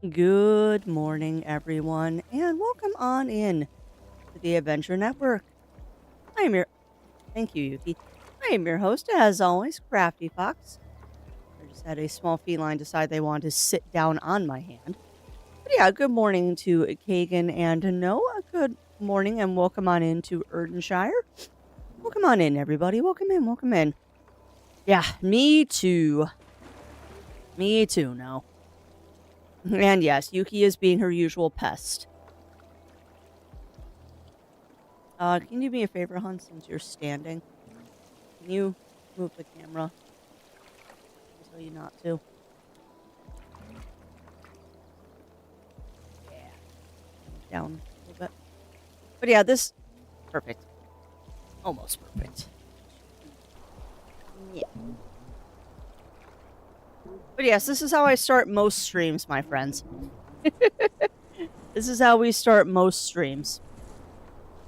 Good morning, everyone, and welcome on in to the Adventure Network. I am your thank you, Yuki. I am your host, as always, Crafty Fox. I just had a small feline decide they wanted to sit down on my hand. But yeah, good morning to Kagan and Noah. Good morning, and welcome on in to Erdenshire. Welcome on in, everybody. Welcome in, welcome in. Yeah, me too. Me too, no. And yes, Yuki is being her usual pest. Can you do me a favor, hon, since you're standing? Can you move the camera? I tell you not to. Yeah. Down a little bit. But yeah, this... Perfect. Almost perfect. Yeah. But yes, this is how I start most streams, my friends. This is how we start most streams.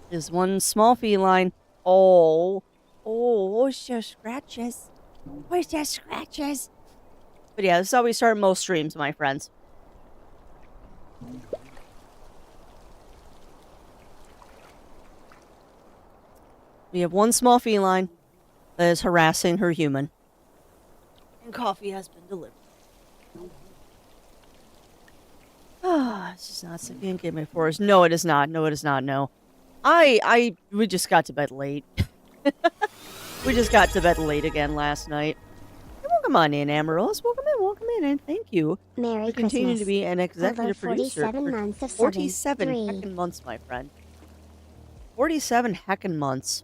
Is one small feline. Oh, where's your scratches? Where's your scratches? But yeah, this is how we start most streams, my friends. We have one small feline that is harassing her human. And coffee has been delivered. Ah, this is not Sivian Game My Forest. No, it is not. No, it is not. No. We just got to bed late. We just got to bed late again last night. Welcome on in, Amaryllis. Welcome in, and thank you Merry for continuing Christmas. to be an executive producer 47 for months of 47 3. heckin' months, my friend. 47 heckin' months.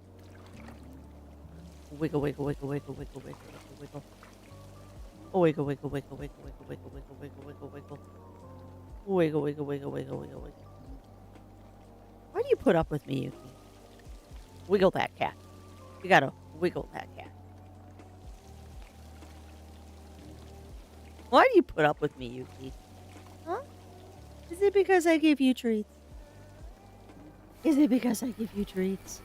Wiggle, wiggle, wiggle, wiggle, wiggle, wiggle, wiggle, wiggle. Oh, wiggle, wiggle, wiggle, wiggle, wiggle, wiggle, wiggle, wiggle, wiggle, wiggle. Wiggle, wiggle, wiggle, wiggle, wiggle, wiggle. Why do you put up with me, Yuki? Wiggle that cat. You gotta wiggle that cat. Why do you put up with me, Yuki? Huh? Is it because I give you treats? Is it because I give you treats?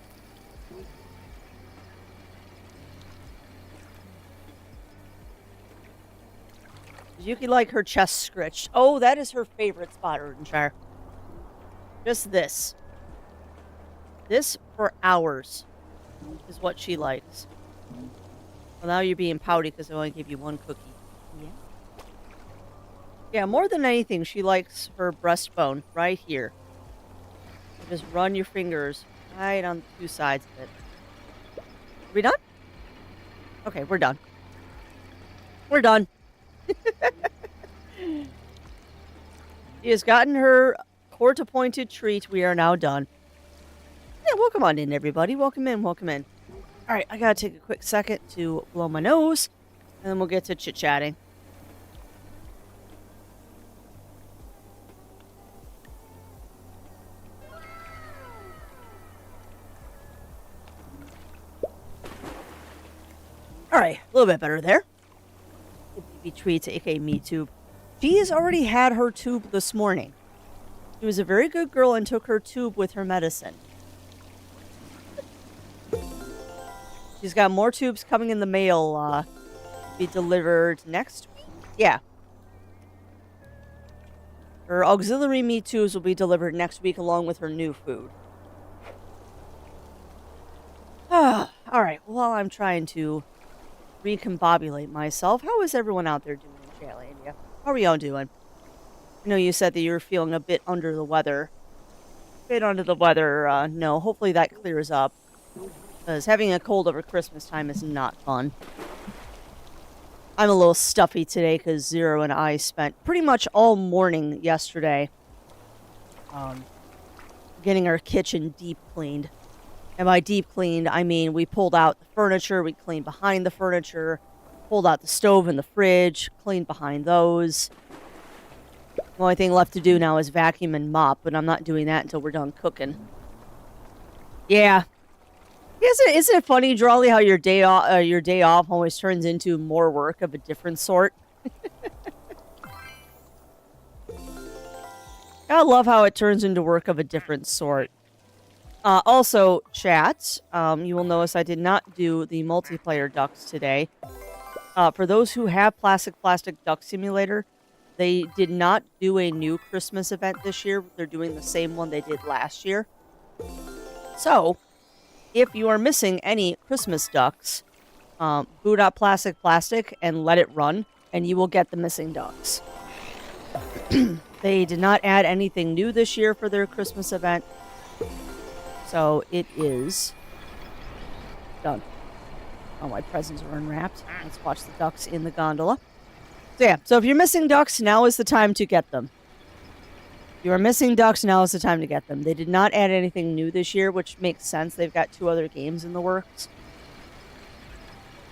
Does Yuki like her chest scratched? Oh, that is her favorite spot, Erdenshire. Just this. This for hours is what she likes. Well, now you're being pouty because I only gave you one cookie. Yeah. Yeah, more than anything, she likes her breastbone right here. You just run your fingers right on the two sides of it. Are we done? Okay, we're done. We're done. She has gotten her court-appointed treat. We are now done. Yeah, welcome on in, everybody. Welcome in, welcome in. All right, I gotta take a quick second to blow my nose, and then we'll get to chit-chatting. All right, a little bit better there. Baby treats, aka me tube. She has already had her tube this morning. She was a very good girl and took her tube with her medicine. She's got more tubes coming in the mail, to be delivered next week? Yeah. Her auxiliary meat tubes will be delivered next week along with her new food. Alright, while I'm trying to recombobulate myself, how is everyone out there doing in Chalandia? How are we all doing? I know you said that you were feeling a bit under the weather. No, hopefully that clears up. Because having a cold over Christmas time is not fun. I'm a little stuffy today because Zero and I spent pretty much all morning yesterday getting our kitchen deep cleaned. And by deep cleaned, I mean we pulled out the furniture, we cleaned behind the furniture, pulled out the stove and the fridge, cleaned behind those. The only thing left to do now is vacuum and mop, but I'm not doing that until we're done cooking. Yeah. Isn't it funny, Drawley, how your day off always turns into more work of a different sort? I love how it turns into work of a different sort. Also, chat, you will notice I did not do the multiplayer ducks today. For those who have Plastic Duck Simulator, They did not do a new Christmas event this year. They're doing the same one they did last year. So, if you are missing any Christmas ducks, boot up plastic and let it run, and you will get the missing ducks. They did not add anything new this year for their Christmas event. So it is done. Oh, my presents are unwrapped. Let's watch the ducks in the gondola. So yeah, so if you're missing ducks, now is the time to get them. If you are missing ducks, now is the time to get them. They did not add anything new this year, which makes sense. They've got 2 other games in the works.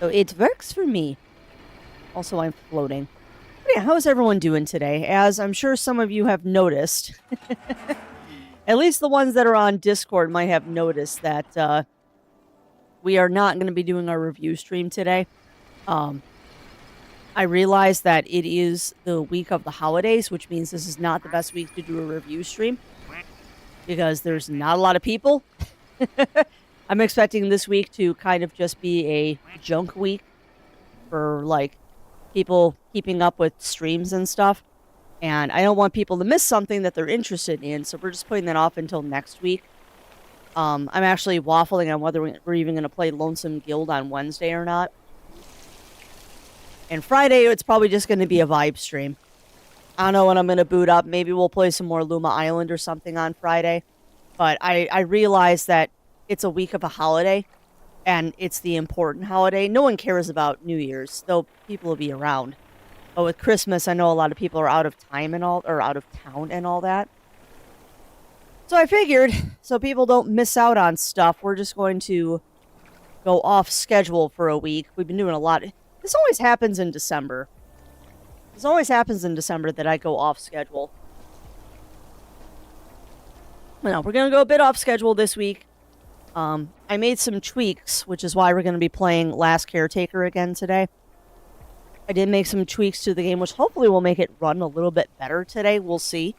So it works for me. Also, I'm floating. But yeah, how's everyone doing today? As I'm sure some of you have noticed, at least the ones that are on Discord might have noticed that we are not going to be doing our review stream today. I realize that it is the week of the holidays, which means this is not the best week to do a review stream because there's not a lot of people. I'm expecting this week to kind of just be a junk week for, like, people keeping up with streams and stuff. And I don't want people to miss something that they're interested in, so we're just putting that off until next week. I'm actually waffling on whether we're even going to play Lonesome Guild on Wednesday or not. And Friday, it's probably just going to be a vibe stream. I don't know when I'm going to boot up. Maybe we'll play some more Luma Island or something on Friday. But I realize that it's a week of a holiday, and it's the important holiday. No one cares about New Year's, though people will be around. But with Christmas, I know a lot of people are out of time and all, or out of town and all that. So I figured, so people don't miss out on stuff, we're just going to go off schedule for a week. We've been doing a lot. This always happens in December. This always happens in December that I go off schedule. Well, we're going to go a bit off schedule this week. I made some tweaks, which is why we're going to be playing Last Caretaker again today. I did make some tweaks to the game, which hopefully will make it run a little bit better today. We'll see.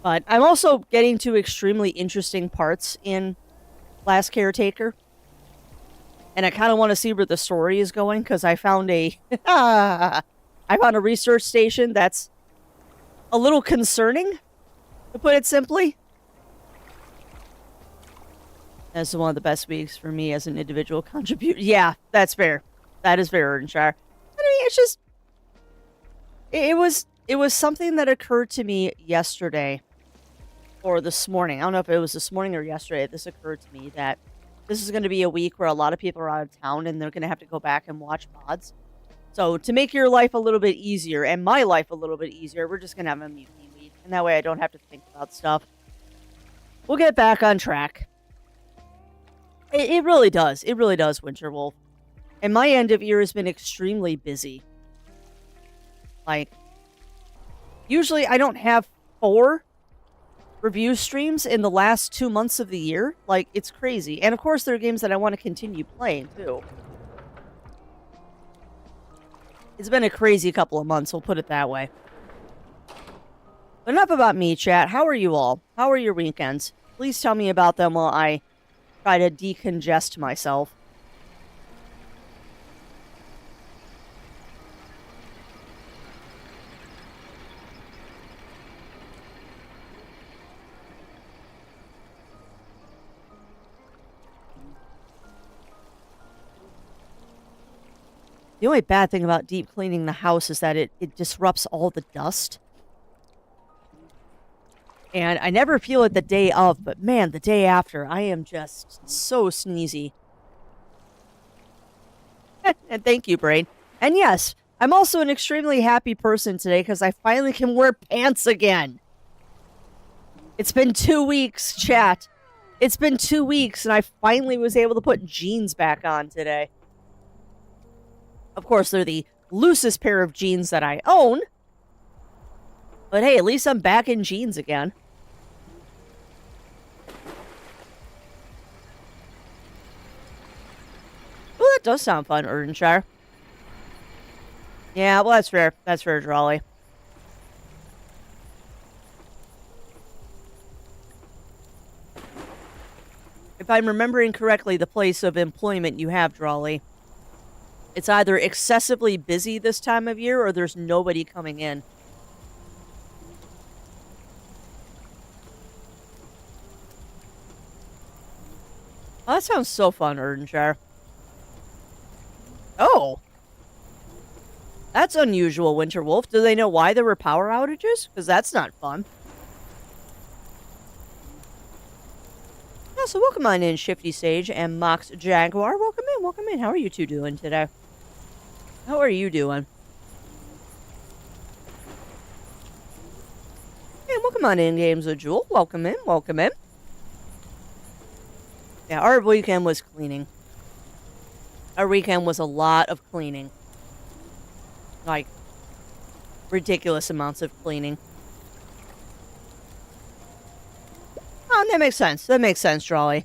But I'm also getting to extremely interesting parts in Last Caretaker. And I kind of want to see where the story is going, because I found a research station that's a little concerning, to put it simply. This is one of the best weeks for me as an individual contributor. Yeah, that's fair. That is fair, Erdenshire. I mean, it's just... It was something that occurred to me yesterday. Or this morning. I don't know if it was this morning or yesterday. This occurred to me that this is going to be a week where a lot of people are out of town and they're going to have to go back and watch mods. So to make your life a little bit easier, and my life a little bit easier, we're just going to have a Mutiny week. And that way I don't have to think about stuff. We'll get back on track. It really does. It really does, Winterwolf. And my end of year has been extremely busy. Like, usually I don't have 4 review streams in the last 2 months of the year. Like, it's crazy. And of course, there are games that I want to continue playing, too. It's been a crazy couple of months, we'll put it that way. But enough about me, chat. How are you all? How are your weekends? Please tell me about them while I try to decongest myself. The only bad thing about deep cleaning the house is that it disrupts all the dust. And I never feel it the day of, but man, the day after, I am just so sneezy. And thank you, Brain. And yes, I'm also an extremely happy person today because I finally can wear pants again. It's been 2 weeks, chat. It's been 2 weeks, and I finally was able to put jeans back on today. Of course, they're the loosest pair of jeans that I own. But hey, at least I'm back in jeans again. Oh, that does sound fun, Erdenshire. Yeah, well, that's fair. That's fair, Drawley. If I'm remembering correctly, the place of employment you have, Drawley, it's either excessively busy this time of year or there's nobody coming in. Oh, that sounds so fun, Erdenshire. Oh, that's unusual, Winter Wolf. Do they know why there were power outages? Because that's not fun. Yeah, so welcome on in, Shifty Sage and Mox Jaguar. Welcome in, welcome in. How are you two doing today? How are you doing? Hey, welcome on in, Games with Jewel. Welcome in, welcome in. Yeah, our weekend was cleaning. Our weekend was a lot of cleaning. Like, ridiculous amounts of cleaning. Oh, that makes sense. That makes sense, Jolly.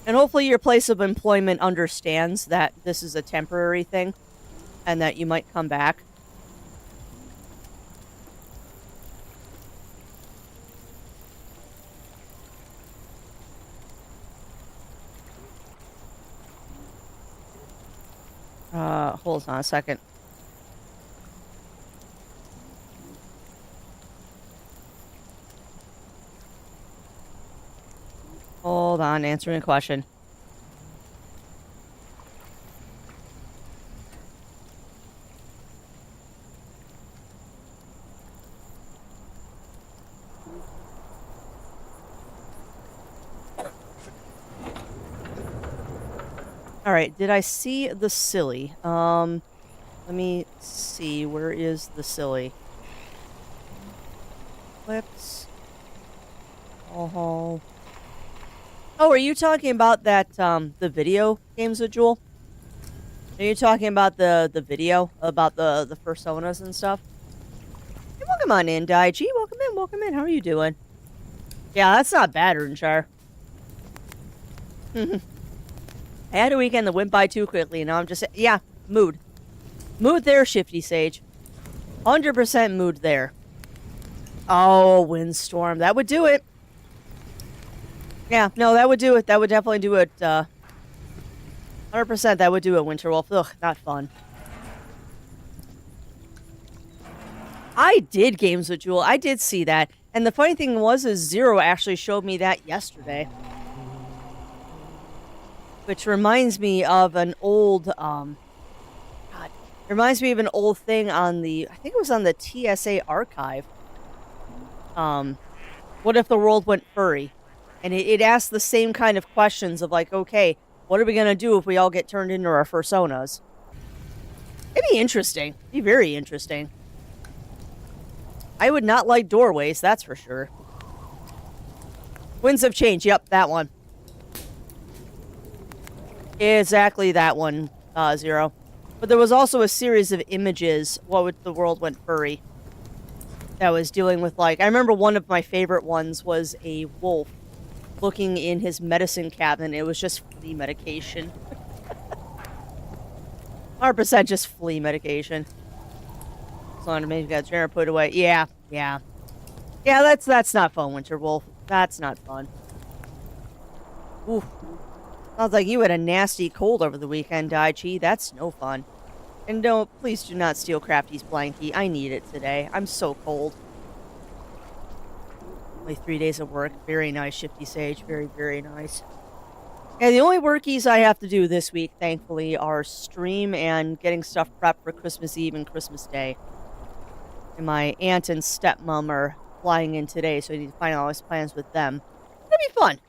And hopefully your place of employment understands that this is a temporary thing and that you might come back. Hold on a second. Hold on, answering a question. Alright, did I see the silly? Let me see, where is the silly? Clips. Oh, are you talking about that, the video Games with Jewel? Are you talking about the video about the personas and stuff? Hey, welcome on in, Daichi. Welcome in, welcome in. How are you doing? Yeah, that's not bad, Ernshire. I had a weekend that went by too quickly, and now I'm just... Yeah, mood. Mood there, Shifty Sage. 100% mood there. Oh, windstorm. That would do it. Yeah, no, that would do it. That would definitely do it. 100% that would do it, Winterwolf. Ugh, not fun. I did Games with Jewel. I did see that. And the funny thing was is Zero actually showed me that yesterday. Which reminds me of an old, God, reminds me of an old thing on the, I think it was on the TSA archive. What if the world went furry? And it asked the same kind of questions of like, okay, what are we going to do if we all get turned into our personas? It'd be interesting. It'd be very interesting. I would not like doorways, that's for sure. Winds of Change, yep, that one. Exactly that one, Zero. But there was also a series of images, what if the world went furry, that was dealing with, like, I remember one of my favorite ones was a wolf looking in his medicine cabinet. It was just flea medication. 100% just flea medication. As long as maybe got Jared put away. Yeah. Yeah, that's not fun, Winter Wolf. That's not fun. Oof. Sounds like you had a nasty cold over the weekend, Daichi. That's no fun. And no, please do not steal Crafty's blankie. I need it today. I'm so cold. Only 3 days of work. Very nice, Shifty Sage. Very, very nice. Yeah, the only workies I have to do this week, thankfully, are stream and getting stuff prepped for Christmas Eve and Christmas Day. And my aunt and stepmom are flying in today, so I need to finalize plans with them. It'll be fun.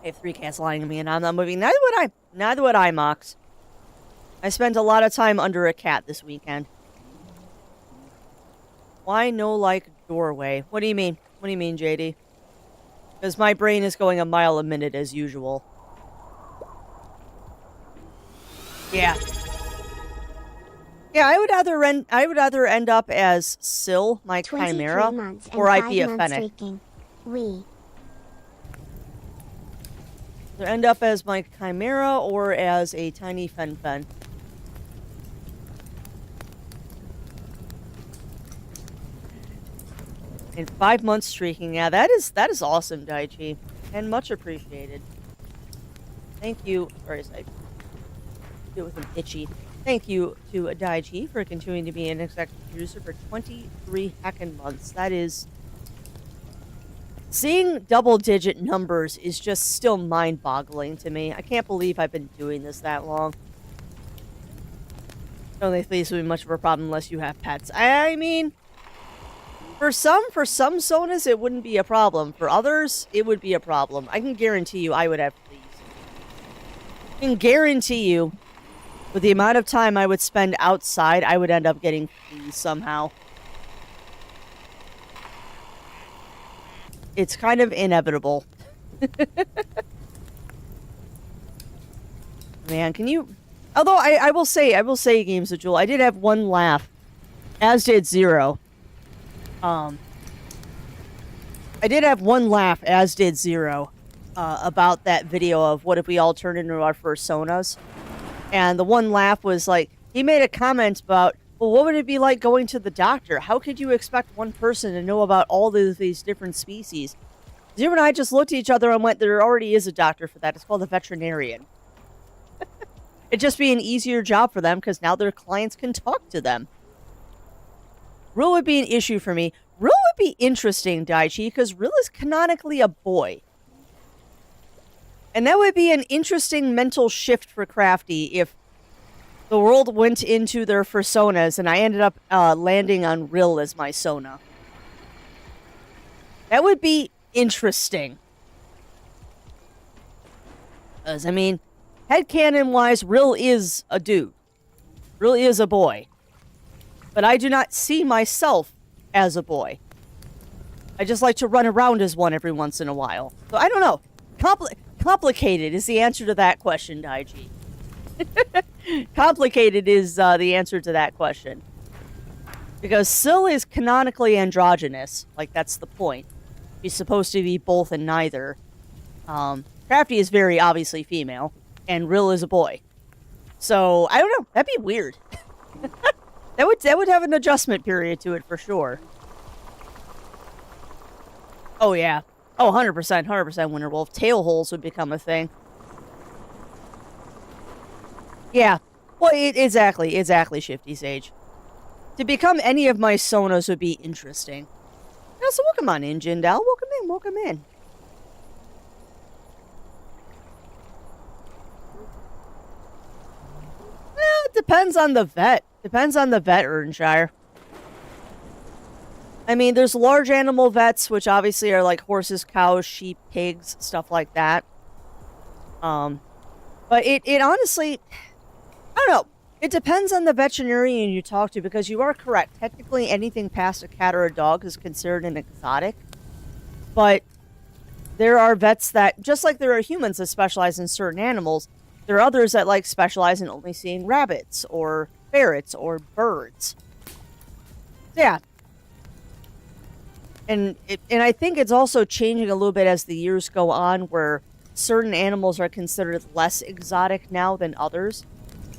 I have 3 cats lying to me, and I'm not moving. Neither would I. Neither would I, Mox. I spent a lot of time under a cat this weekend. Why no, like, doorway? What do you mean? What do you mean, JD? Because my brain is going a mile a minute as usual. Yeah. Yeah, I would either end up as Syl, my chimera, or I'd be a fennec. Either end up as my chimera or as a tiny fen. In 5 months streaking, yeah, that is awesome, Daichi, and much appreciated. Thank you. Sorry, I do it with an itchy. Thank you to Daichi for continuing to be an executive producer for 23 heckin' months. That is Seeing double-digit numbers is just still mind-boggling to me. I can't believe I've been doing this that long. I don't think these would be much of a problem unless you have pets. I mean, for some sonas, it wouldn't be a problem. For others, it would be a problem. I can guarantee you I would have fleas. I can guarantee you, with the amount of time I would spend outside, I would end up getting fleas somehow. It's kind of inevitable. Man, can you... Although, I will say, Games of Jewel, I did have one laugh, as did Zero. I did have one laugh, as did Zero, about that video of what if we all turned into our personas. And the one laugh was like, he made a comment about, well, what would it be like going to the doctor? How could you expect one person to know about all these different species? Zero and I just looked at each other and went, there already is a doctor for that. It's called a veterinarian. It'd just be an easier job for them because now their clients can talk to them. Rill would be an issue for me. Rill would be interesting, Daichi, because Rill is canonically a boy. And that would be an interesting mental shift for Crafty if the world went into their personas and I ended up landing on Rill as my Sona. That would be interesting. Because, I mean, headcanon-wise, Rill is a dude. Rill is a boy. But I do not see myself as a boy. I just like to run around as one every once in a while. So, I don't know. Complicated is the answer to that question, Daiji. Complicated is the answer to that question. Because Syl is canonically androgynous. Like, that's the point. He's supposed to be both and neither. Crafty is very obviously female. And Rill is a boy. So, I don't know. That'd be weird. That would have an adjustment period to it for sure. Oh, yeah. Oh, 100%, 100% Winterwolf. Tail holes would become a thing. Yeah. Well, exactly, Shifty Sage. To become any of my Sonas would be interesting. Yeah, so welcome on in, Jindal. Welcome in. Well, it depends on the vet. Depends on the vet, Ernshire. I mean, there's large animal vets, which obviously are like horses, cows, sheep, pigs, stuff like that. But it honestly, I don't know. It depends on the veterinarian you talk to, because you are correct. Technically, anything past a cat or a dog is considered an exotic. But there are vets that, just like there are humans that specialize in certain animals, there are others that like specialize in only seeing rabbits or ferrets or birds. So yeah. And I think it's also changing a little bit as the years go on, where certain animals are considered less exotic now than others.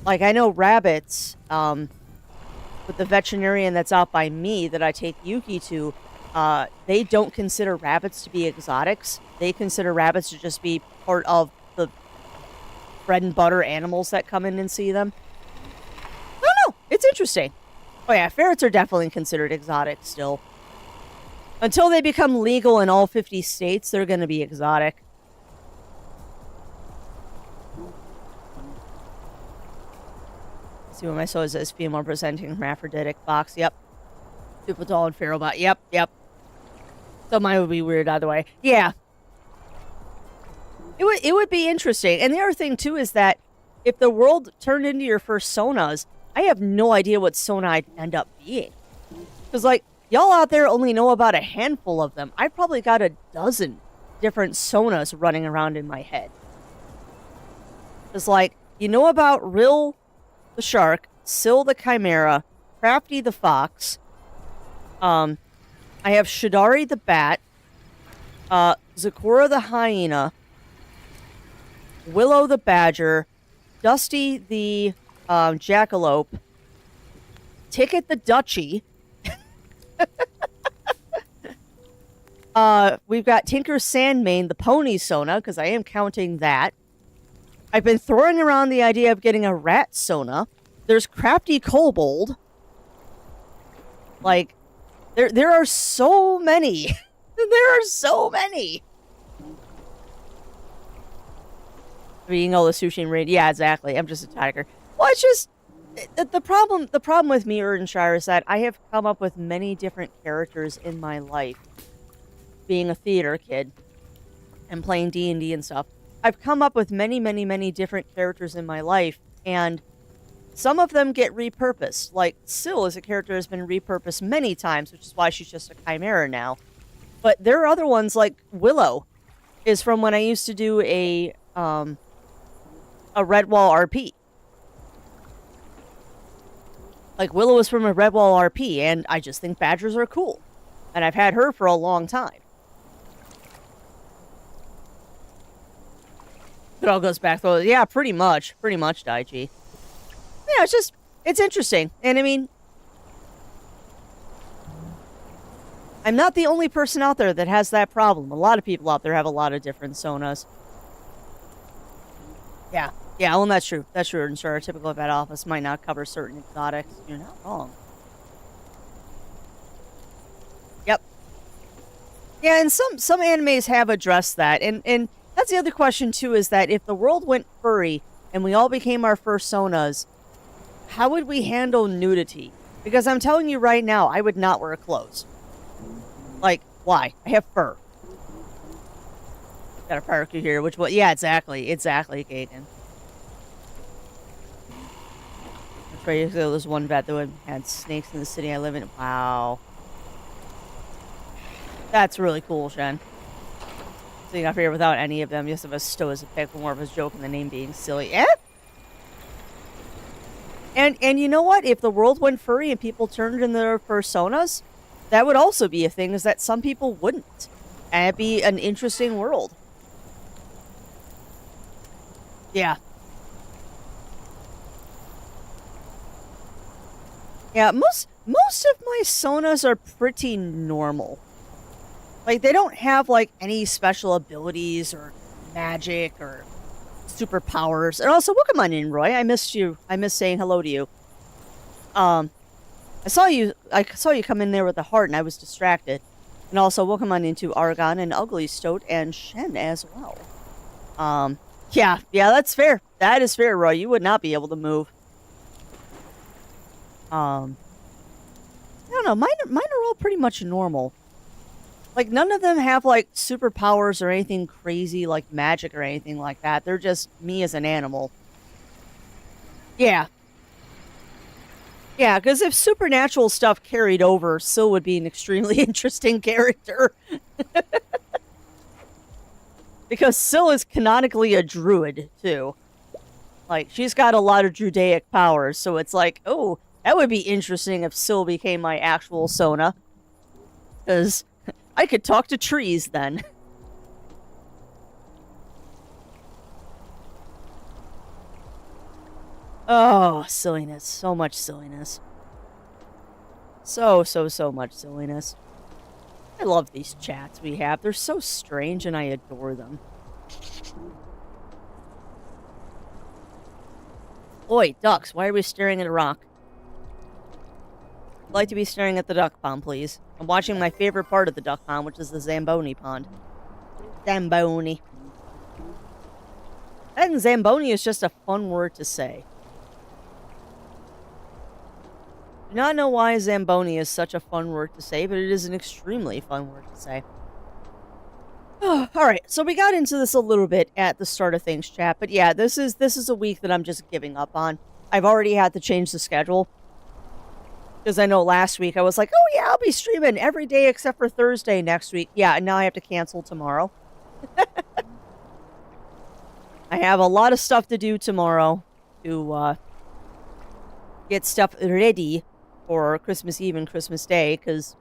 Like, I know rabbits, with the veterinarian that's out by me that I take Yuki to, they don't consider rabbits to be exotics. They consider rabbits to just be part of the bread and butter animals that come in and see them. I don't know. It's interesting. Oh yeah, ferrets are definitely considered exotic still. Until they become legal in all 50 states, they're going to be exotic. See what my soul says. Female presenting hermaphroditic box. Yep. Super tall and feral bot. Yep. So mine would be weird either way. Yeah. It would be interesting. And the other thing, too, is that if the world turned into your first Sonas, I have no idea what Sona I'd end up being. Because, like, y'all out there only know about a handful of them. I've probably got a dozen different Sonas running around in my head. It's like, you know about Rill the Shark, Syl the Chimera, Crafty the Fox. I have Shadari the Bat, Zakura the Hyena, Willow the Badger, Dusty the Jackalope, Ticket the Duchy. We've got Tinker Sandmane, the Pony Sona, because I am counting that. I've been throwing around the idea of getting a rat Sona. There's Crafty Kobold. Like, there are so many. There are so many. Being all the sushi and raid. Yeah, exactly. I'm just a tiger. Well, it's just the problem with me, Erdenshire, is that I have come up with many different characters in my life. Being a theater kid and playing D&D and stuff, I've come up with many, many, many different characters in my life, and some of them get repurposed. Like, Syl is a character that's been repurposed many times, which is why she's just a chimera now. But there are other ones, like Willow is from when I used to do a Redwall RP. Like, Willow is from a Redwall RP, and I just think badgers are cool. And I've had her for a long time. It all goes back though. Yeah, pretty much, Daiji. Yeah, it's interesting. And I mean, I'm not the only person out there that has that problem. A lot of people out there have a lot of different sonas. Yeah, well, that's true. And sure, a typical vet office might not cover certain exotics. You're not wrong. Yep. Yeah, and some animes have addressed that. And that's the other question, too, is that if the world went furry and we all became our first sonas, how would we handle nudity? Because I'm telling you right now, I would not wear clothes. Like, why? I have fur. Got a parakeet here, which one? Yeah, exactly, Gagan. That's right, there was one vet that had snakes in the city I live in. Wow. That's really cool, Shen. So you got here without any of them. Yes, of us stow as a pick, more of a joke and the name being silly. Eh? And you know what? If the world went furry and people turned in their personas, that would also be a thing, is that some people wouldn't. And it'd be an interesting world. Yeah. Yeah, most of my sonas are pretty normal. Like, they don't have, like, any special abilities or magic or superpowers. And also, welcome on in, Roy. I missed you. I missed saying hello to you. I saw you come in there with a heart, and I was distracted. And also, welcome on into Argon and Ugly Stoat and Shen as well. Yeah, that's fair. That is fair, Roy. You would not be able to move. I don't know. Mine are all pretty much normal. Like, none of them have, like, superpowers or anything crazy, like magic or anything like that. They're just me as an animal. Yeah. Yeah, because if supernatural stuff carried over, Syl would be an extremely interesting character. Because Syl is canonically a druid, too. Like, she's got a lot of Drudaic powers, so it's like, oh, that would be interesting if Syl became my actual Sona. Because I could talk to trees then. Oh, silliness. So much silliness. So much silliness. I love these chats we have. They're so strange and I adore them. Oi, ducks, why are we staring at a rock? I'd like to be staring at the duck pond, please. I'm watching my favorite part of the duck pond, which is the Zamboni pond. Zamboni. I think Zamboni is just a fun word to say. I do not know why Zamboni is such a fun word to say, but it is an extremely fun word to say. Alright, so we got into this a little bit at the start of things, chat, but yeah, this is a week that I'm just giving up on. I've already had to change the schedule. Because I know last week I was like, oh yeah, I'll be streaming every day except for Thursday next week. Yeah, and now I have to cancel tomorrow. I have a lot of stuff to do tomorrow to get stuff ready for Christmas Eve and Christmas Day, because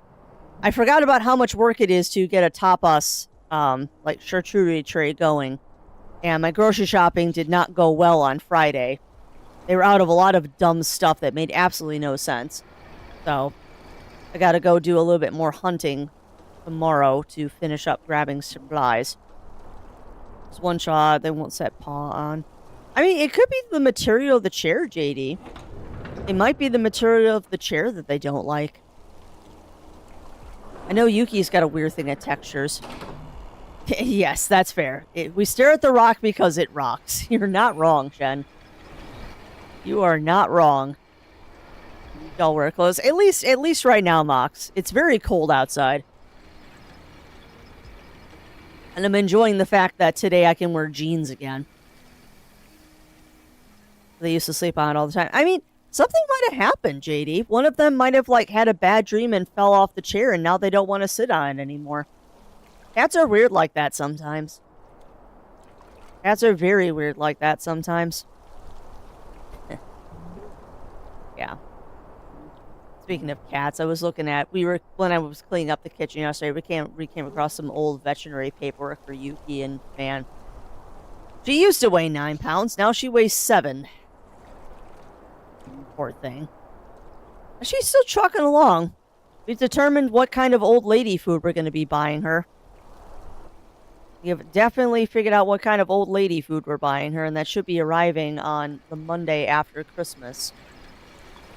I forgot about how much work it is to get a tapas, like charcuterie tray going. And my grocery shopping did not go well on Friday. They were out of a lot of dumb stuff that made absolutely no sense. So, I gotta go do a little bit more hunting tomorrow to finish up grabbing supplies. There's one shot they won't set paw on. I mean, it could be the material of the chair, JD. It might be the material of the chair that they don't like. I know Yuki's got a weird thing at textures. Yes, that's fair. We stare at the rock because it rocks. You're not wrong, Shen. You are not wrong. Y'all wear clothes. At least right now, Mox. It's very cold outside. And I'm enjoying the fact that today I can wear jeans again. They used to sleep on it all the time. I mean, something might have happened, JD. One of them might have, like, had a bad dream and fell off the chair, and now they don't want to sit on it anymore. Cats are weird like that sometimes. Cats are very weird like that sometimes. Yeah. Speaking of cats, I was looking at, when I was cleaning up the kitchen yesterday, we came across some old veterinary paperwork for Yuki, and man, she used to weigh 9 pounds, now she weighs 7. Poor thing. She's still trucking along. We've determined what kind of old lady food we're going to be buying her. We have definitely figured out what kind of old lady food we're buying her, and that should be arriving on the Monday after Christmas.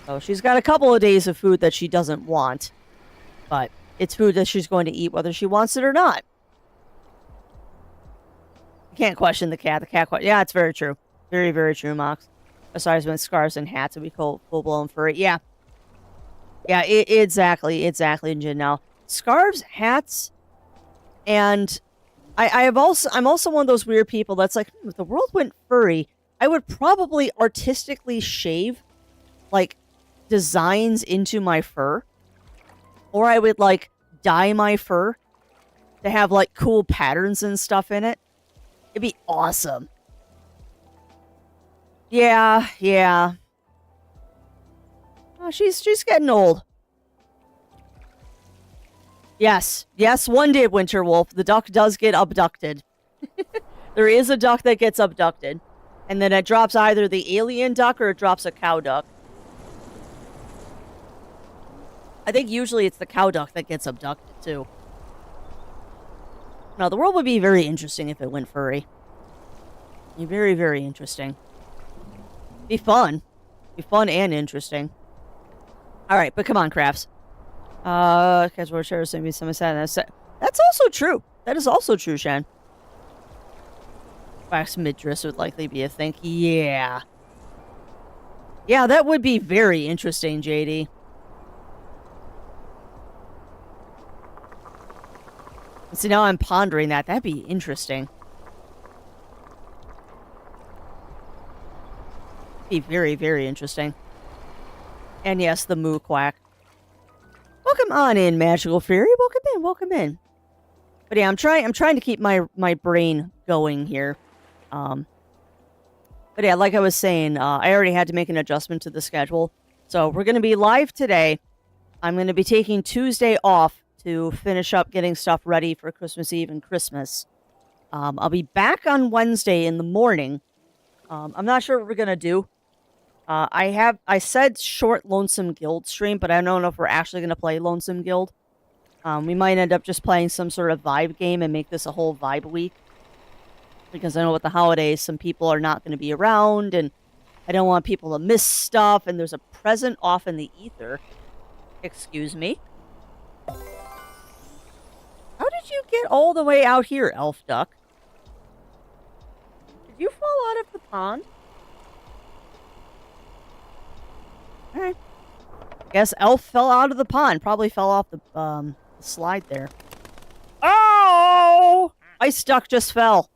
So she's got a couple of days of food that she doesn't want, but it's food that she's going to eat whether she wants it or not. You can't question the cat. Yeah, it's very true. Very, very true, Mox. Besides when scarves and hats would be full-blown furry. Yeah. Yeah, exactly, Jin. Now, scarves, hats, and I'm also one of those weird people that's like, if the world went furry, I would probably artistically shave, like, designs into my fur. Or I would, like, dye my fur to have, like, cool patterns and stuff in it. It'd be awesome. Yeah. Oh, she's getting old. Yes, one did, Winter Wolf. The duck does get abducted. There is a duck that gets abducted. And then it drops either the alien duck or it drops a cow duck. I think usually it's the cow duck that gets abducted, too. No, the world would be very interesting if it went furry. Be very, very interesting. Be fun. Be fun and interesting. Alright, but come on, crafts. Casual shares send me some sadness. That's also true. That is also true, Shen. Wax mid-dress would likely be a thing. Yeah. Yeah, that would be very interesting, JD. See, now I'm pondering that. That'd be interesting. Be very, very interesting. And yes, the moo quack. Welcome on in, Magical Fairy. Welcome in. But yeah, I'm trying to keep my brain going here. But yeah, like I was saying, I already had to make an adjustment to the schedule. So we're going to be live today. I'm going to be taking Tuesday off to finish up getting stuff ready for Christmas Eve and Christmas. I'll be back on Wednesday in the morning. I'm not sure what we're going to do. I said short Lonesome Guild stream, but I don't know if we're actually going to play Lonesome Guild. We might end up just playing some sort of vibe game and make this a whole vibe week. Because I know with the holidays, some people are not going to be around, and I don't want people to miss stuff, and there's a present off in the ether. Excuse me. How did you get all the way out here, Elf Duck? Did you fall out of the pond? Alright. Guess Elf fell out of the pond. Probably fell off the slide there. Oh! Ice Duck just fell.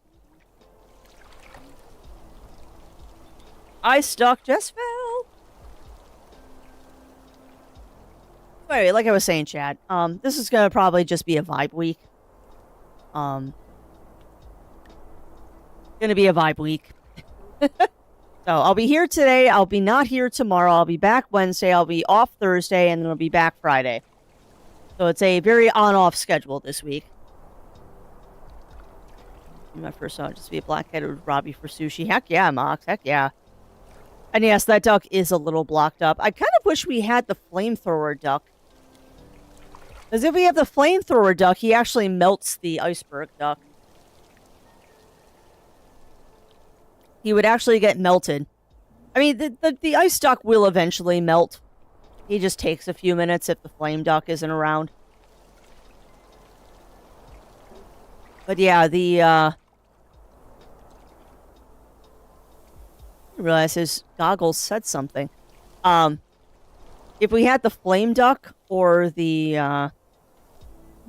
Ice Duck just fell. Anyway, like I was saying, Chad, this is gonna probably just be a vibe week. Gonna be a vibe week. So, I'll be here today, I'll be not here tomorrow, I'll be back Wednesday, I'll be off Thursday, and then I'll be back Friday. So, it's a very on-off schedule this week. My first thought would just be a black-headed Robbie for sushi. Heck yeah, Mox, heck yeah. And yes, that duck is a little blocked up. I kind of wish we had the flamethrower duck. Because if we have the flamethrower duck, he actually melts the iceberg duck. He would actually get melted. I mean, the ice duck will eventually melt. He just takes a few minutes if the flame duck isn't around. But yeah, I realized his goggles said something. If we had the flame duck or the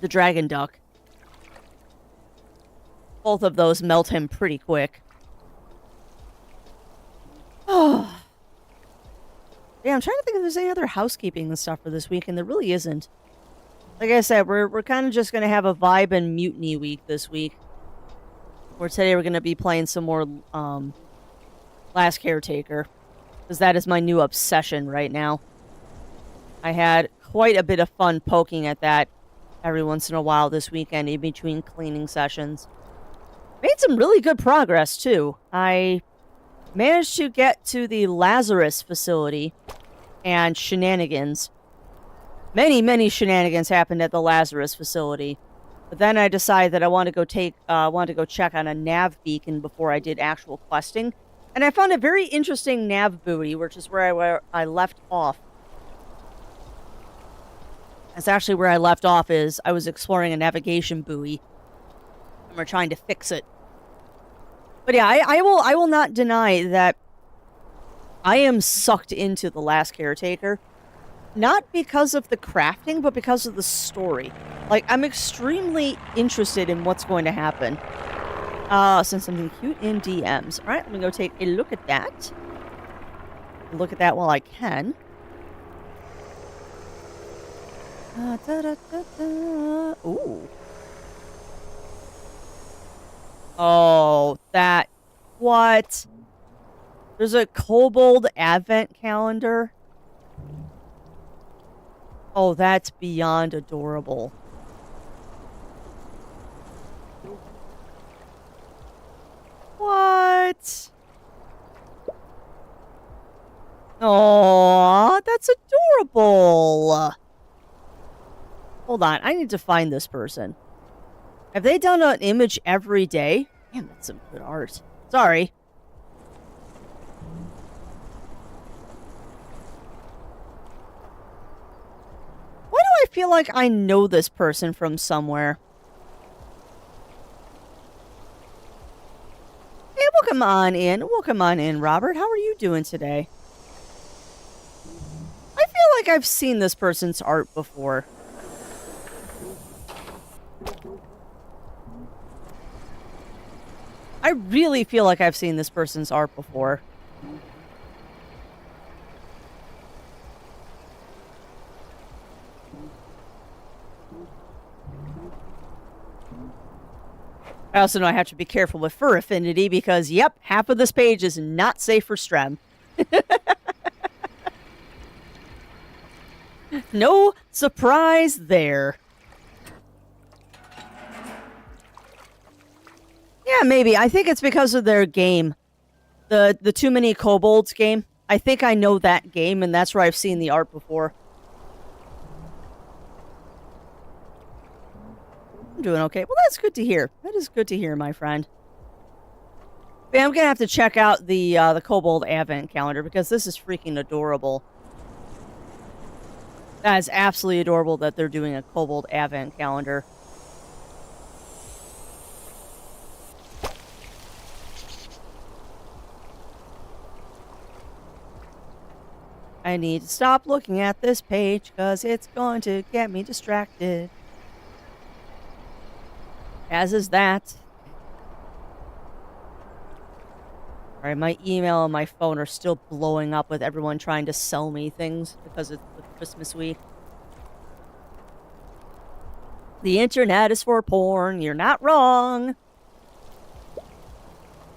dragon duck, both of those melt him pretty quick. Oh. Yeah, I'm trying to think if there's any other housekeeping and stuff for this week, and there really isn't. Like I said, we're kind of just going to have a vibe and mutiny week this week. Where today we're going to be playing some more Last Caretaker. Because that is my new obsession right now. I had quite a bit of fun poking at that every once in a while this weekend in between cleaning sessions. Made some really good progress, too. I managed to get to the Lazarus facility and shenanigans. Many, many shenanigans happened at the Lazarus facility. But then I decided that I wanted to go check on a nav beacon before I did actual questing. And I found a very interesting nav buoy, which is where I left off. That's actually where I left off is I was exploring a navigation buoy. And we're trying to fix it. But yeah, I will not deny that I am sucked into the Last Caretaker. Not because of the crafting, but because of the story. Like, I'm extremely interested in what's going to happen. Send something cute in DMs. Alright, let me go take a look at that. Look at that while I can. Ooh. Oh, that... What? There's a kobold advent calendar. Oh, that's beyond adorable. What? Aww, that's adorable. Hold on, I need to find this person. Have they done an image every day? Damn, that's some good art. Sorry. Why do I feel like I know this person from somewhere? Hey, welcome on in. Welcome on in, Robert. How are you doing today? I feel like I've seen this person's art before. I really feel like I've seen this person's art before. I also know I have to be careful with fur affinity because, yep, half of this page is not safe for Strem. No surprise there. Yeah, maybe. I think it's because of their game. The Too Many Kobolds game. I think I know that game, and that's where I've seen the art before. I'm doing okay. Well, that's good to hear. That is good to hear, my friend. But I'm gonna have to check out the Kobold Advent calendar because this is freaking adorable. That is absolutely adorable that they're doing a Kobold Advent calendar. I need to stop looking at this page because it's going to get me distracted. As is that. Alright, my email and my phone are still blowing up with everyone trying to sell me things because it's the Christmas week. The internet is for porn. You're not wrong.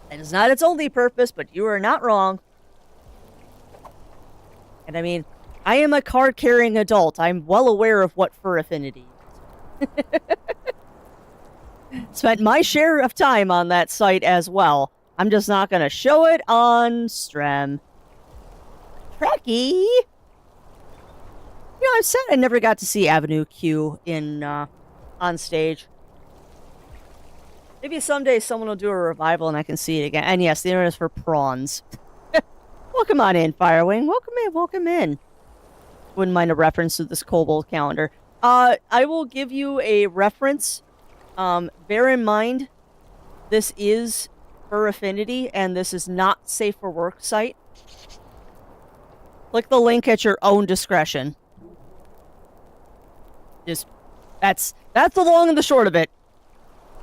That is not its only purpose, but you are not wrong. And I mean, I am a card-carrying adult. I'm well aware of what fur affinity is. Spent my share of time on that site as well. I'm just not going to show it on Strem. Trekkie! You know, I'm sad I never got to see Avenue Q in, on stage. Maybe someday someone will do a revival and I can see it again. And yes, the internet is for prawns. Welcome on in, Firewing. Welcome in, welcome in. Wouldn't mind a reference to this Kobold calendar. I will give you a reference Bear in mind, this is for Affinity, and this is not safe for work site. Click the link at your own discretion. Just, that's the long and the short of it.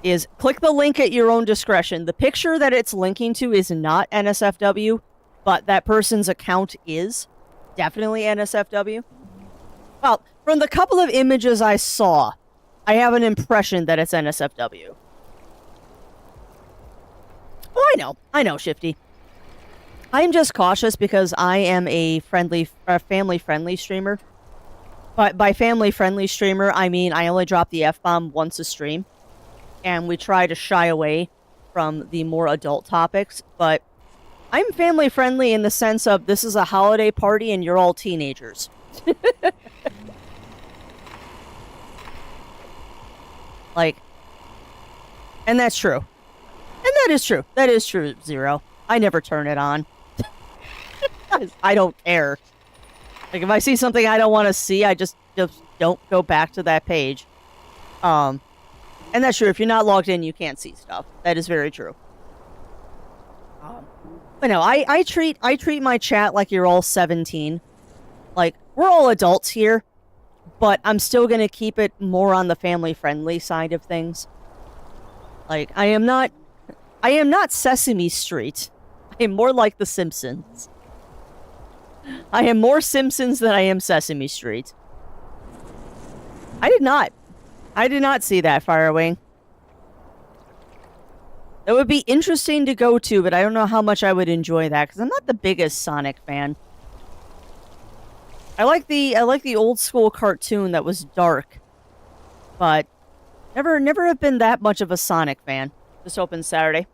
Is click the link at your own discretion. The picture that it's linking to is not NSFW, but that person's account is definitely NSFW. Well, from the couple of images I saw, I have an impression that it's NSFW. Oh, I know, Shifty. I'm just cautious because I am a family-friendly streamer. But by family-friendly streamer, I mean I only drop the F-bomb once a stream. And we try to shy away from the more adult topics. But I'm family-friendly in the sense of this is a holiday party and you're all teenagers. Like, and that's true. And that is true. That is true, Zero. I never turn it on. I don't care. Like, if I see something I don't want to see, I just don't go back to that page. And that's true. If you're not logged in, you can't see stuff. That is very true. But no, I treat my chat like you're all 17. Like, we're all adults here, but I'm still going to keep it more on the family-friendly side of things. Like, I am not Sesame Street. I am more like The Simpsons. I am more Simpsons than I am Sesame Street. I did not see that, Firewing. That would be interesting to go to, but I don't know how much I would enjoy that, because I'm not the biggest Sonic fan. I like the old school cartoon that was dark, but never have been that much of a Sonic fan. Just open Saturday.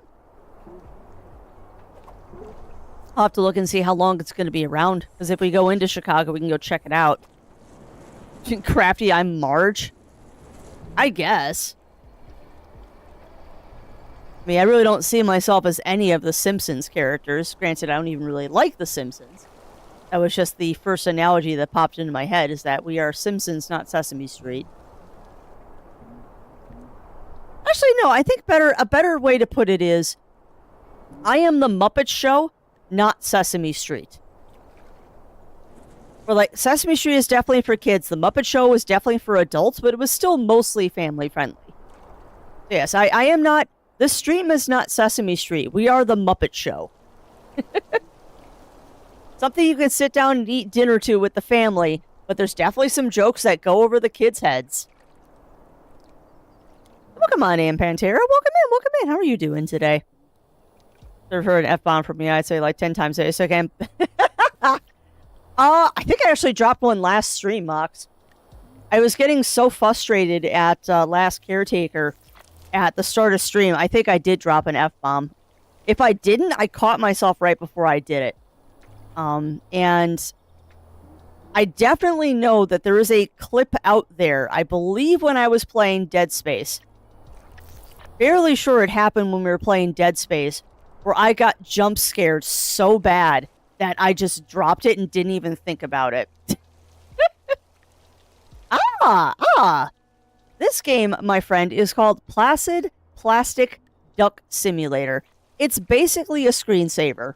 I'll have to look and see how long it's going to be around, because if we go into Chicago, we can go check it out. Crafty, I'm Marge? I guess. I mean, I really don't see myself as any of the Simpsons characters. Granted, I don't even really like the Simpsons. That was just the first analogy that popped into my head, is that we are Simpsons, not Sesame Street. Actually, no, I think a better way to put it is, I am the Muppet Show, not Sesame Street. Or like, Sesame Street is definitely for kids. The Muppet Show was definitely for adults, but it was still mostly family-friendly. Yes, I am not... This stream is not Sesame Street. We are the Muppet Show. Something you can sit down and eat dinner to with the family, but there's definitely some jokes that go over the kids' heads. Welcome on in, Pantera. Welcome in. How are you doing today? I've heard an F-bomb from me, I'd say like 10 times a day, so I can... I think I actually dropped one last stream, Mox. I was getting so frustrated at last Caretaker at the start of stream. I think I did drop an F-bomb. If I didn't, I caught myself right before I did it. And I definitely know that there is a clip out there. I believe when I was playing Dead Space. Fairly sure it happened when we were playing Dead Space, where I got jump scared so bad that I just dropped it and didn't even think about it. This game, my friend, is called Placid Plastic Duck Simulator. It's basically a screensaver.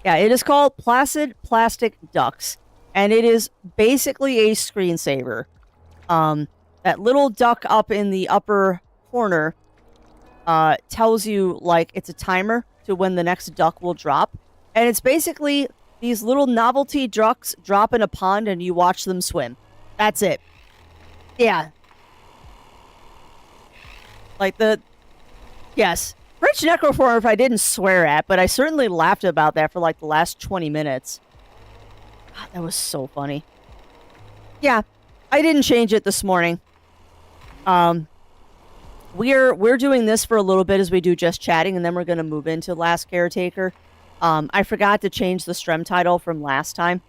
Yeah, it is called Placid Plastic Ducks, and it is basically a screensaver. That little duck up in the upper corner tells you, like, it's a timer to when the next duck will drop. And it's basically these little novelty ducks drop in a pond and you watch them swim. That's it. Yeah. Like yes. French Necroformer I didn't swear at, but I certainly laughed about that for like the last 20 minutes. God, that was so funny. Yeah. I didn't change it this morning. We're doing this for a little bit as we do just chatting, and then we're going to move into Last Caretaker. I forgot to change the stream title from last time.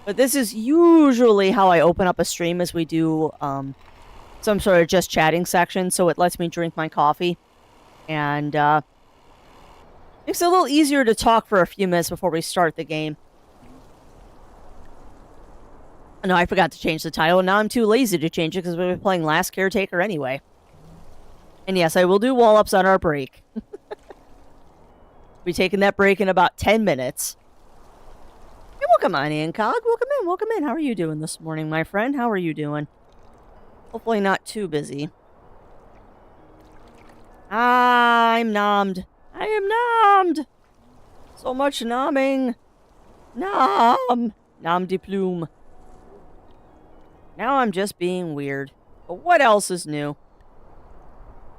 But this is usually how I open up a stream as we do some sort of just chatting section, so it lets me drink my coffee. And makes it a little easier to talk for a few minutes before we start the game. No, I forgot to change the title. Now I'm too lazy to change it because we've been playing Last Caretaker anyway. And yes, I will do wall-ups on our break. Be taking that break in about 10 minutes. Hey, welcome on in, Cog. Welcome in, welcome in. How are you doing this morning, my friend? How are you doing? Hopefully not too busy. I'm nommed. I am nommed. So much nomming. Nom. Nom de plume. Now I'm just being weird. But what else is new?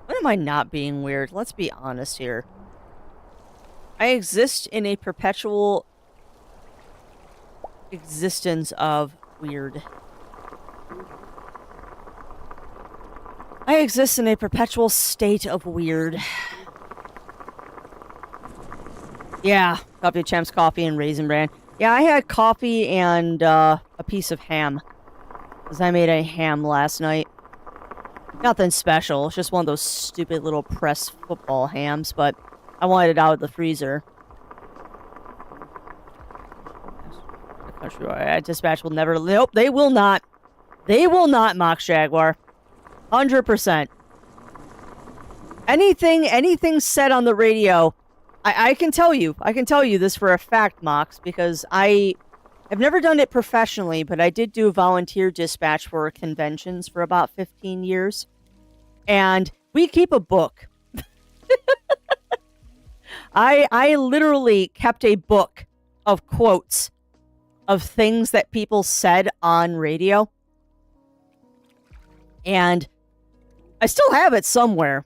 When am I not being weird? Let's be honest here. I exist in a perpetual existence of weird. I exist in a perpetual state of weird. Yeah, Coffee of Champs coffee and Raisin Bran. Yeah, I had coffee and a piece of ham. Because I made a ham last night. Nothing special. It's just one of those stupid little pressed football hams, but I wanted it out of the freezer. Dispatch will never... Nope, they will not. They will not, Mox Jaguar. 100%. Anything said on the radio, I can tell you. I can tell you this for a fact, Mox, because I've never done it professionally, but I did do volunteer dispatch for conventions for about 15 years. And we keep a book. I literally kept a book of quotes of things that people said on radio. And I still have it somewhere.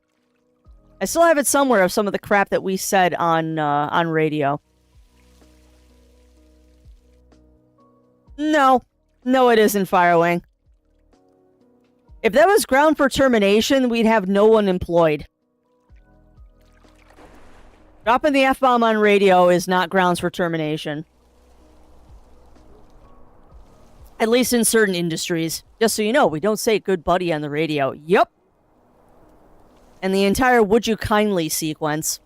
I still have it somewhere of some of the crap that we said on radio. No, it isn't, Firewing. If that was ground for termination, we'd have no one employed. Dropping the F-bomb on radio is not grounds for termination. At least in certain industries. Just so you know, we don't say good buddy on the radio. Yup. And the entire would you kindly sequence.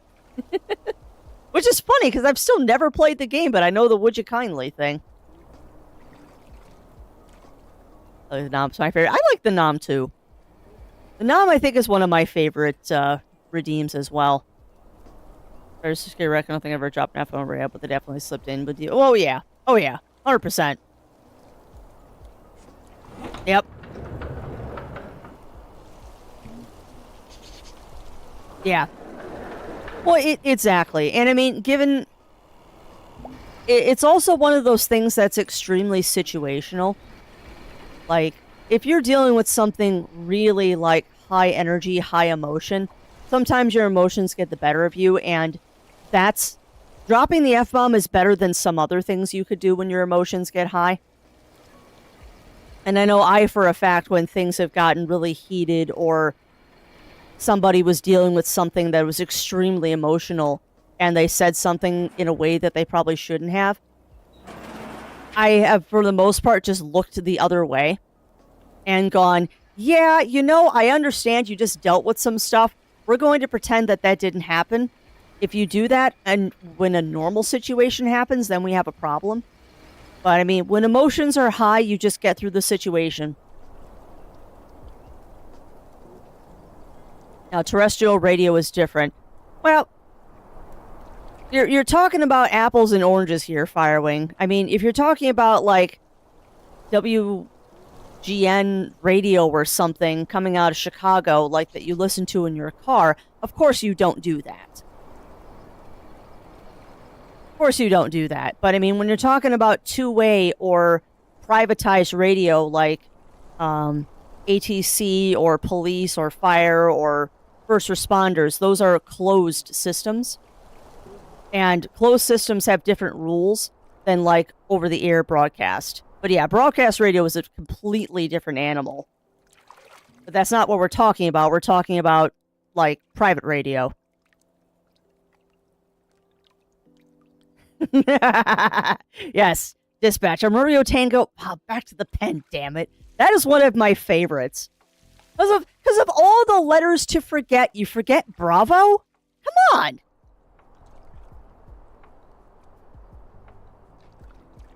Which is funny, because I've still never played the game, but I know the would you kindly thing. The Nom's my favorite. I like the Nom, too. The Nom, I think, is one of my favorite redeems as well. I just I don't think I ever dropped an F-bomb yet, but they definitely slipped in with you. Oh, yeah. Oh, yeah. 100%. Yep. Yeah. Well, exactly. And I mean, given... It's also one of those things that's extremely situational. Like, if you're dealing with something really, like, high energy, high emotion, sometimes your emotions get the better of you, and that's... Dropping the F-bomb is better than some other things you could do when your emotions get high. And I know for a fact, when things have gotten really heated or somebody was dealing with something that was extremely emotional and they said something in a way that they probably shouldn't have, I have, for the most part, just looked the other way and gone, yeah, I understand you just dealt with some stuff. We're going to pretend that didn't happen. If you do that, and when a normal situation happens, then we have a problem. But, I mean, when emotions are high, you just get through the situation. Now, terrestrial radio is different. Well, you're talking about apples and oranges here, Firewing. I mean, if you're talking about, like, WGN radio or something coming out of Chicago, like that you listen to in your car, of course you don't do that. Of course you don't do that. But, I mean, when you're talking about two-way or privatized radio like ATC or police or fire or first responders, those are closed systems. And closed systems have different rules than, like, over-the-air broadcast. But, yeah, broadcast radio is a completely different animal. But that's not what we're talking about. We're talking about, like, private radio. Yes, dispatch. I'm Mario Tango. Oh, back to the pen, damn it. That is one of my favorites. Because of all the letters to forget, you forget Bravo? Come on.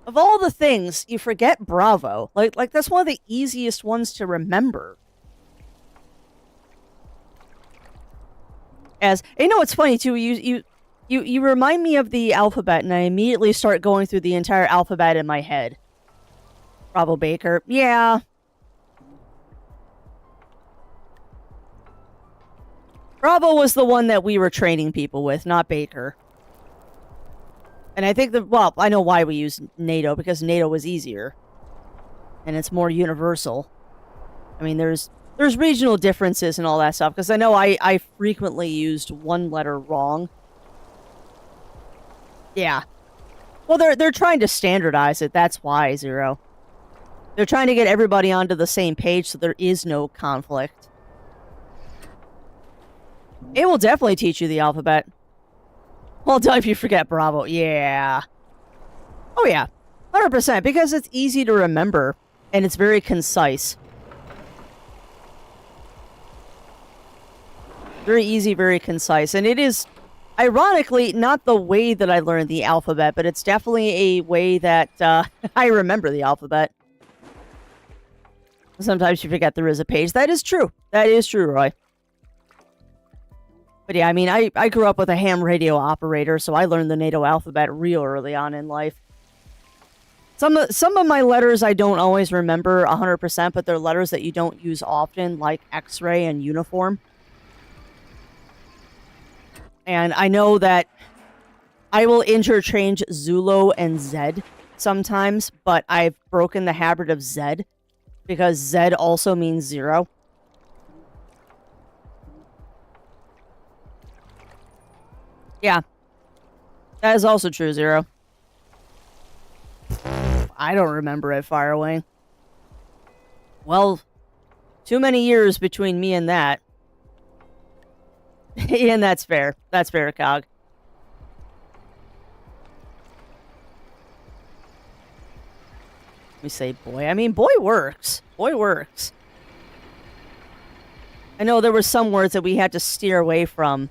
Of all the things, you forget Bravo. Like that's one of the easiest ones to remember. As you know, it's funny too. You remind me of the alphabet, and I immediately start going through the entire alphabet in my head. Bravo Baker, yeah. Bravo was the one that we were training people with, not Baker. And I think well, I know why we use NATO, because NATO was easier. And it's more universal. I mean, there's regional differences and all that stuff, because I know I frequently used one letter wrong. Yeah. Well, they're trying to standardize it, that's why, Zero. They're trying to get everybody onto the same page so there is no conflict. It will definitely teach you the alphabet. Well done if you forget Bravo. Yeah. Oh, yeah. 100%. Because it's easy to remember. And it's very concise. Very easy, very concise. And it is, ironically, not the way that I learned the alphabet. But it's definitely a way that I remember the alphabet. Sometimes you forget there is a page. That is true. That is true, Roy. But yeah, I mean, I grew up with a ham radio operator, so I learned the NATO alphabet real early on in life. Some of my letters I don't always remember 100%, but they're letters that you don't use often, like X-ray and uniform. And I know that I will interchange Zulu and Zed sometimes, but I've broken the habit of Zed, because Zed also means 0. Yeah. That is also true, Zero. I don't remember it, Firewing. Well, too many years between me and that. And that's fair. That's fair, Cog. Let me say boy. I mean, boy works. Boy works. I know there were some words that we had to steer away from.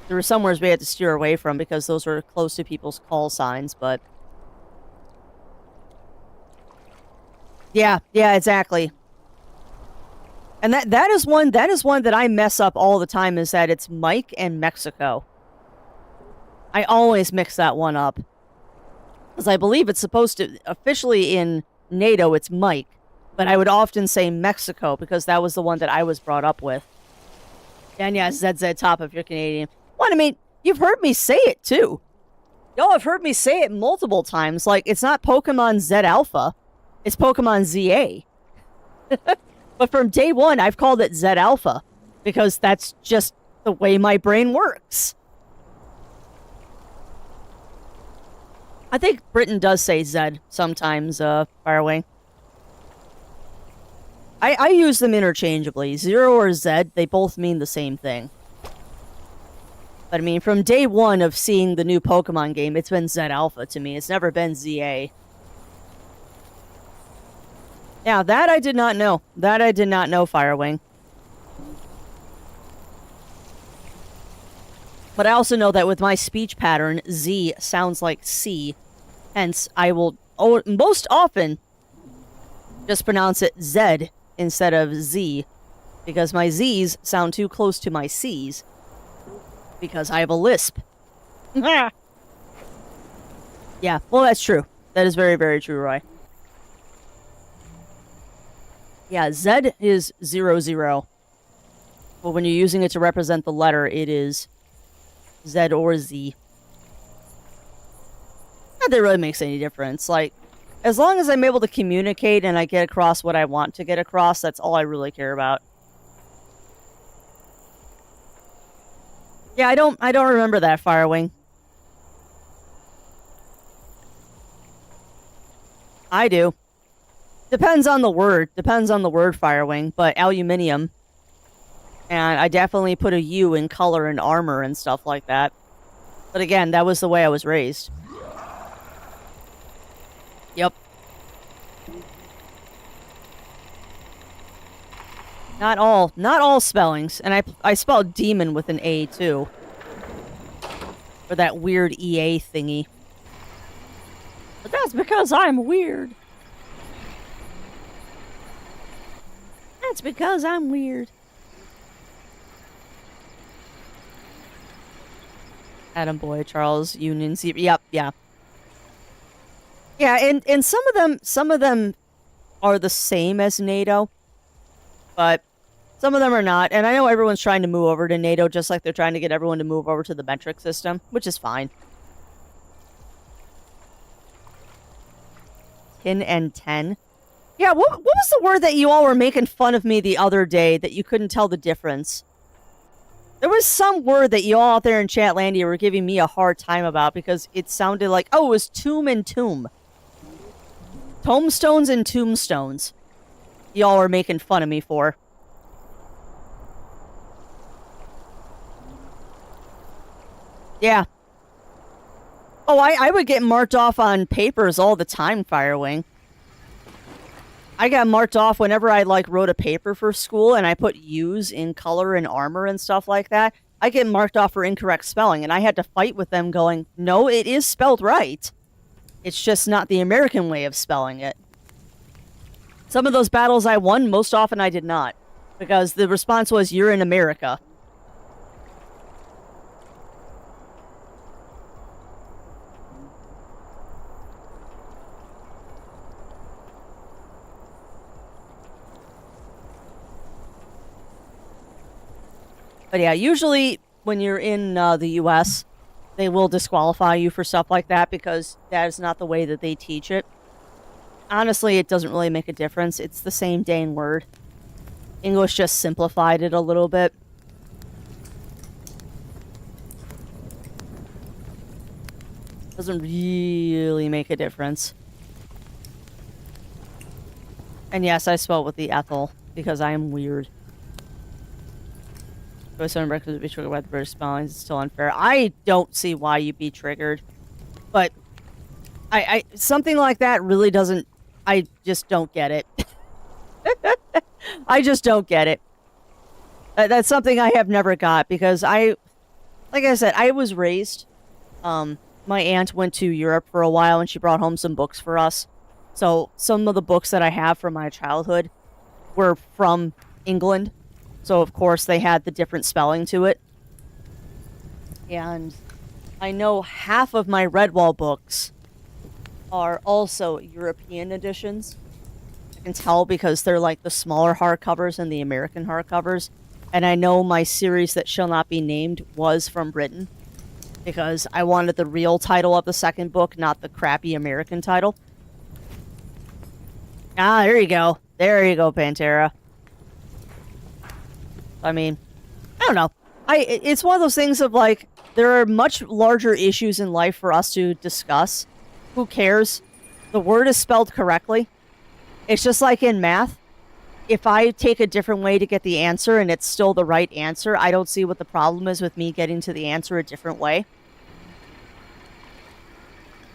There were some words we had to steer away from because those were close to people's call signs, but... Yeah, exactly. And that is one that I mess up all the time, is that it's Mike and Mexico. I always mix that one up. Because I believe it's supposed to... Officially in NATO, it's Mike. But I would often say Mexico, because that was the one that I was brought up with. And yeah, ZZ Top if you're Canadian. Well, I mean, you've heard me say it, too. Y'all have heard me say it multiple times. Like, it's not Pokemon Z Alpha. It's Pokemon ZA. But from day one, I've called it Z Alpha. Because that's just the way my brain works. I think Britain does say Z sometimes, Firewing. I use them interchangeably. 0 or Z, they both mean the same thing. But I mean, from day one of seeing the new Pokemon game, it's been Z Alpha to me. It's never been ZA. Yeah, that I did not know. That I did not know, Firewing. But I also know that with my speech pattern, Z sounds like C. Hence, I will most often just pronounce it Z instead of Z. Because my Z's sound too close to my C's. Because I have a lisp. Yeah, well, that's true. That is very, very true, Roy. Yeah, Z is 00. But when you're using it to represent the letter, it is Z or Z. Not that it really makes any difference. Like, as long as I'm able to communicate and I get across what I want to get across, that's all I really care about. Yeah, I don't remember that, Firewing. I do. Depends on the word. Depends on the word, Firewing. But aluminium. And I definitely put a U in color and armor and stuff like that. But again, that was the way I was raised. Yep. Not all spellings. And I spelled demon with an A, too. For that weird EA thingy. But that's because I'm weird. That's because I'm weird. Adam Boy, Charles, Union, yep, yeah. Yeah, and some of them are the same as NATO, but some of them are not. And I know everyone's trying to move over to NATO, just like they're trying to get everyone to move over to the metric system, which is fine. 10 and 10. Yeah, what was the word that you all were making fun of me the other day that you couldn't tell the difference? There was some word that you all out there in Chatlandia were giving me a hard time about because it sounded like, oh, it was tomb and tomb. Tombstones and tombstones. Y'all are making fun of me for. Yeah. Oh, I would get marked off on papers all the time, Firewing. I got marked off whenever I, like, wrote a paper for school and I put U's in color and armor and stuff like that. I get marked off for incorrect spelling, and I had to fight with them going, no, it is spelled right. It's just not the American way of spelling it. Some of those battles I won, most often I did not. Because the response was, you're in America. But yeah, usually when you're in the U.S., they will disqualify you for stuff like that because that is not the way that they teach it. Honestly, it doesn't really make a difference. It's the same dang word. English just simplified it a little bit. Doesn't really make a difference. And yes, I spelled with the ethyl because I am weird. Some breakfast would be triggered by the British spelling. It's still unfair. I don't see why you'd be triggered. But I something like that really doesn't... I just don't get it. I just don't get it. That's something I have never got because like I said, I was raised. My aunt went to Europe for a while and she brought home some books for us. So some of the books that I have from my childhood were from England. So, of course, they had the different spelling to it. And I know half of my Redwall books are also European editions. I can tell because they're like the smaller hardcovers and the American hardcovers. And I know my series that shall not be named was from Britain. Because I wanted the real title of the second book, not the crappy American title. Ah, there you go. There you go, Pantera. I mean, I don't know. It's one of those things of like, there are much larger issues in life for us to discuss. Who cares? The word is spelled correctly. It's just like in math. If I take a different way to get the answer and it's still the right answer, I don't see what the problem is with me getting to the answer a different way.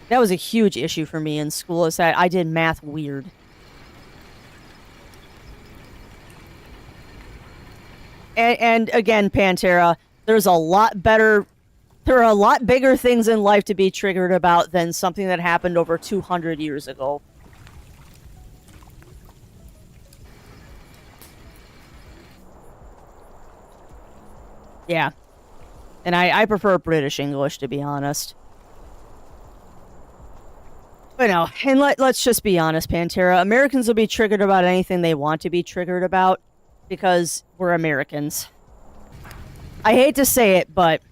That was a huge issue for me in school, is that I did math weird. And again, Pantera, there are a lot bigger things in life to be triggered about than something that happened over 200 years ago. Yeah. And I prefer British English, to be honest. But no, and let's just be honest, Pantera. Americans will be triggered about anything they want to be triggered about. Because we're Americans. I hate to say it, but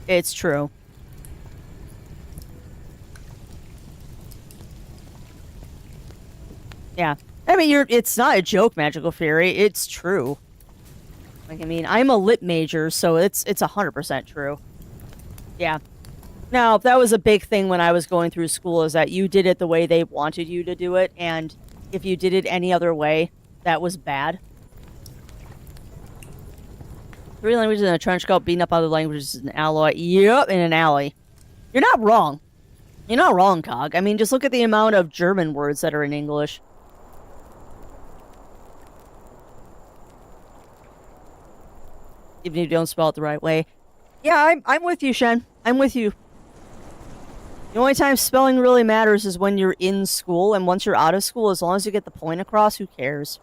it's true. Yeah. I mean, it's not a joke, Magical Fury. It's true. Like, I mean, I'm a lit major, so it's 100% true. Yeah. Now, that was a big thing when I was going through school, is that you did it the way they wanted you to do it, and if you did it any other way, that was bad. 3 languages in a trench coat, beating up other languages in an alloy. Yep, in an alley. You're not wrong. You're not wrong, Cog. I mean, just look at the amount of German words that are in English. Even if you don't spell it the right way. Yeah, I'm with you, Shen. I'm with you. The only time spelling really matters is when you're in school, and once you're out of school, as long as you get the point across, who cares?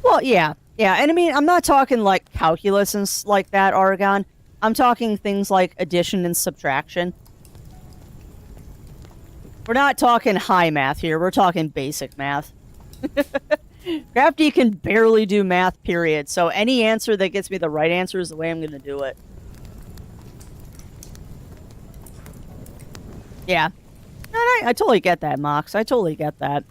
Well, yeah. Yeah, and I mean, I'm not talking like calculus and like that, Oregon. I'm talking things like addition and subtraction. We're not talking high math here. We're talking basic math. Crafty can barely do math, period. So any answer that gets me the right answer is the way I'm going to do it. Yeah. I totally get that, Mox. I totally get that.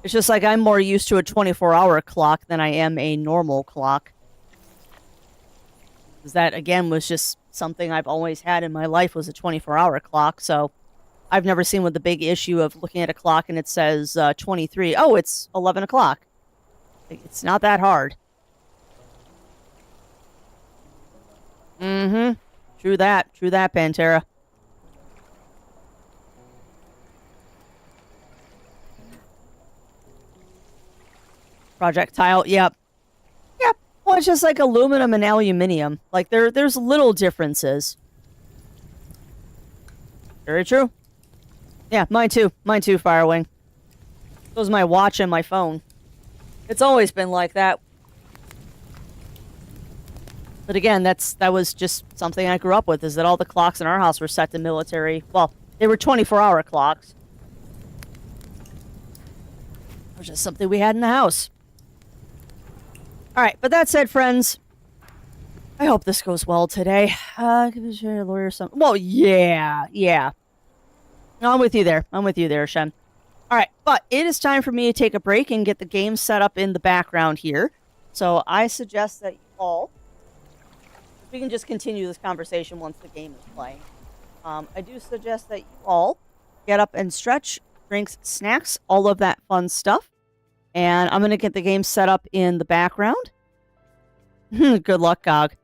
It's just like I'm more used to a 24-hour clock than I am a normal clock. Because that, again, was just something I've always had in my life was a 24-hour clock. So I've never seen with the big issue of looking at a clock and it says 23. Oh, it's 11 o'clock. It's not that hard. Mm-hmm. True that, Pantera. Projectile, yep. Yep. Well, it's just like aluminum and aluminium. Like, there's little differences. Very true. Yeah, mine too. Mine too, Firewing. So is my watch and my phone. It's always been like that. But again, that was just something I grew up with, is that all the clocks in our house were set to military. Well, they were 24-hour clocks. It was just something we had in the house. Alright, but that said, friends, I hope this goes well today. Lawyer something. Well, yeah. No, I'm with you there, Shem. Alright, but it is time for me to take a break and get the game set up in the background here. So I suggest that you all, we can just continue this conversation once the game is playing. I do suggest that you all get up and stretch, drinks, snacks, all of that fun stuff. And I'm going to get the game set up in the background. Good luck, Gog.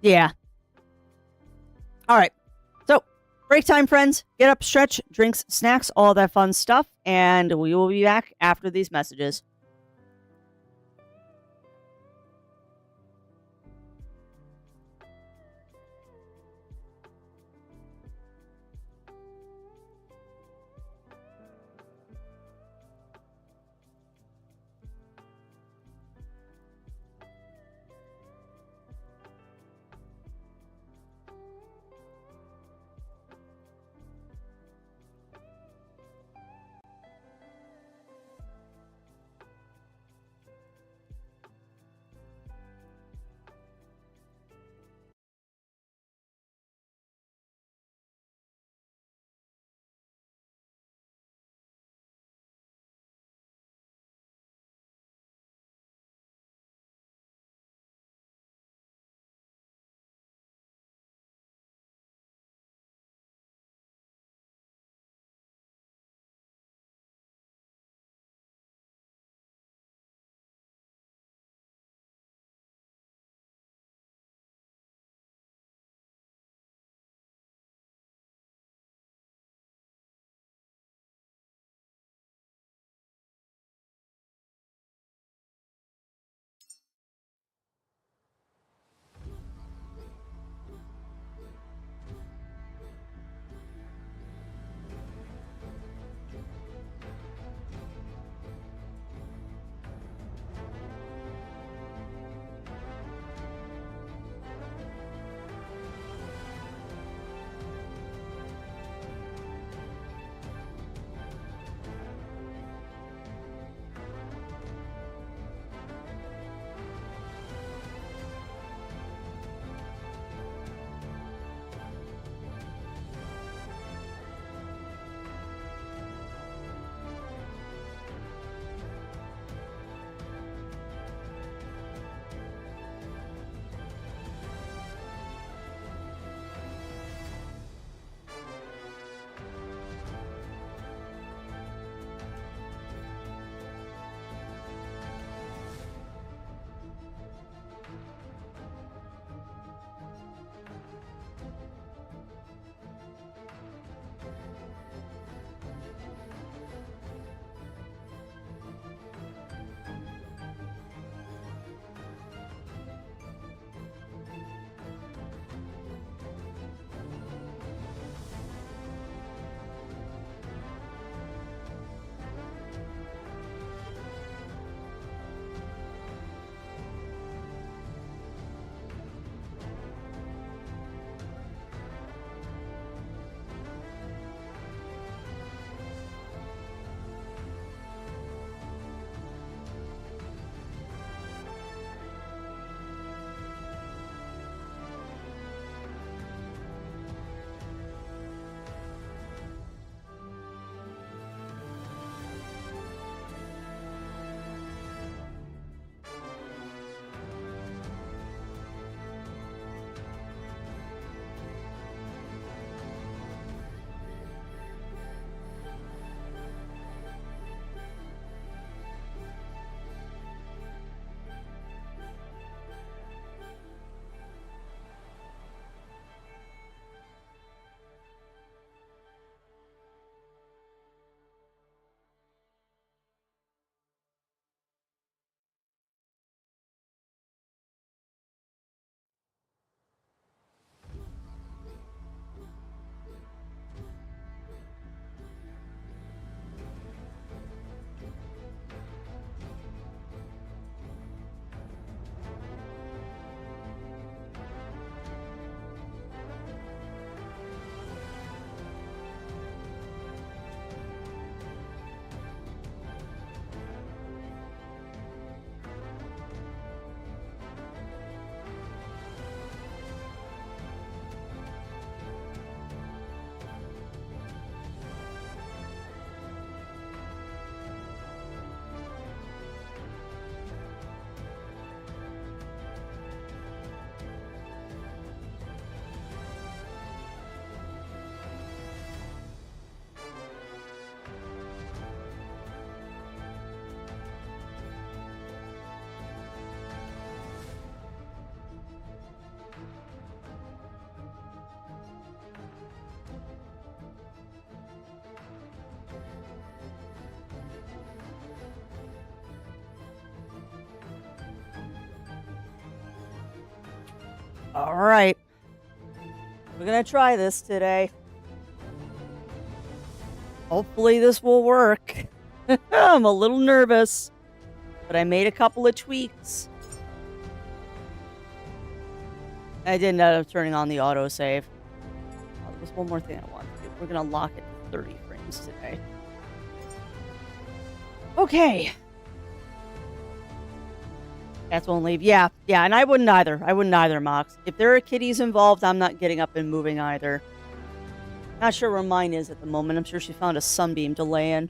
Yeah. Alright. So, break time, friends. Get up, stretch, drinks, snacks, all that fun stuff. And we will be back after these messages. All right. We're going to try this today. Hopefully this will work. I'm a little nervous, but I made a couple of tweaks. I didn't end up turning on the autosave. Oh, there's one more thing I want to do. We're going to lock it to 30 frames today. Okay. Cats won't leave. Yeah, and I wouldn't either, Mox. If there are kitties involved, I'm not getting up and moving either. Not sure where mine is at the moment. I'm sure she found a sunbeam to lay in.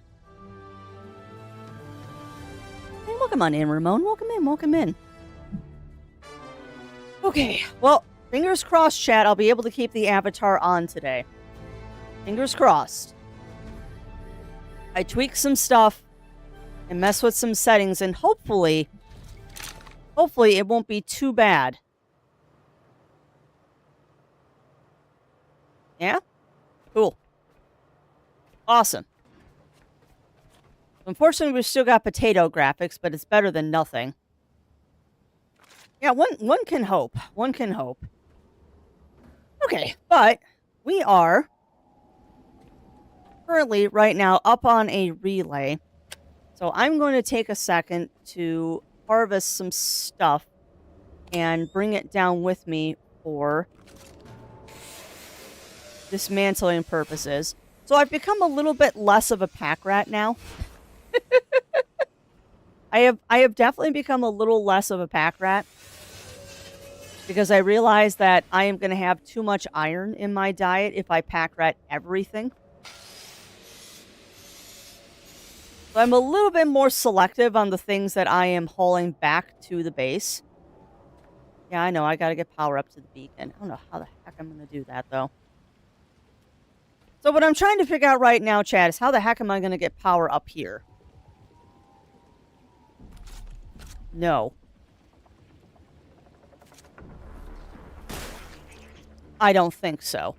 Hey, welcome on in, Ramon. Welcome in. Okay, well, fingers crossed, chat. I'll be able to keep the avatar on today. Fingers crossed. I tweaked some stuff and messed with some settings, and hopefully it won't be too bad. Yeah? Cool. Awesome. Unfortunately, we've still got potato graphics, but it's better than nothing. Yeah, one can hope. One can hope. Okay, but we are currently, right now, up on a relay. So I'm going to take a second to harvest some stuff and bring it down with me for dismantling purposes. So I've become a little bit less of a pack rat now. I have definitely become a little less of a pack rat because I realize that I am going to have too much iron in my diet if I pack rat everything. So I'm a little bit more selective on the things that I am hauling back to the base. Yeah, I know. I got to get power up to the beacon. I don't know how the heck I'm going to do that, though. So what I'm trying to figure out right now, Chad, is how the heck am I going to get power up here? No. I don't think so.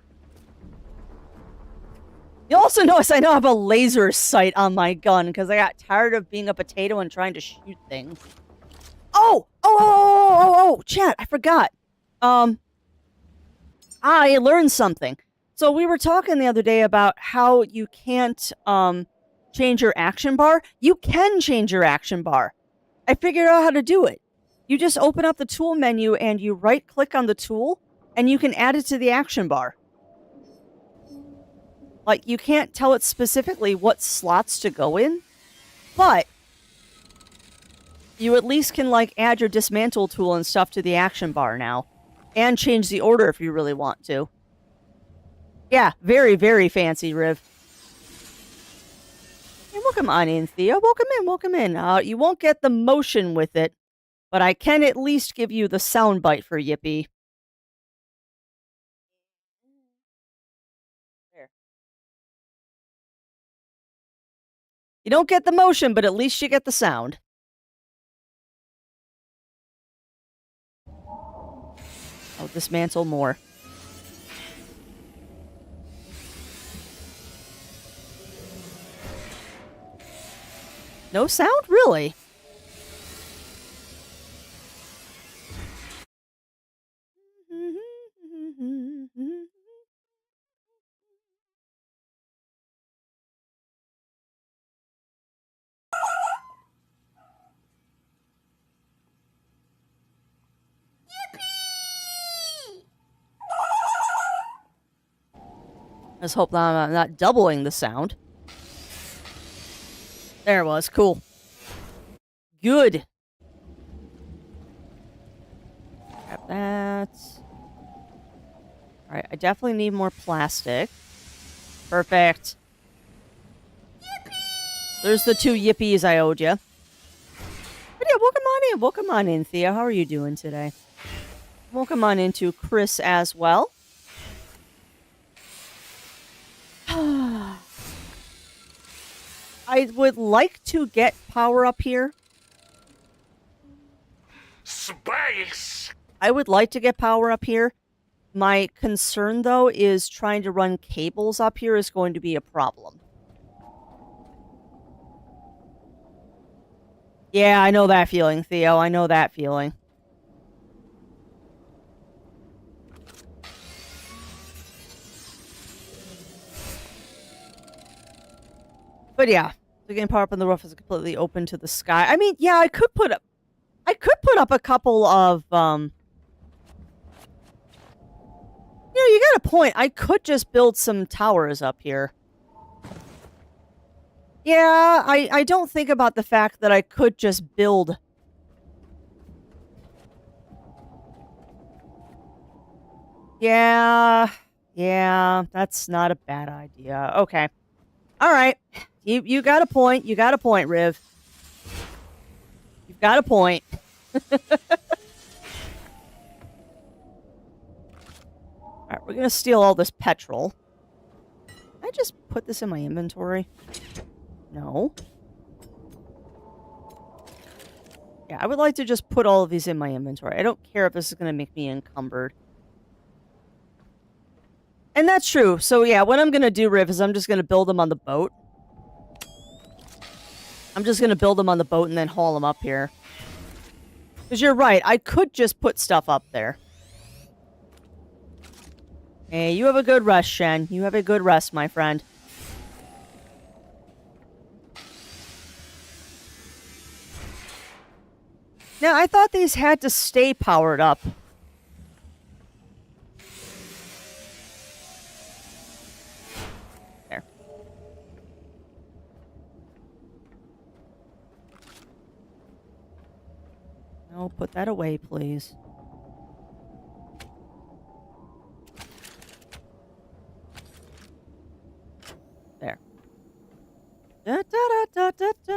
You also notice I now have a laser sight on my gun because I got tired of being a potato and trying to shoot things. Oh, chat, I forgot. I learned something. So we were talking the other day about how you can't change your action bar. You can change your action bar. I figured out how to do it. You just open up the tool menu and you right click on the tool and you can add it to the action bar. Like, you can't tell it specifically what slots to go in, but you at least can, like, add your dismantle tool and stuff to the action bar now. And change the order if you really want to. Yeah, very, very fancy, Riv. Hey, welcome on in, Thea. Welcome in. You won't get the motion with it, but I can at least give you the soundbite for Yippee. There. You don't get the motion, but at least you get the sound. I'll dismantle more. No sound? Really? Let's hope that I'm not doubling the sound. There it was. Cool. Good. Grab that. Alright, I definitely need more plastic. Perfect. Yippee! There's the 2 yippies I owed you. But yeah, welcome on in. Welcome on in, Thea. How are you doing today? Welcome on into Chris as well. I would like to get power up here. Space! I would like to get power up here. My concern, though, is trying to run cables up here is going to be a problem. Yeah, I know that feeling, Theo. I know that feeling. But yeah, the game power up on the roof is completely open to the sky. I mean, yeah, I could put up a couple of, you got a point. I could just build some towers up here. Yeah, I don't think about the fact that I could just build. Yeah, that's not a bad idea. Okay. All right. You got a point. You got a point, Riv. You've got a point. All right, we're going to steal all this petrol. Can I just put this in my inventory? No. Yeah, I would like to just put all of these in my inventory. I don't care if this is going to make me encumbered. And that's true. So yeah, what I'm going to do, Riv, is I'm just going to build them on the boat. I'm just going to build them on the boat and then haul them up here. Because you're right, I could just put stuff up there. Hey, you have a good rest, Shen. You have a good rest, my friend. Now, I thought these had to stay powered up. There. No, put that away, please. There. Da, da, da, da, da, da.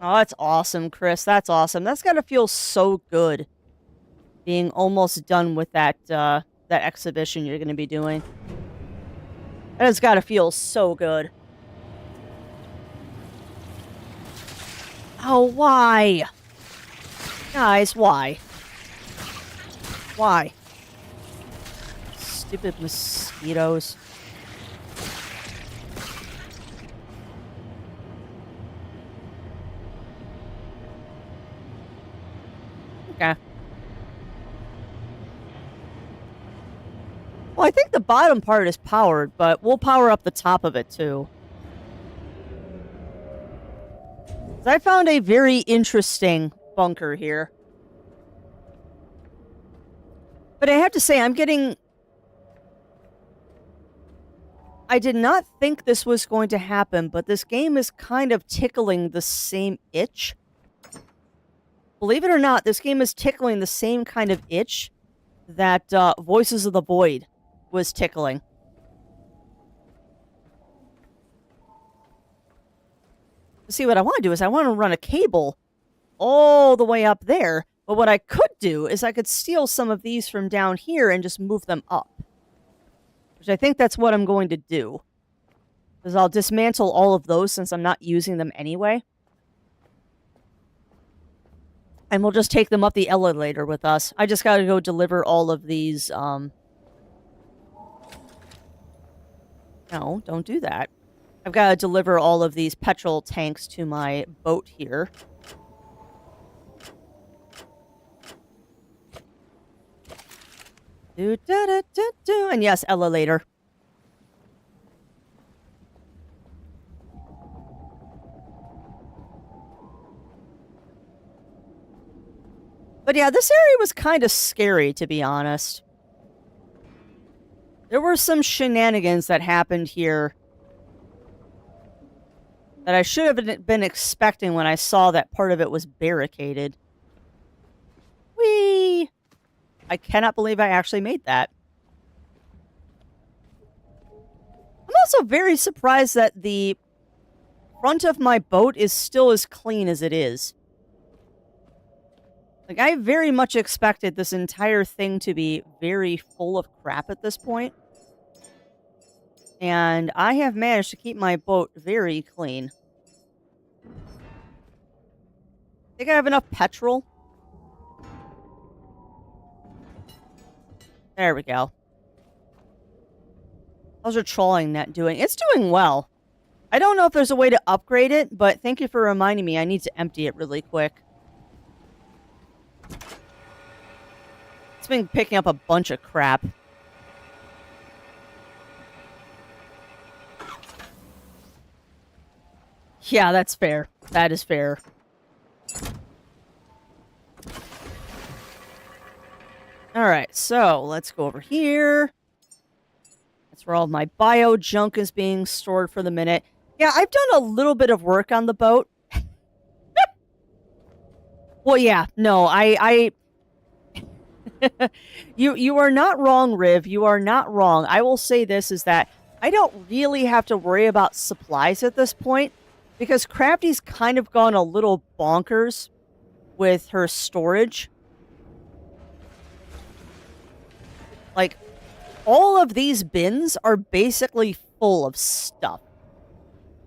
Oh, that's awesome, Chris. That's awesome. That's gotta feel so good. Being almost done with that, that exhibition you're gonna be doing. That has gotta feel so good. Oh, why? Guys, why? Why? Stupid mosquitoes. Okay. Well, I think the bottom part is powered, but we'll power up the top of it, too. I found a very interesting bunker here. But I have to say, I'm getting... I did not think this was going to happen, but this game is kind of tickling the same itch. Believe it or not, this game is tickling the same kind of itch that Voices of the Void was tickling. See, what I want to do is I want to run a cable all the way up there. But what I could do is I could steal some of these from down here and just move them up. Which I think that's what I'm going to do. Because I'll dismantle all of those since I'm not using them anyway. And we'll just take them up the elevator with us. I just gotta go deliver all of these, No, don't do that. I've got to deliver all of these petrol tanks to my boat here. Do, da, da, da, do. And yes, elevator. But yeah, this area was kind of scary, to be honest. There were some shenanigans that happened here that I should have been expecting when I saw that part of it was barricaded. Whee! I cannot believe I actually made that. I'm also very surprised that the front of my boat is still as clean as it is. Like, I very much expected this entire thing to be very full of crap at this point. And I have managed to keep my boat very clean. Think I have enough petrol? There we go. How's your trolling net doing? It's doing well. I don't know if there's a way to upgrade it, but thank you for reminding me. I need to empty it really quick. It's been picking up a bunch of crap. Yeah, that's fair. That is fair. Alright, so let's go over here. That's where all my bio junk is being stored for the minute. Yeah, I've done a little bit of work on the boat. Well, yeah, no, you are not wrong, Riv. You are not wrong. I will say this is that I don't really have to worry about supplies at this point because Crafty's kind of gone a little bonkers with her storage. Like, all of these bins are basically full of stuff.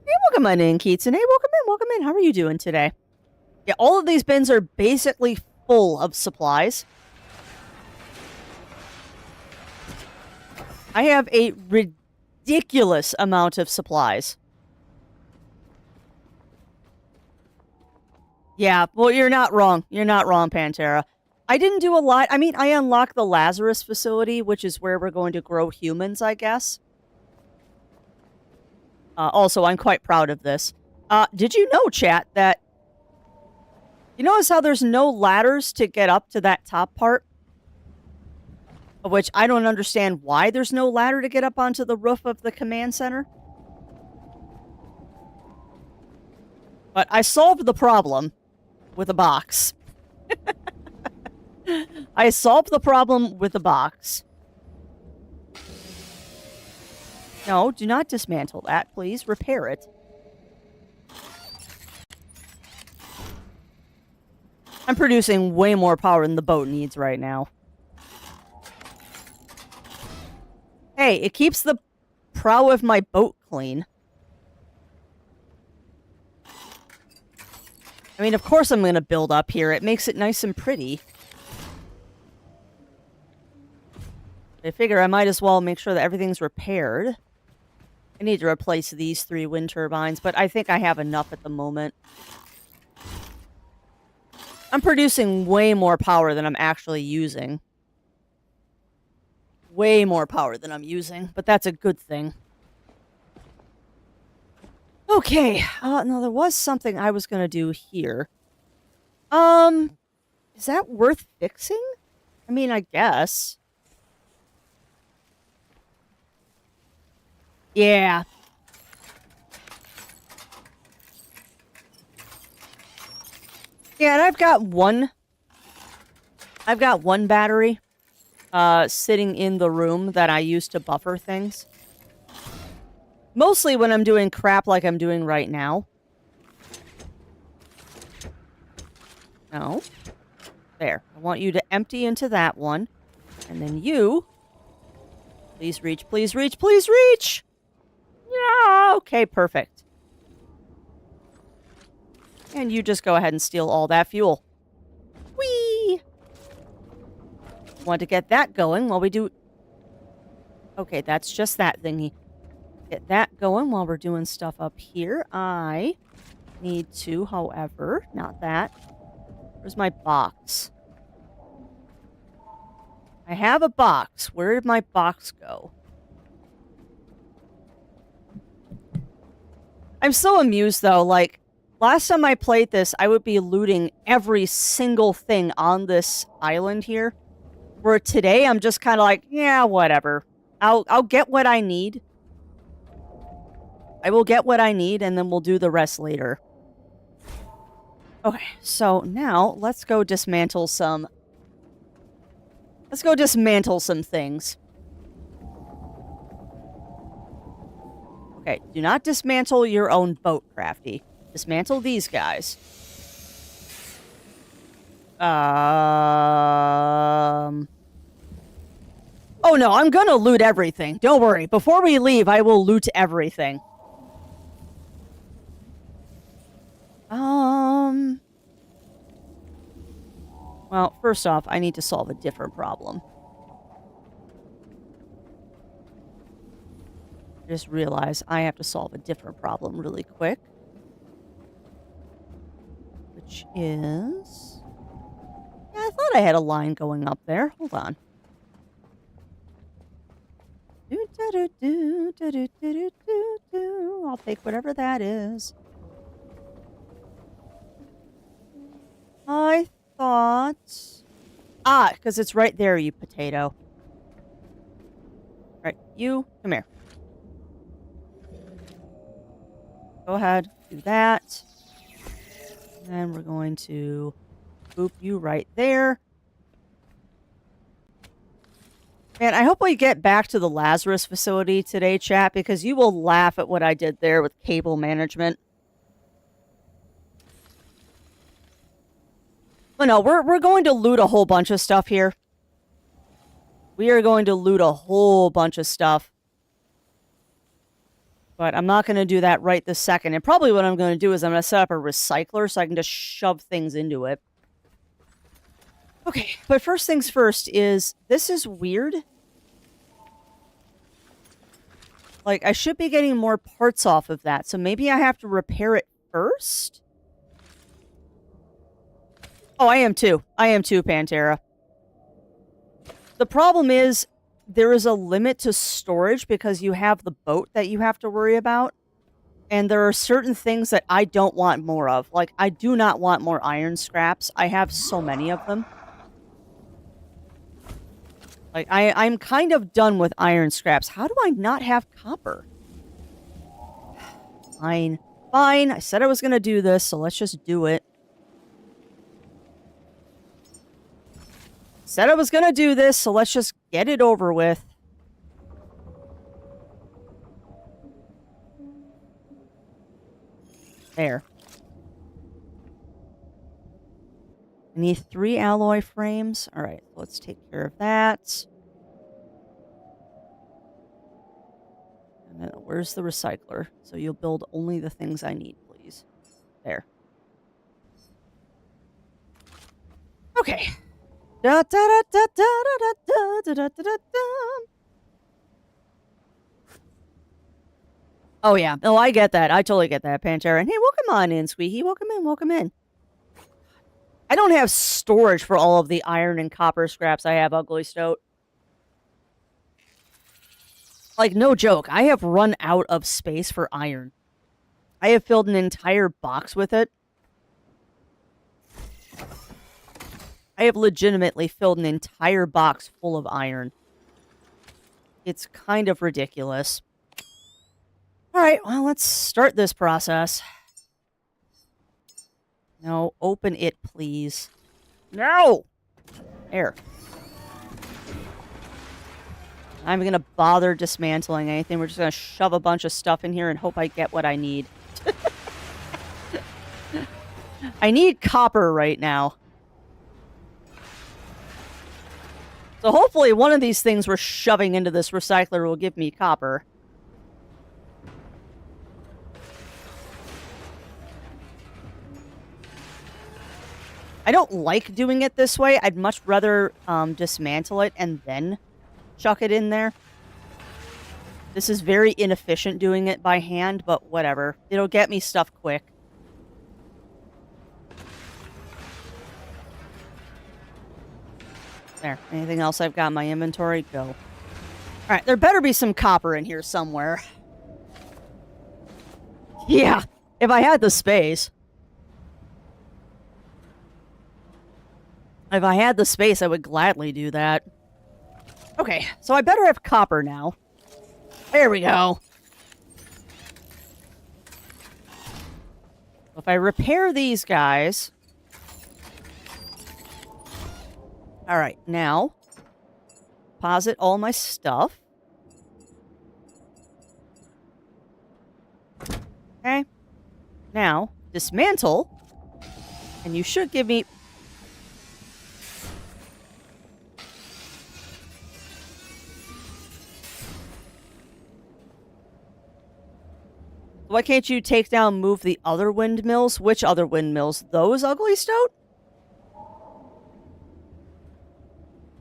Hey, welcome on in, Keatson. Hey, welcome in. How are you doing today? Yeah, all of these bins are basically full of supplies. I have a ridiculous amount of supplies. Yeah, well, you're not wrong. You're not wrong, Pantera. I didn't do a lot. I mean, I unlocked the Lazarus facility, which is where we're going to grow humans, I guess. Also, I'm quite proud of this. Did you know, chat, that... You notice how there's no ladders to get up to that top part? Of which I don't understand why there's no ladder to get up onto the roof of the command center. But I solved the problem with a box. I solved the problem with a box. No, do not dismantle that, please. Repair it. I'm producing way more power than the boat needs right now. Hey, it keeps the prow of my boat clean. I mean, of course I'm going to build up here. It makes it nice and pretty. I figure I might as well make sure that everything's repaired. I need to replace these 3 wind turbines, but I think I have enough at the moment. I'm producing way more power than I'm actually using. Way more power than I'm using, but that's a good thing. Okay, now there was something I was going to do here. Is that worth fixing? I mean, I guess. Yeah. Yeah, and I've got one battery sitting in the room that I use to buffer things. Mostly when I'm doing crap like I'm doing right now. No. There. I want you to empty into that one. And then you... Please reach, please reach, please reach! Yeah, okay, perfect. And you just go ahead and steal all that fuel. Whee! Want to get that going while we do... Okay, that's just that thingy. Get that going while we're doing stuff up here. I need to, however, not that. Where's my box? I have a box. Where did my box go? I'm so amused, though. Like, last time I played this, I would be looting every single thing on this island here. Where today, I'm just kind of like, yeah, whatever. I'll get what I need. I will get what I need, and then we'll do the rest later. Okay, so now let's go dismantle some... Let's go dismantle some things. Okay, do not dismantle your own boat, Crafty. Dismantle these guys. Oh no, I'm gonna loot everything. Don't worry. Before we leave, I will loot everything. Well, first off, I need to solve a different problem. I just realized I have to solve a different problem really quick. Which is... Yeah, I thought I had a line going up there. Hold on. I'll take whatever that is. I thought... Ah, because it's right there, you potato. All right, you, come here. Go ahead, do that. And then we're going to boop you right there. Man, I hope we get back to the Lazarus facility today, chat, because you will laugh at what I did there with cable management. But no, we're going to loot a whole bunch of stuff here. We are going to loot a whole bunch of stuff. But I'm not going to do that right this second. And probably what I'm going to do is I'm going to set up a recycler so I can just shove things into it. Okay, but first things first is, this is weird. Like, I should be getting more parts off of that, so maybe I have to repair it first? Oh, I am too. I am too, Pantera. The problem is, there is a limit to storage because you have the boat that you have to worry about. And there are certain things that I don't want more of. Like, I do not want more iron scraps. I have so many of them. Like, I'm kind of done with iron scraps. How do I not have copper? Fine. Fine. I said I was going to do this, so let's just do it. Said I was going to do this, so let's just get it over with. There. I need 3 alloy frames. All right, let's take care of that. And then where's the recycler? So you'll build only the things I need, please. There. Okay. Da, da, da, da, da, da, da, da, da, da, da. Oh, yeah. Oh, I get that. I totally get that, Pantera. And hey, welcome on in, Squeaky. Welcome in, welcome in. I don't have storage for all of the iron and copper scraps I have, Ugly Stoat. Like, no joke. I have run out of space for iron. I have filled an entire box with it. I have legitimately filled an entire box full of iron. It's kind of ridiculous. Alright, well, let's start this process. No, open it, please. No! There. I'm going to bother dismantling anything. We're just going to shove a bunch of stuff in here and hope I get what I need. I need copper right now. So hopefully one of these things we're shoving into this recycler will give me copper. I don't like doing it this way. I'd much rather dismantle it and then chuck it in there. This is very inefficient doing it by hand, but whatever. It'll get me stuff quick. There. Anything else I've got in my inventory? Go. Alright, there better be some copper in here somewhere. Yeah, if I had the space. If I had the space, I would gladly do that. Okay, so I better have copper now. There we go. If I repair these guys... Alright, now... deposit all my stuff. Okay. Now, dismantle. And you should give me... Why can't you take down, move the other windmills? Which other windmills? Those, Ugly Stoat?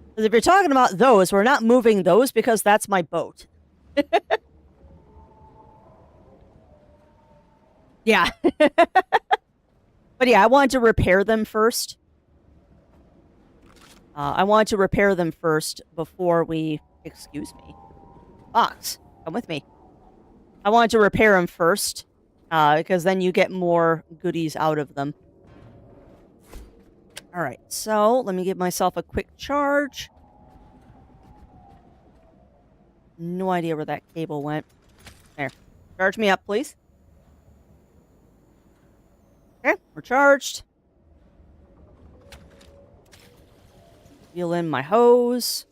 Because if you're talking about those, we're not moving those because that's my boat. Yeah. But yeah, I wanted to repair them first. I wanted to repair them first before we... Excuse me. Fox, come with me. I wanted to repair them first, because then you get more goodies out of them. All right, so let me give myself a quick charge. No idea where that cable went. There. Charge me up, please. Okay, we're charged. Reel in my hose.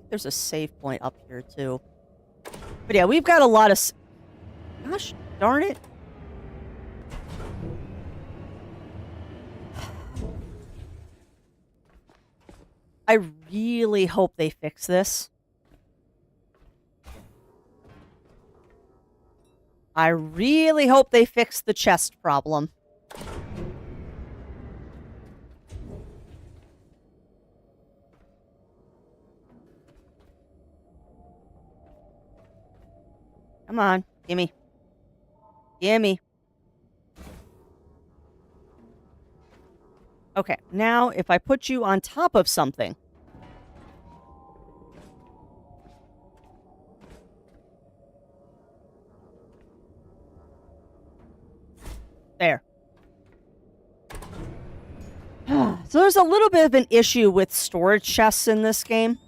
There's a save point up here, too. But yeah, we've got a lot of... Gosh, darn it. I really hope they fix this. I really hope they fix the chest problem. Come on, gimme. Gimme. Okay, now if I put you on top of something. There. So there's a little bit of an issue with storage chests in this game.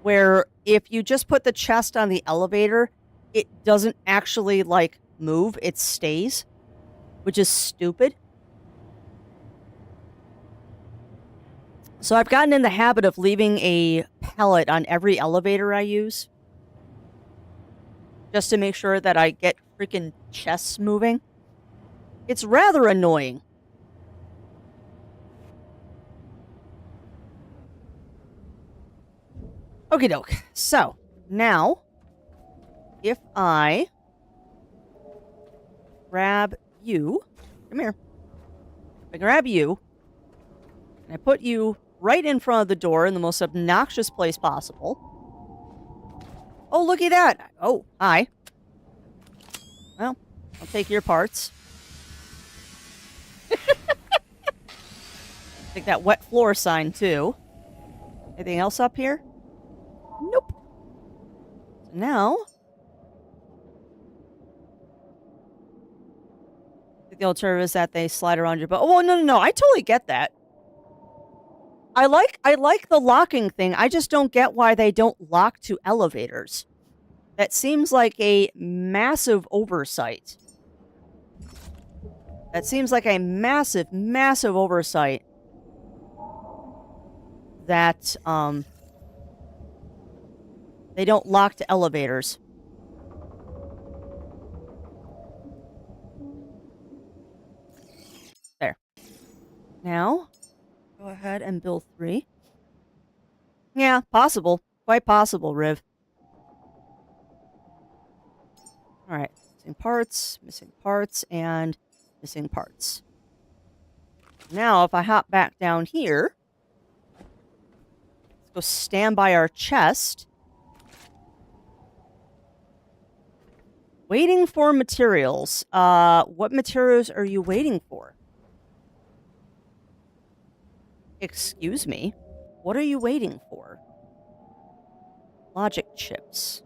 Where if you just put the chest on the elevator, it doesn't actually, like, move. It stays. Which is stupid. So I've gotten in the habit of leaving a pallet on every elevator I use. Just to make sure that I get freaking chests moving. It's rather annoying. Okie doke. So, now, if I grab you, come here. If I grab you, and I put you right in front of the door in the most obnoxious place possible. Oh, looky that. Oh, hi. Well, I'll take your parts. Take that wet floor sign, too. Anything else up here? Nope. So now, the alternative is that they slide around your boat. Oh, no. I totally get that. I like the locking thing. I just don't get why they don't lock to elevators. That seems like a massive oversight. That seems like a massive, massive oversight. That, they don't lock to elevators. There. Now, go ahead and build 3. Yeah, possible. Quite possible, Riv. Alright. Missing parts, and missing parts. Now, if I hop back down here, let's go stand by our chest. Waiting for materials. What materials are you waiting for? Excuse me? What are you waiting for? Logic chips.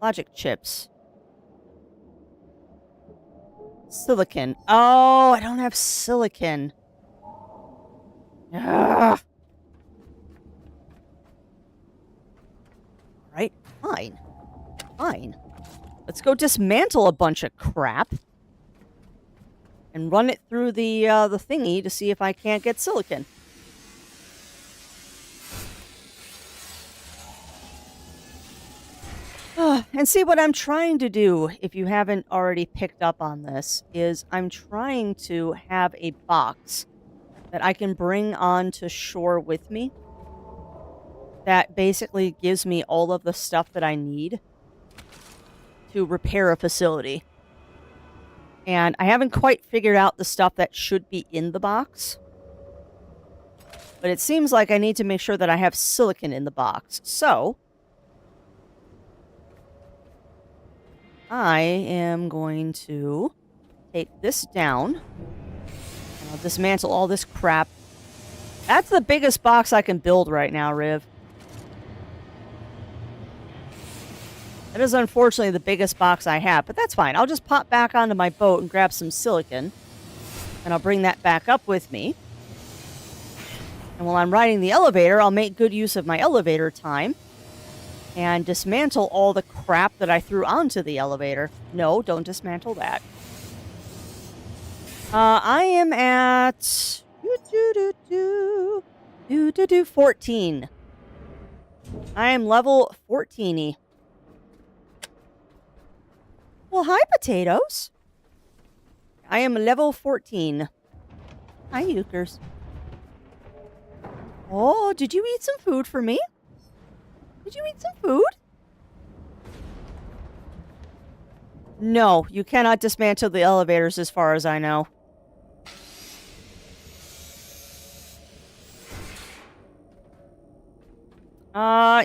Logic chips. Silicon. Oh, I don't have silicon. Ugh. Right, fine. Fine. Let's go dismantle a bunch of crap. And run it through the thingy to see if I can't get silicon. And see, what I'm trying to do, if you haven't already picked up on this, is I'm trying to have a box that I can bring onto shore with me. That basically gives me all of the stuff that I need to repair a facility. And I haven't quite figured out the stuff that should be in the box. But it seems like I need to make sure that I have silicon in the box. So, I am going to take this down. And I'll dismantle all this crap. That's the biggest box I can build right now, Riv. That is unfortunately the biggest box I have, but that's fine. I'll just pop back onto my boat and grab some silicon, and I'll bring that back up with me. And while I'm riding the elevator, I'll make good use of my elevator time and dismantle all the crap that I threw onto the elevator. No, don't dismantle that. I am at 14. I am level 14-y. Well, hi, potatoes. I am level 14. Hi, Euchers. Oh, did you eat some food for me? Did you eat some food? No, you cannot dismantle the elevators as far as I know.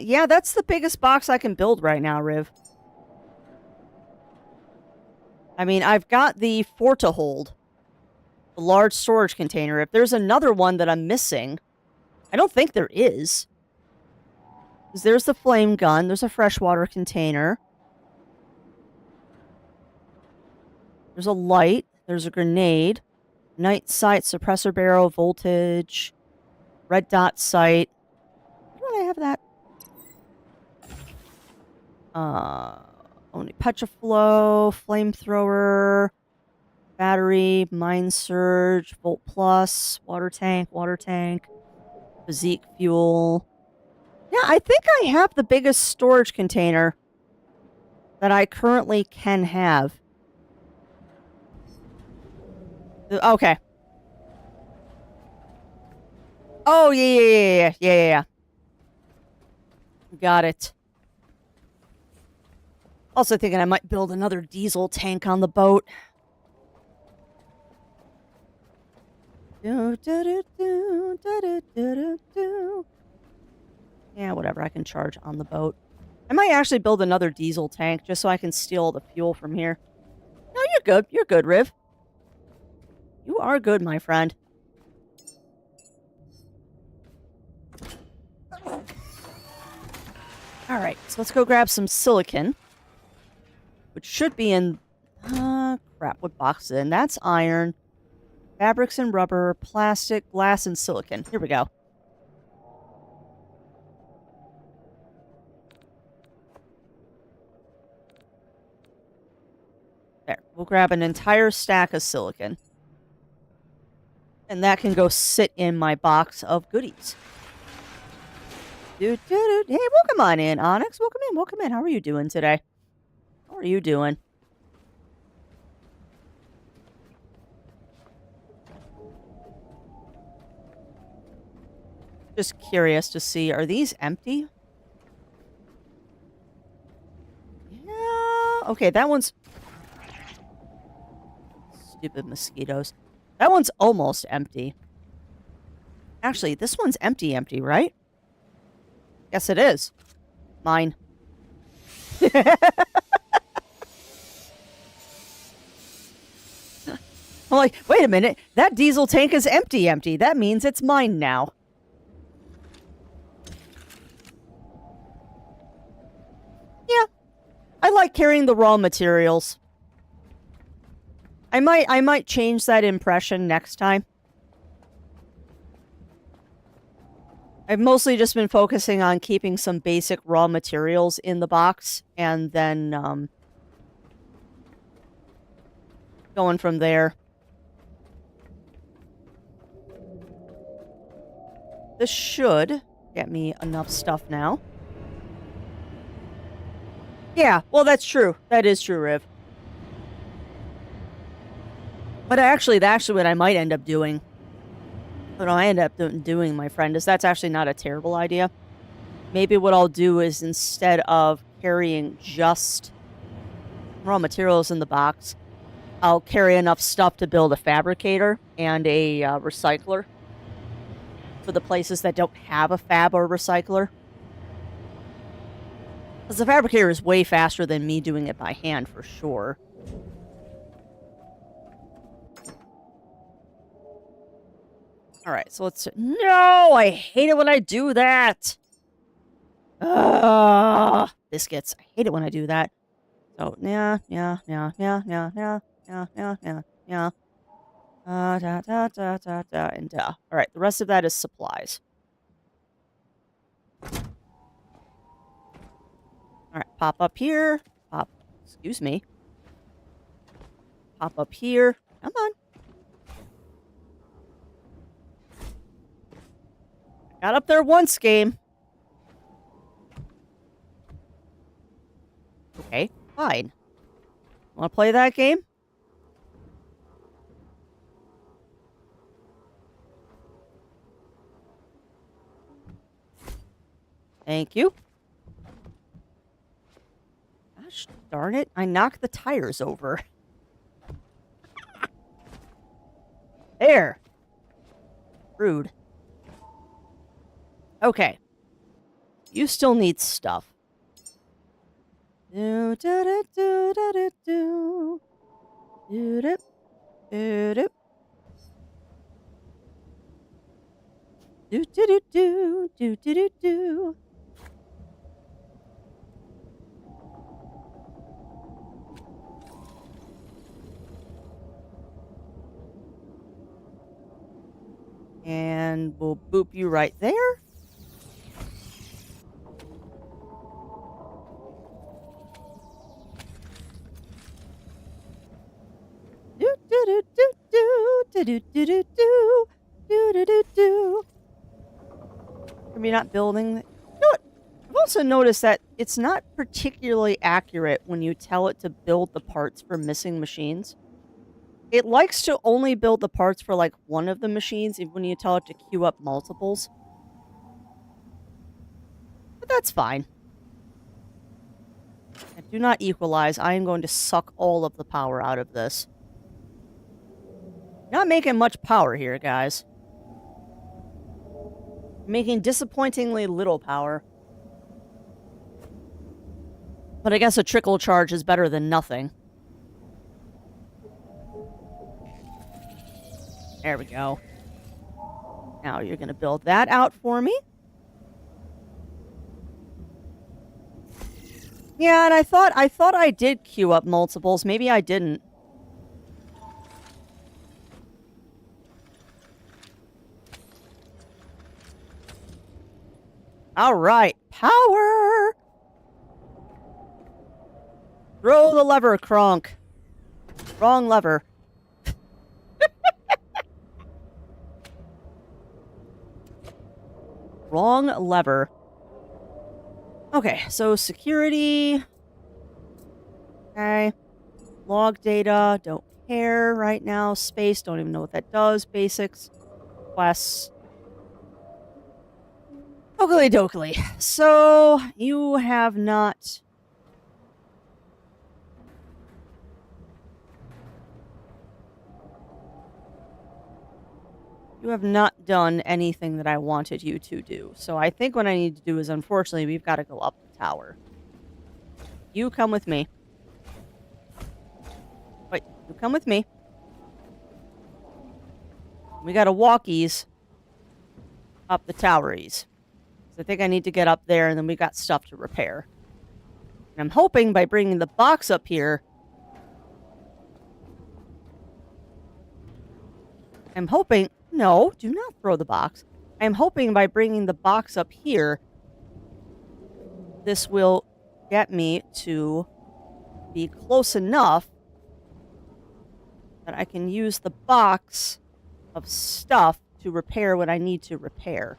Yeah, that's the biggest box I can build right now, Riv. I mean, I've got the Forta hold, the large storage container. If there's another one that I'm missing, I don't think there is. Because there's the flame gun, there's a freshwater container. There's a light, there's a grenade, night sight, suppressor barrel, voltage, red dot sight. Why don't I have that? Only Petroflow, flamethrower, battery, mine surge, volt plus, water tank, physique fuel. Yeah, I think I have the biggest storage container that I currently can have. Okay. Oh, yeah. Got it. Also thinking I might build another diesel tank on the boat. Yeah, whatever, I can charge on the boat. I might actually build another diesel tank just so I can steal all the fuel from here. No, you're good. You're good, Riv. You are good, my friend. Alright, so let's go grab some silicon. Which should be in... crap, what box is it in? That's iron. Fabrics and rubber, plastic, glass, and silicon. Here we go. There, we'll grab an entire stack of silicon. And that can go sit in my box of goodies. Hey, welcome on in, Onyx. Welcome in. How are you doing today? How are you doing? Just curious to see, are these empty? Yeah. Okay, that one's... Stupid mosquitoes. That one's almost empty. Actually, this one's empty, right? Yes, it is. Mine. I'm like, wait a minute. That diesel tank is empty. That means it's mine now. Yeah. I like carrying the raw materials. I might change that impression next time. I've mostly just been focusing on keeping some basic raw materials in the box, and then, going from there. This should get me enough stuff now. Yeah, well, that's true. That is true, Riv. But actually, that's what I might end up doing. What I end up doing, my friend, is that's actually not a terrible idea. Maybe what I'll do is, instead of carrying just raw materials in the box, I'll carry enough stuff to build a fabricator and a recycler for the places that don't have a fab or recycler. Because the fabricator is way faster than me doing it by hand, for sure. Alright, so let's... No! I hate it when I do that! Ugh. biscuits. I hate it when I do that. So, yeah. And All right, the rest of that is supplies. All right, pop up here. Excuse me. Pop up here. Come on. I got up there once, game. Okay, fine. Want to play that game? Thank you. Gosh darn it. I knocked the tires over. There. Rude. Okay. You still need stuff. Do do do do do do do do do do do do do do do do do. And we'll boop you right there. Do do do do do do do do do do do do do. Are we not building? You know what? I've also noticed that it's not particularly accurate when you tell it to build the parts for missing machines. It likes to only build the parts for, like, one of the machines, even when you tell it to queue up multiples. But that's fine. I do not equalize. I am going to suck all of the power out of this. Not making much power here, guys. Making disappointingly little power. But I guess a trickle charge is better than nothing. There we go. Now you're going to build that out for me. Yeah, and I thought I did queue up multiples. Maybe I didn't. All right, power. Throw the lever, Kronk. Wrong lever. Wrong lever. Okay, so security. Okay. Log data. Don't care right now. Space. Don't even know what that does. Basics. Quests. Oakley dokley. So, you have not... You have not done anything that I wanted you to do. So I think what I need to do is, unfortunately, we've got to go up the tower. You come with me. Wait, you come with me. We got to walkies up the toweries. So I think I need to get up there, and then we got stuff to repair. And I'm hoping by bringing the box up here... I'm hoping... No, do not throw the box. I'm hoping by bringing the box up here, this will get me to be close enough that I can use the box of stuff to repair what I need to repair.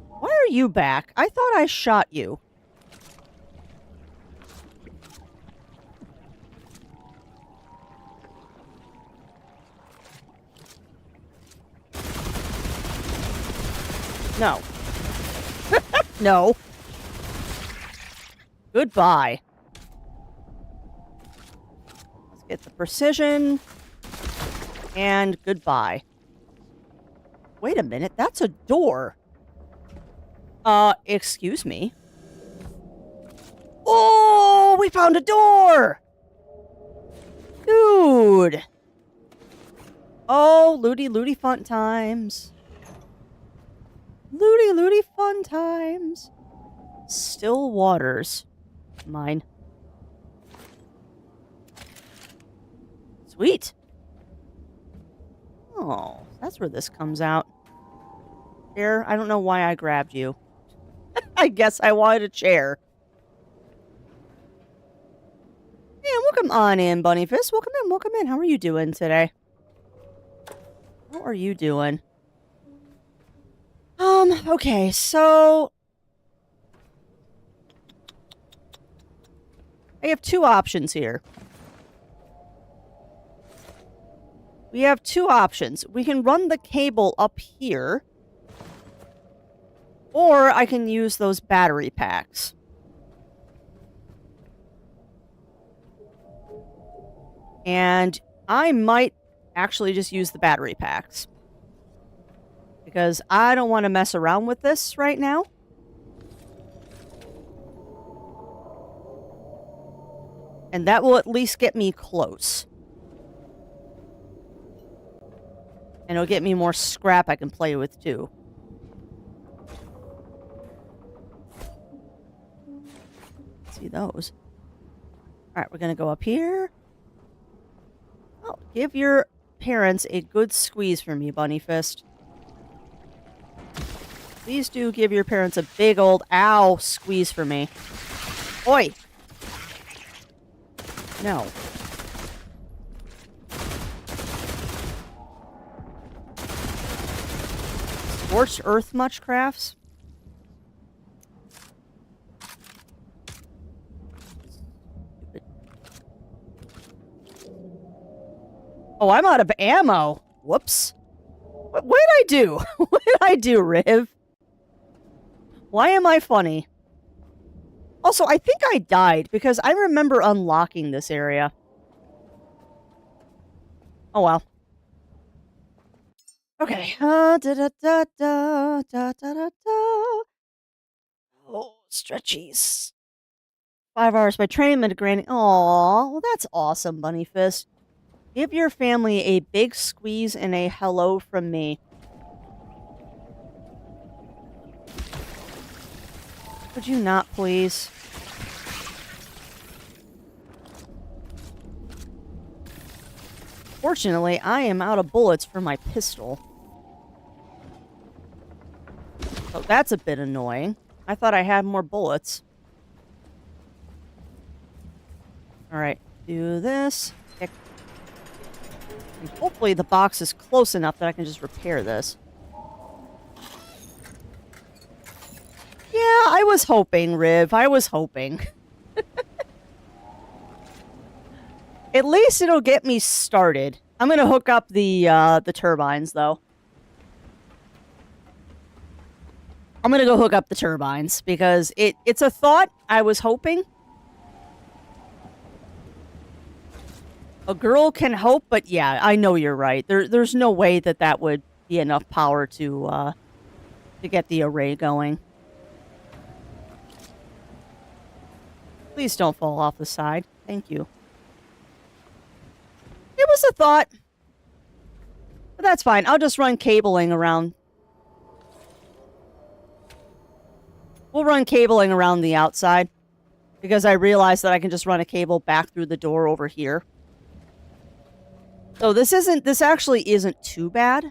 Why are you back? I thought I shot you. No. No. Goodbye. Let's get the precision. And goodbye. Wait a minute. That's a door. Excuse me. Oh, we found a door! Dude. Oh, looty fun times. Looty looty fun times. Still waters. Mine. Sweet. Oh, that's where this comes out. There, I don't know why I grabbed you. I guess I wanted a chair. Yeah, welcome on in, Bunny Fist. Welcome in, welcome in. How are you doing today? How are you doing? Okay, so I have two options here. We have two options. We can run the cable up here, or I can use those battery packs. And I might actually just use the battery packs, because I don't want to mess around with this right now. And that will at least get me close. And it'll get me more scrap I can play with, too. Let's see those. Alright, we're gonna go up here. Oh, give your parents a good squeeze for me, Bunny Fist. Please do give your parents a big old ow squeeze for me. Oi! No. Scorched Earth much, Crafts? Oh, I'm out of ammo. Whoops. What did I do? What did I do, Riv? Why am I funny? Also, I think I died because I remember unlocking this area. Oh well. Okay. Da da da da da da da da. Oh, stretchies. 5 hours by train to Granny. Aw, well that's awesome, Bunny Fist. Give your family a big squeeze and a hello from me. Could you not, please? Fortunately, I am out of bullets for my pistol. Oh, that's a bit annoying. I thought I had more bullets. Alright, do this. And hopefully the box is close enough that I can just repair this. Yeah, I was hoping, Riv. I was hoping. At least it'll get me started. I'm gonna hook up the turbines, though. I'm gonna go hook up the turbines, because it's a thought I was hoping. A girl can hope, but yeah, I know you're right. There's no way that would be enough power to get the array going. Please don't fall off the side. Thank you. It was a thought. But that's fine. I'll just run cabling around. We'll run cabling around the outside, because I realized that I can just run a cable back through the door over here. So this actually isn't too bad.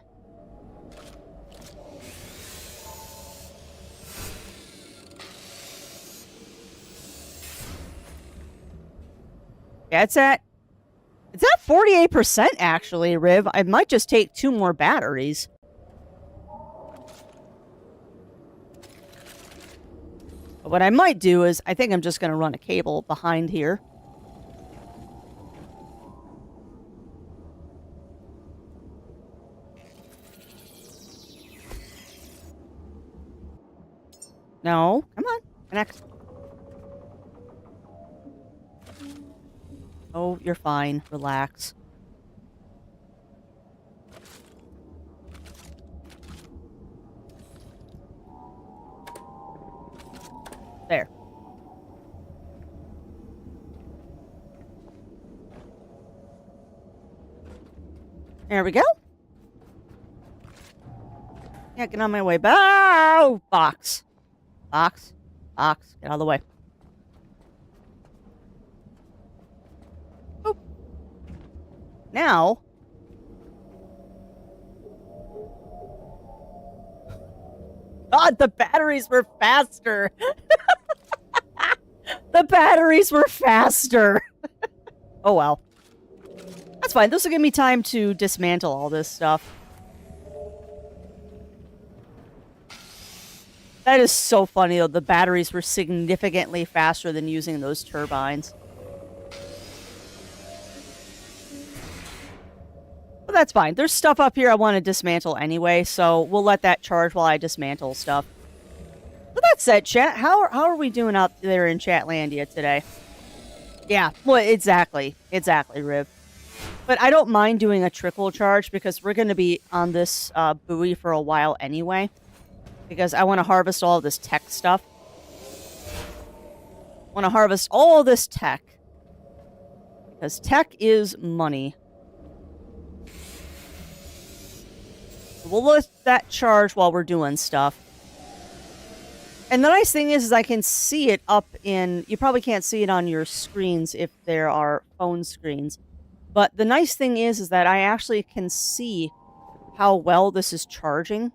Yeah, it's at 48% actually, Riv. I might just take 2 more batteries. But what I might do is, I think I'm just going to run a cable behind here. No, come on, connect. Oh, you're fine. Relax. There. There we go. Yeah, get on my way. Bow! Box. Box. Box. Get out of the way. Boop. Now... God, the batteries were faster. The batteries were faster. Oh, well. That's fine. This will give me time to dismantle all this stuff. That is so funny, though. The batteries were significantly faster than using those turbines. But that's fine. There's stuff up here I want to dismantle anyway, so we'll let that charge while I dismantle stuff. So that said, chat, how are we doing out there in Chatlandia today? Yeah, well, exactly. Exactly, Riv. But I don't mind doing a trickle charge because we're going to be on this buoy for a while anyway. Because I want to harvest all this tech stuff. I want to harvest all this tech. Because tech is money. We'll let that charge while we're doing stuff. And the nice thing is I can see it up in... You probably can't see it on your screens if there are phone screens. But the nice thing is that I actually can see how well this is charging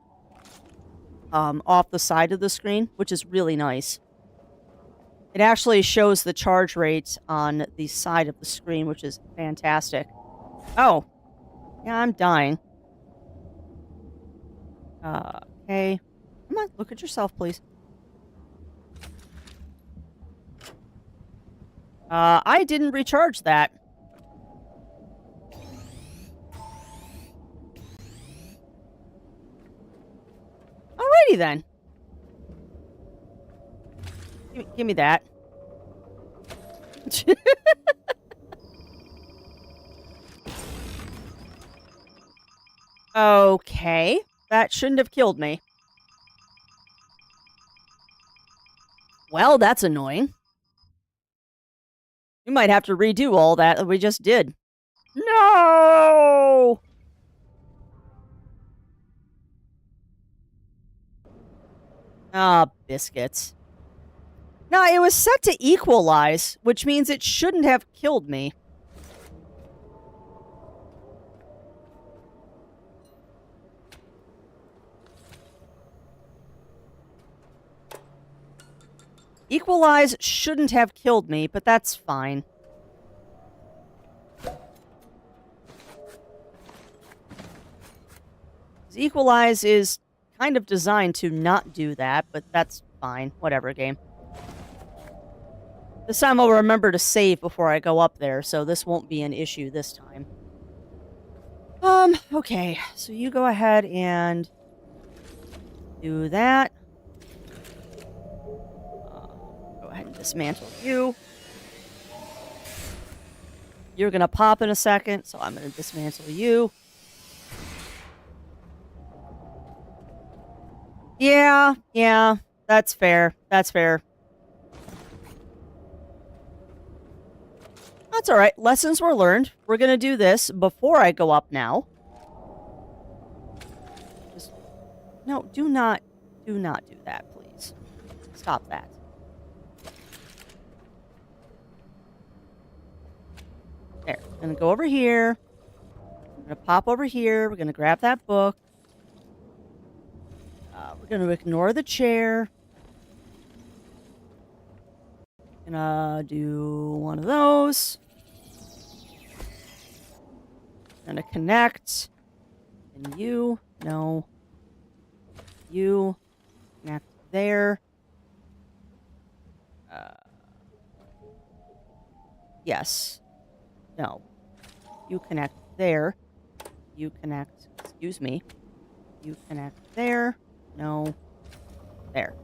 off the side of the screen, which is really nice. It actually shows the charge rate on the side of the screen, which is fantastic. Oh. Yeah, I'm dying. Okay. Come on, look at yourself, please. I didn't recharge that. Alrighty then. Give me that. Okay. That shouldn't have killed me. Well, that's annoying. We might have to redo all that we just did. No! Ah, biscuits. No, it was set to equalize, which means it shouldn't have killed me. Equalize shouldn't have killed me, but that's fine. Equalize is kind of designed to not do that, but that's fine. Whatever, game. This time I'll remember to save before I go up there, so this won't be an issue this time. Okay. So you go ahead and do that. Go ahead and dismantle you. You're gonna pop in a second, so I'm gonna dismantle you. Yeah, that's fair. That's fair. That's alright. Lessons were learned. We're gonna do this before I go up now. No, do not do that, please. Stop that. There. I'm gonna go over here. I'm gonna pop over here. We're gonna grab that book. We're going to ignore the chair. Gonna do one of those. Gonna connect. And you. No. You. Connect there. Yes. No. You connect there. You connect. Excuse me. You connect there. No. There.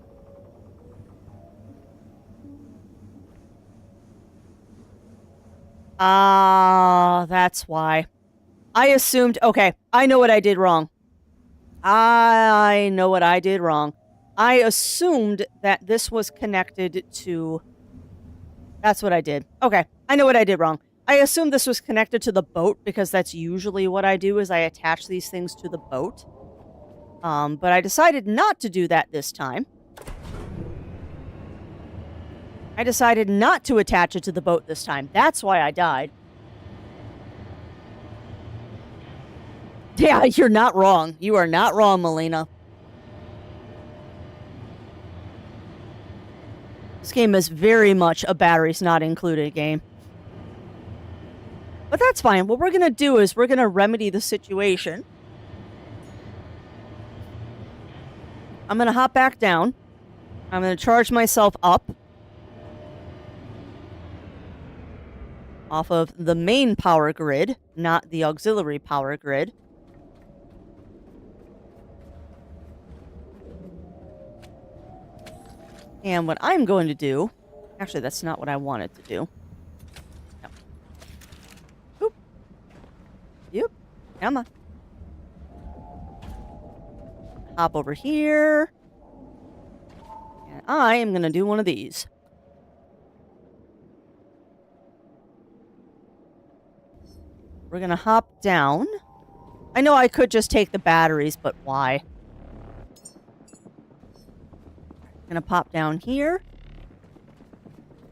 That's why. I assumed... Okay, I know what I did wrong. I know what I did wrong. I assumed that this was connected to... That's what I did. Okay, I know what I did wrong. I assumed this was connected to the boat because that's usually what I do is I attach these things to the boat. But I decided not to do that this time. I decided not to attach it to the boat this time. That's why I died. Yeah, you're not wrong. You are not wrong, Melina. This game is very much a batteries not included game. But that's fine. What we're going to do is we're going to remedy the situation. I'm going to hop back down. I'm going to charge myself up off of the main power grid, not the auxiliary power grid. And what I'm going to do... Actually, that's not what I wanted to do. No. Oop. Yep. Come on. Hop over here. And I am going to do one of these. We're going to hop down. I know I could just take the batteries, but why? We're going to pop down here.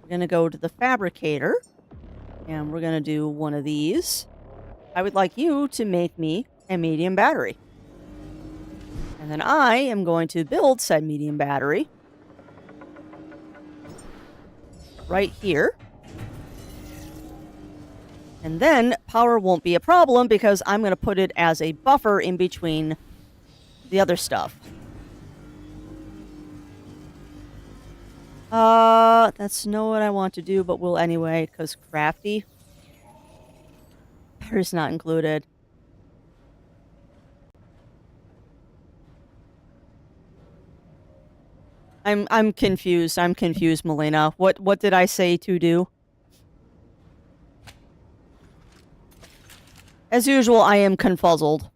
We're going to go to the fabricator. And we're going to do one of these. I would like you to make me a medium battery. And then I am going to build said medium battery. Right here. And then power won't be a problem because I'm going to put it as a buffer in between the other stuff. That's not what I want to do, but will anyway, because crafty. Battery's not included. I'm confused. I'm confused, Melina. What did I say to do? As usual, I am confuzzled.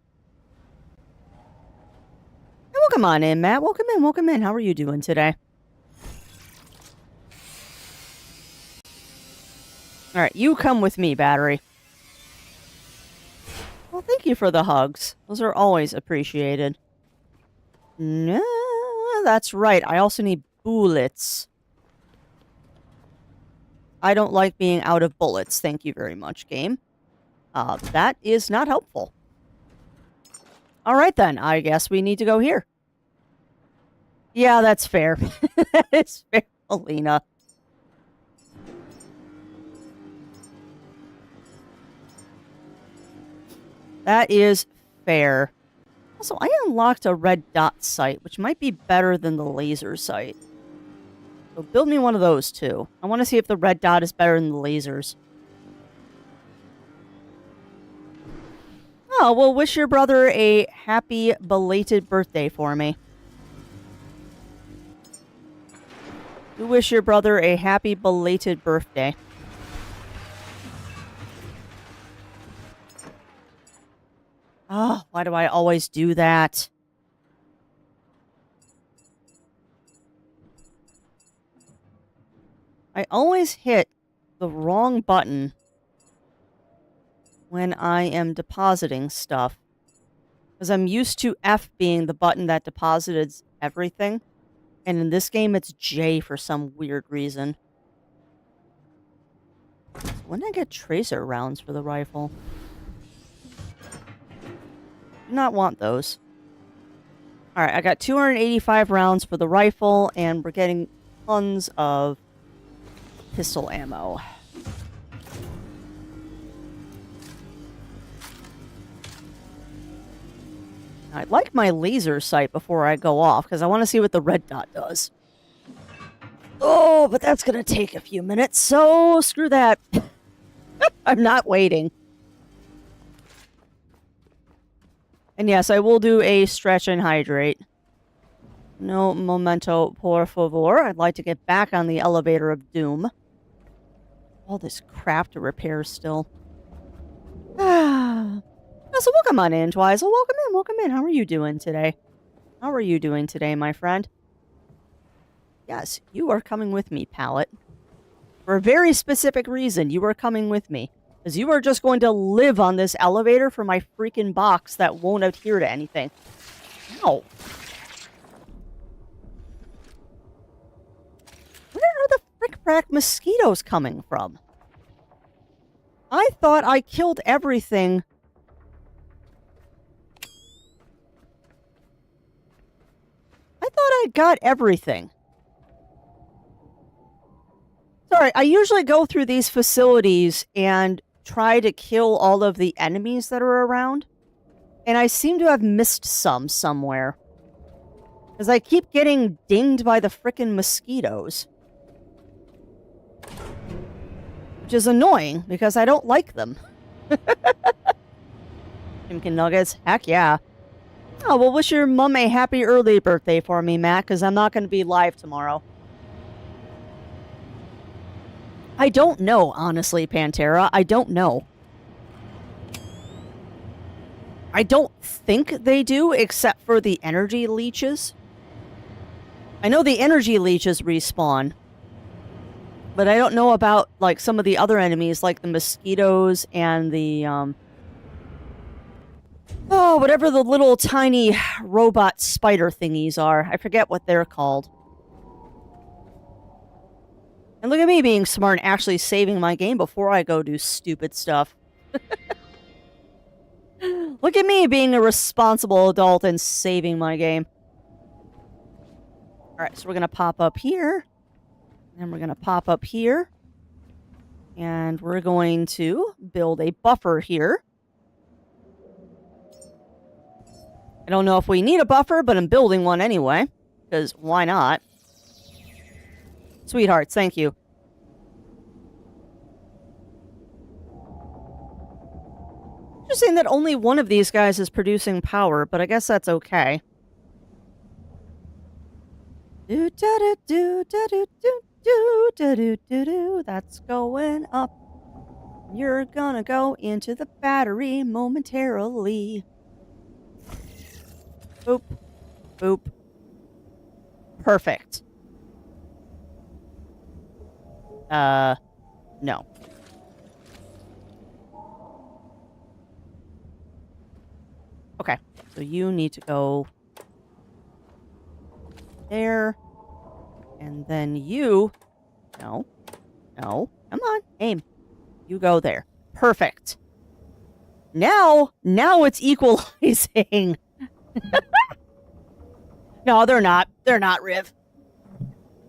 Welcome on in, Matt. Welcome in, welcome in. How are you doing today? Alright, you come with me, battery. Well, thank you for the hugs. Those are always appreciated. No, that's right. I also need bullets. I don't like being out of bullets. Thank you very much, game. That is not helpful. Alright then, I guess we need to go here. Yeah, that's fair. That is fair, Melina. That is fair. Also, I unlocked a red dot sight, which might be better than the laser sight. So build me one of those too. I want to see if the red dot is better than the lasers. Oh, well, wish your brother a happy belated birthday for me. You wish your brother a happy belated birthday. Oh, why do I always do that? I always hit the wrong button when I am depositing stuff. Because I'm used to F being the button that deposited everything. And in this game, it's J for some weird reason. So when did I get tracer rounds for the rifle? Do not want those. Alright, I got 285 rounds for the rifle, and we're getting tons of pistol ammo. I'd like my laser sight before I go off, because I want to see what the red dot does. Oh, but that's going to take a few minutes, so screw that. I'm not waiting. And yes, I will do a stretch and hydrate. No momento, por favor. I'd like to get back on the elevator of doom. All this crap to repair still. So welcome on in, Twizel. Welcome in, welcome in. How are you doing today? How are you doing today, my friend? Yes, you are coming with me, Pallet. For a very specific reason, you are coming with me. Because you are just going to live on this elevator for my freaking box that won't adhere to anything. Ow. Where are the frick-frack mosquitoes coming from? I thought I killed everything. I thought I got everything. Sorry, I usually go through these facilities and try to kill all of the enemies that are around. And I seem to have missed some somewhere. Because I keep getting dinged by the frickin' mosquitoes. Which is annoying, because I don't like them. Chimkin Nuggets, heck yeah. Oh, well, wish your mom a happy early birthday for me, Matt, because I'm not going to be live tomorrow. I don't know, honestly, Pantera. I don't know. I don't think they do, except for the energy leeches. I know the energy leeches respawn. But I don't know about, like, some of the other enemies, like the mosquitoes and the, oh, whatever the little tiny robot spider thingies are. I forget what they're called. And look at me being smart and actually saving my game before I go do stupid stuff. Look at me being a responsible adult and saving my game. Alright, so we're gonna pop up here. And we're gonna pop up here. And we're going to build a buffer here. I don't know if we need a buffer, but I'm building one anyway. Because why not? Sweethearts, thank you. Interesting that only one of these guys is producing power, but I guess that's okay. Do da do do da do do do da do do do. That's going up. You're gonna go into the battery momentarily. Boop. Boop. Perfect. No. Okay, so you need to go there. And then you... No. No. Come on. Aim. You go there. Perfect. Now it's equalizing. No, they're not. They're not, Riv.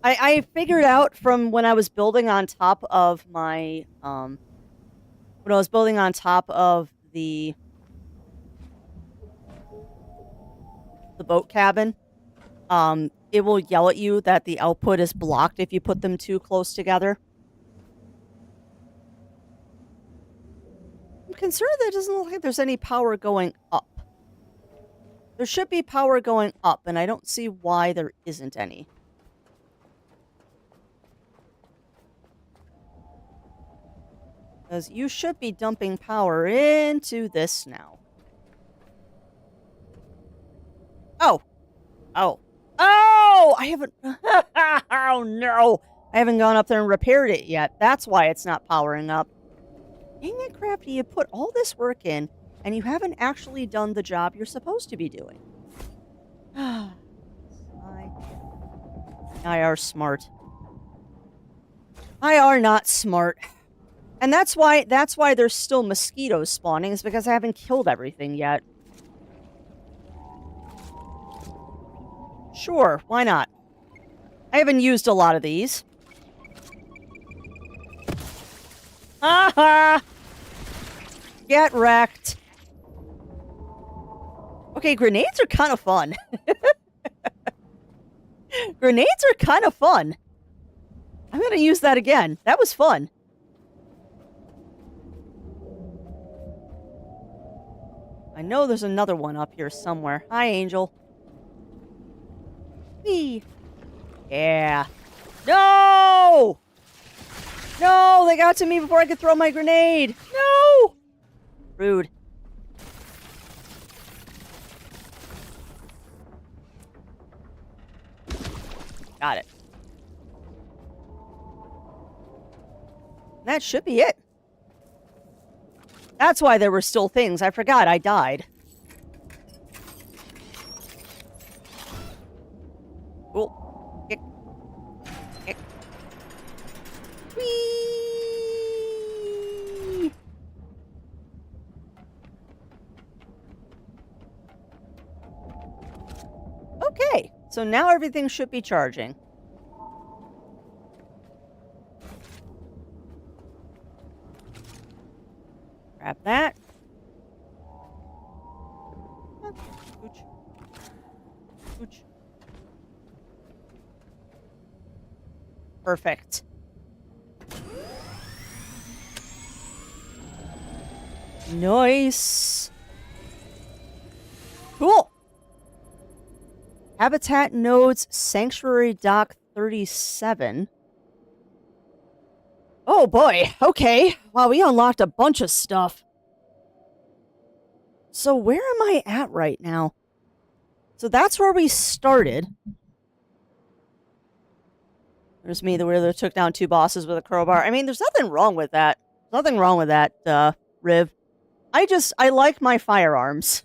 I figured out from when I was building on top of my, when I was building on top of the boat cabin, it will yell at you that the output is blocked if you put them too close together. I'm concerned that it doesn't look like there's any power going up. There should be power going up, and I don't see why there isn't any. Because you should be dumping power into this now. Oh! Oh. Oh! I haven't... Oh, no! I haven't gone up there and repaired it yet. That's why it's not powering up. Dang it, Crafty, you put all this work in, and you haven't actually done the job you're supposed to be doing. I are smart. I are not smart. And that's why there's still mosquitoes spawning, is because I haven't killed everything yet. Sure, why not? I haven't used a lot of these. Aha! Get wrecked. Okay, grenades are kind of fun. Grenades are kind of fun. I'm gonna use that again. That was fun. I know there's another one up here somewhere. Hi, Angel. Whee! Yeah. No! No! They got to me before I could throw my grenade! No! Rude. Got it. That should be it. That's why there were still things. I forgot I died. Cool. Kick. Kick. Whee! Okay, so now everything should be charging. Grab that. Scooch. Scooch. Perfect. Nice. Cool. Habitat nodes Sanctuary Dock 37. Oh boy, okay. Wow, we unlocked a bunch of stuff. So where am I at right now? So that's where we started. There's me, the weirdo, took down 2 bosses with a crowbar. I mean, there's nothing wrong with that. Nothing wrong with that, Riv. I like my firearms.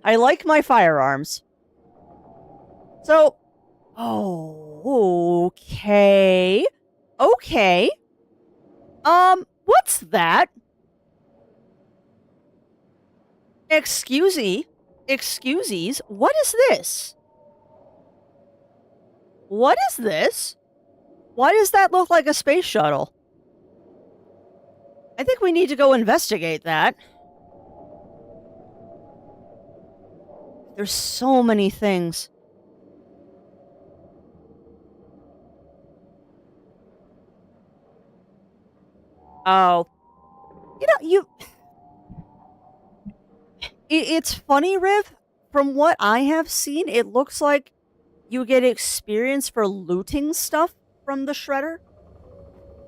I like my firearms. So, oh, okay. Okay. What's that? Excusies, what is this? What is this? Why does that look like a space shuttle? I think we need to go investigate that. There's so many things. Oh. It's funny, Riv. From what I have seen, it looks like you get experience for looting stuff from the shredder.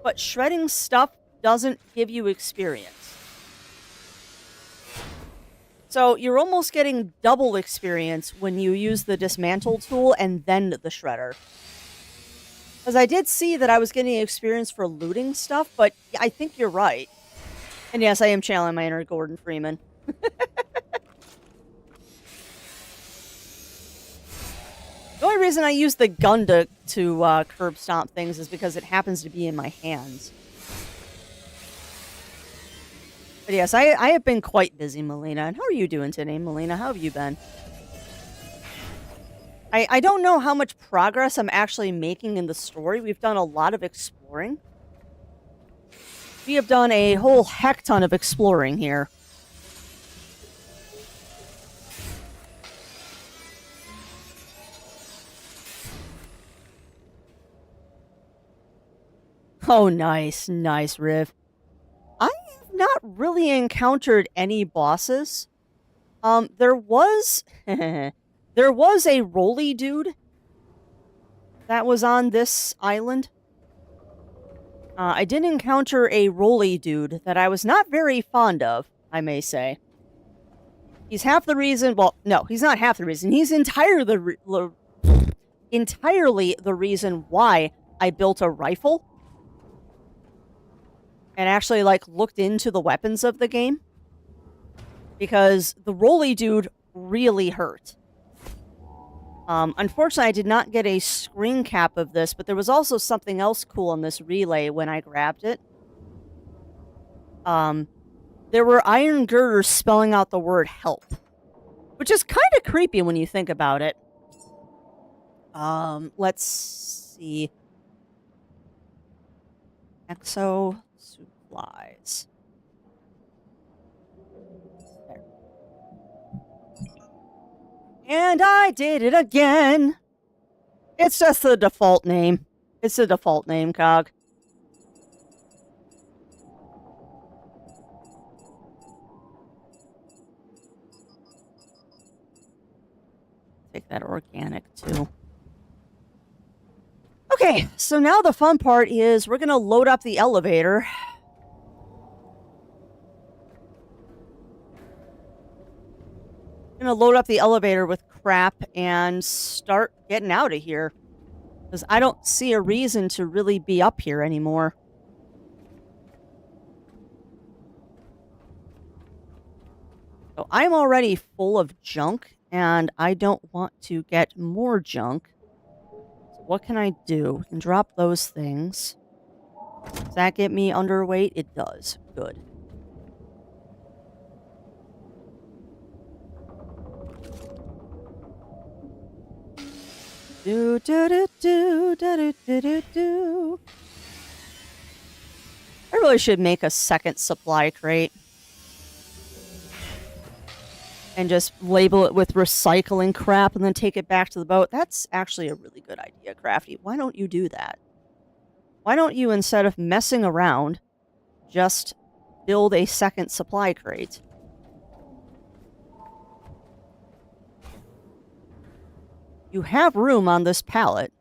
But shredding stuff doesn't give you experience. So you're almost getting double experience when you use the dismantle tool and then the shredder. Because I did see that I was getting experience for looting stuff, but I think you're right. And yes, I am channeling my inner Gordon Freeman. The only reason I use the gun to curb stomp things is because it happens to be in my hands. But yes, I have been quite busy, Melina. And how are you doing today, Melina? How have you been? I don't know how much progress I'm actually making in the story. We've done a lot of exploring. We have done a whole heck ton of exploring here. Oh, nice. Nice, Riv. I have not really encountered any bosses. There was... there was a roly dude that was on this island. I did encounter a roly dude that I was not very fond of, I may say. He's half the reason... Well, no, he's not half the reason. He's entirely the reason why I built a rifle. And actually, looked into the weapons of the game. Because the roly dude really hurt. Unfortunately, I did not get a screen cap of this, but there was also something else cool on this relay when I grabbed it. There were iron girders spelling out the word help. Which is kind of creepy when you think about it. Let's see. Exo supplies. There. And I did it again. It's just the default name. It's the default name, Cog. Take that organic, too. Okay, so now the fun part is we're going to load up the elevator. Going to load up the elevator with crap and start getting out of here. Because I don't see a reason to really be up here anymore. So I'm already full of junk and I don't want to get more junk. So what can I do? I can drop those things. Does that get me underweight? It does. Good. Do do do do do do do do. I really should make a second supply crate. And just label it with recycling crap and then take it back to the boat. That's actually a really good idea, Crafty. Why don't you do that? Why don't you, instead of messing around, just build a second supply crate? You have room on this pallet.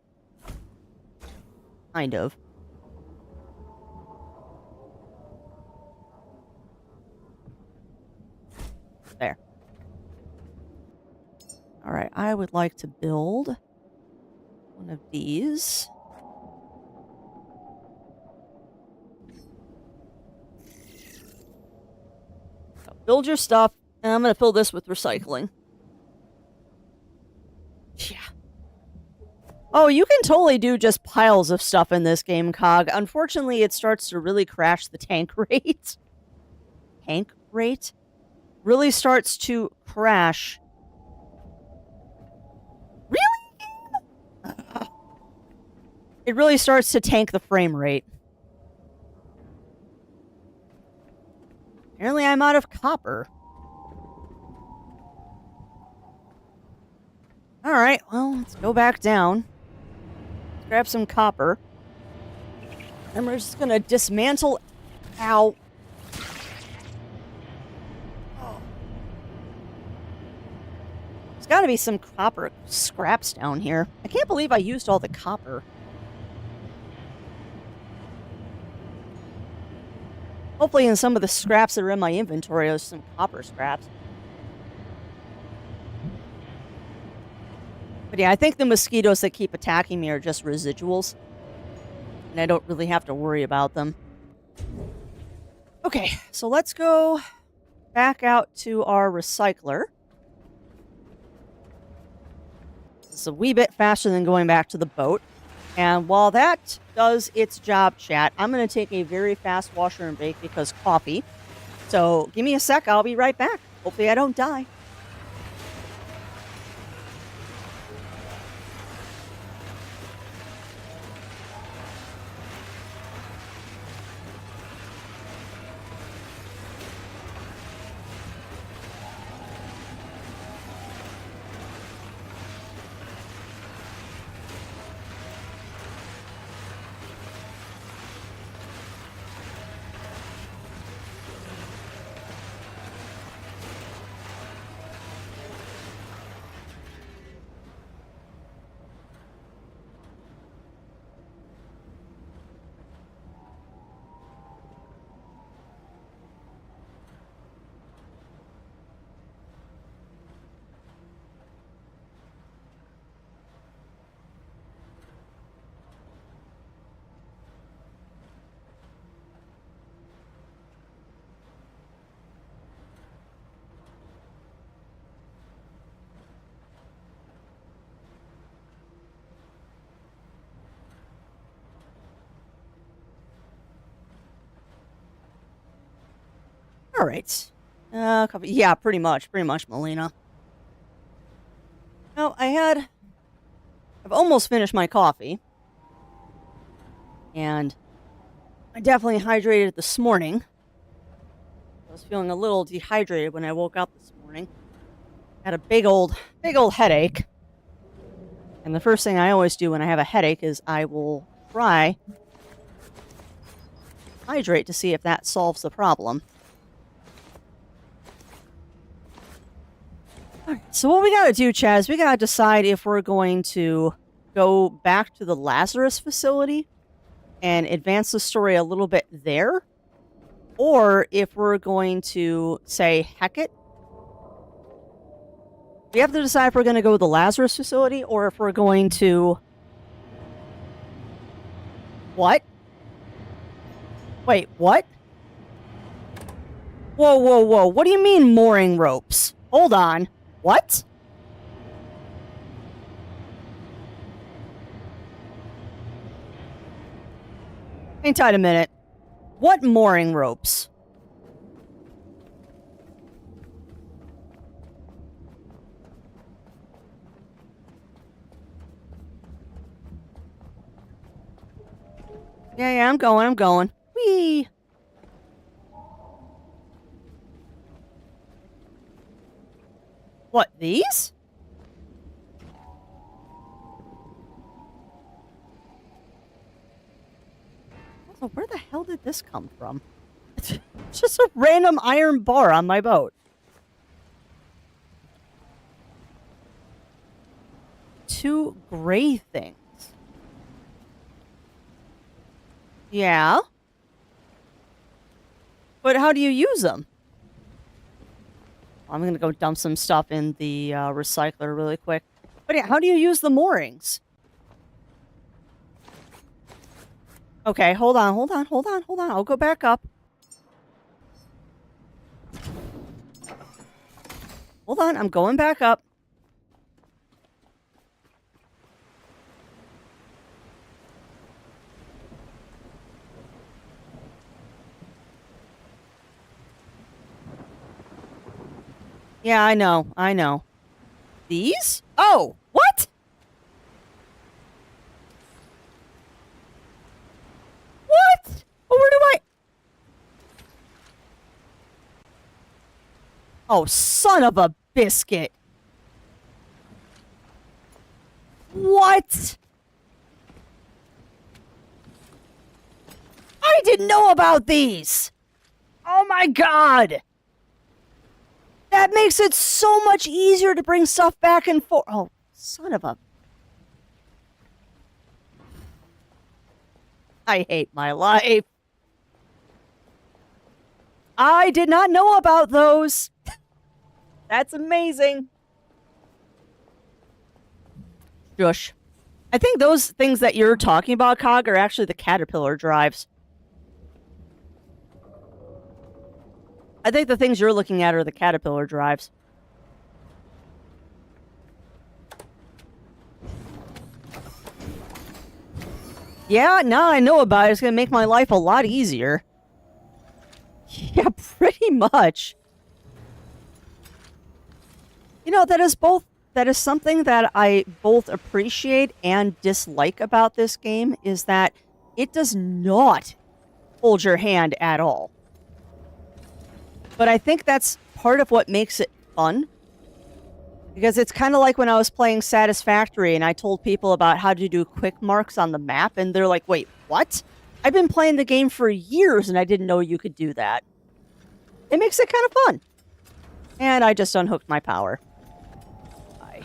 Kind of. There. Alright, I would like to build one of these. So build your stuff, and I'm going to fill this with recycling. Yeah. Oh, you can totally do just piles of stuff in this game, Cog. Unfortunately, it starts to really crash the tank rate. Tank rate? Really starts to crash. Really? It really starts to tank the frame rate. Apparently, I'm out of copper. Alright, well, let's go back down. Let's grab some copper. And we're just gonna dismantle... Ow. There's gotta be some copper scraps down here. I can't believe I used all the copper. Hopefully in some of the scraps that are in my inventory, there's some copper scraps. But yeah, I think the mosquitoes that keep attacking me are just residuals. And I don't really have to worry about them. Okay, so let's go back out to our recycler. It's a wee bit faster than going back to the boat. And while that does its job, chat, I'm going to take a very fast washer and bake because coffee. So give me a sec, I'll be right back. Hopefully I don't die. All right. Yeah, pretty much, Melina. Now, I've almost finished my coffee. And I definitely hydrated this morning. I was feeling a little dehydrated when I woke up this morning. Had a big old headache. And the first thing I always do when I have a headache is I will try hydrate to see if that solves the problem. Alright, so what we gotta do, Chaz, we gotta decide if we're going to go back to the Lazarus facility and advance the story a little bit there, or if we're going to say, heck it. We have to decide if we're going to go to the Lazarus facility, or if we're going to... What? Wait, what? Whoa, whoa, whoa. What do you mean mooring ropes? Hold on. What? Hang tight a minute. What mooring ropes? Yeah, I'm going. Whee! What, these? Also, where the hell did this come from? It's just a random iron bar on my boat. Two gray things. Yeah? But how do you use them? I'm gonna go dump some stuff in the recycler really quick. But yeah, how do you use the moorings? Okay, hold on. I'll go back up. Hold on, I'm going back up. Yeah, I know. These? Oh, what? What? Oh, where do I... Oh, son of a biscuit. What? I didn't know about these. Oh my god. That makes it so much easier to bring stuff back and forth. Oh, son of a... I hate my life. I did not know about those. That's amazing. Shush. I think those things that you're talking about, Cog, are actually the Caterpillar drives. I think the things you're looking at are the Caterpillar drives. Yeah, now I know about it. It's going to make my life a lot easier. Yeah, pretty much. You know, that is something that I both appreciate and dislike about this game, is that it does not hold your hand at all. But I think that's part of what makes it fun. Because it's kind of like when I was playing Satisfactory and I told people about how to do quick marks on the map, and they're like, wait, what? I've been playing the game for years and I didn't know you could do that. It makes it kind of fun. And I just unhooked my power. Bye.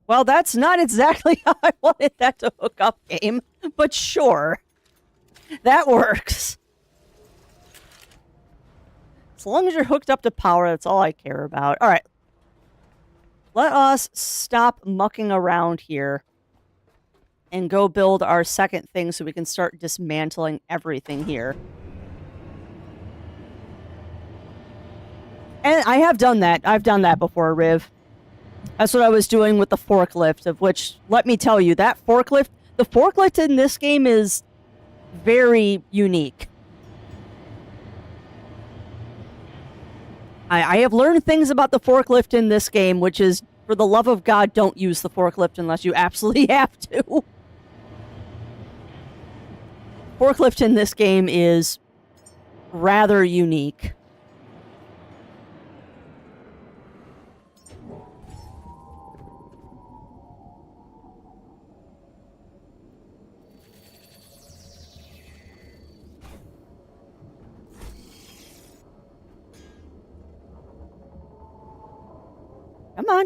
Well, that's not exactly how I wanted that to hook up, game, but sure. That works. As long as you're hooked up to power, that's all I care about. All right. Let us stop mucking around here and go build our second thing so we can start dismantling everything here. And I have done that. I've done that before, Riv. That's what I was doing with the forklift, of which, let me tell you, that forklift, the forklift in this game is very unique. I have learned things about the forklift in this game, which is, for the love of God, don't use the forklift unless you absolutely have to. Forklift in this game is rather unique. Come on.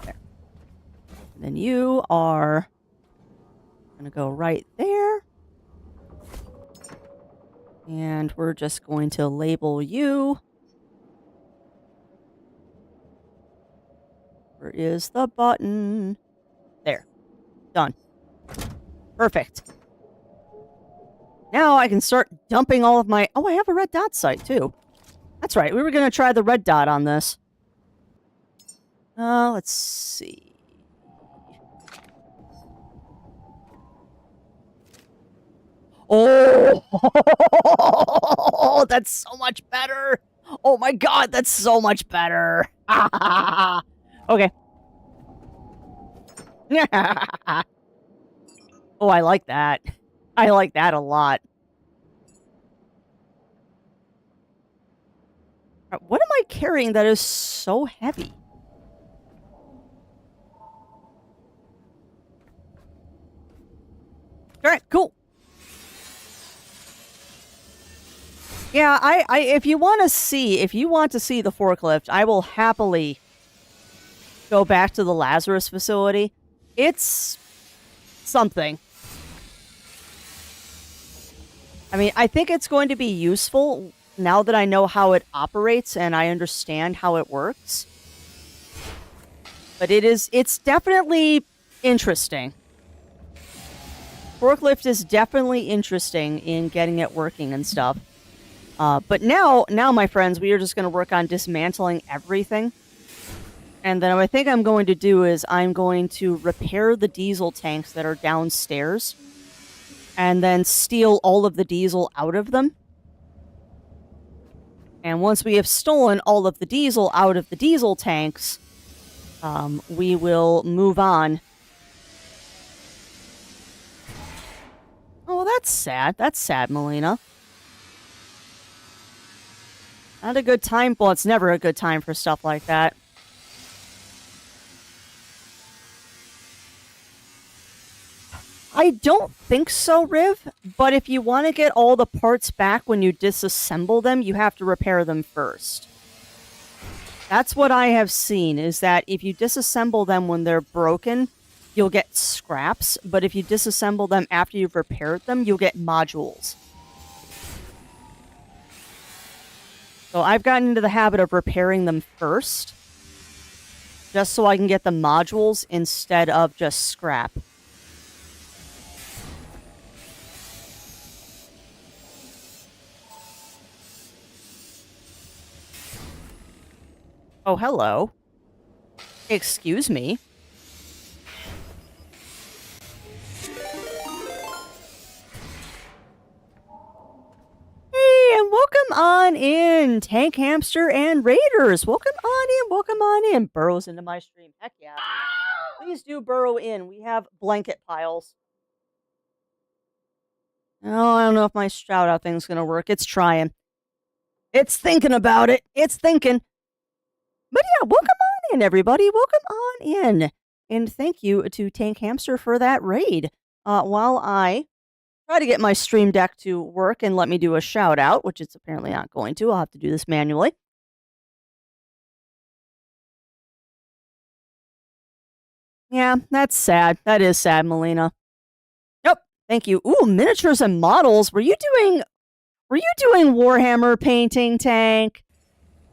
There. And then you are going to go right there. And we're just going to label you. Where is the button? Done. Perfect. Now I can start dumping all of my... Oh, I have a red dot site, too. That's right. We were going to try the red dot on this. Let's see. Oh, that's so much better. Oh my god, that's so much better. Okay. Oh, I like that. I like that a lot. What am I carrying that is so heavy? Alright, cool. Yeah, I if you want to see the forklift, I will happily go back to the Lazarus facility. It's something. I mean, I think it's going to be useful now that I know how it operates and I understand how it works. But it's definitely interesting. Forklift is definitely interesting in getting it working and stuff. But now, my friends, we are just going to work on dismantling everything. And then what I think I'm going to do is I'm going to repair the diesel tanks that are downstairs. And then steal all of the diesel out of them. And once we have stolen all of the diesel out of the diesel tanks, we will move on. Oh, that's sad. That's sad, Melina. Not a good time. Well, it's never a good time for stuff like that. I don't think so, Riv, but if you want to get all the parts back when you disassemble them, you have to repair them first. That's what I have seen, is that if you disassemble them when they're broken, you'll get scraps, but if you disassemble them after you've repaired them, you'll get modules. So I've gotten into the habit of repairing them first, just so I can get the modules instead of just scrap. Oh, hello. Excuse me. Hey, and welcome on in, Tank Hamster and Raiders. Welcome on in. Burrows into my stream. Heck yeah. Please do burrow in. We have blanket piles. Oh, I don't know if my shout out thing's gonna work. It's trying. It's thinking about it. It's thinking. But yeah, welcome on in, everybody. Welcome on in. And thank you to Tank Hamster for that raid. While I try to get my stream deck to work and let me do a shout out, which it's apparently not going to. I'll have to do this manually. Yeah, that's sad. That is sad, Melina. Yep. Thank you. Ooh, miniatures and models. Were you doing Warhammer painting, Tank?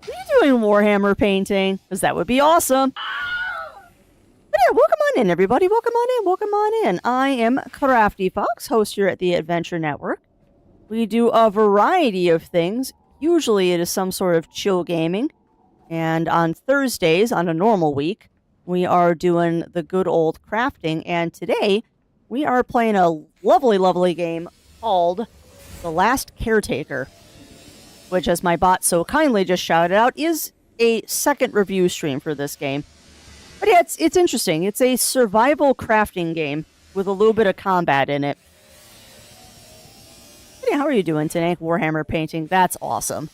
Were you doing Warhammer painting? Because that would be awesome. But yeah, welcome on in, everybody. Welcome on in. I am Crafty Fox, host here at the Adventure Network. We do a variety of things. Usually it is some sort of chill gaming. And on Thursdays, on a normal week, we are doing the good old crafting. And today, we are playing a lovely, lovely game called The Last Caretaker, which, as my bot so kindly just shouted out, is a second review stream for this game. But yeah, it's interesting. It's a survival crafting game with a little bit of combat in it. But yeah, how are you doing today? Warhammer painting. That's awesome.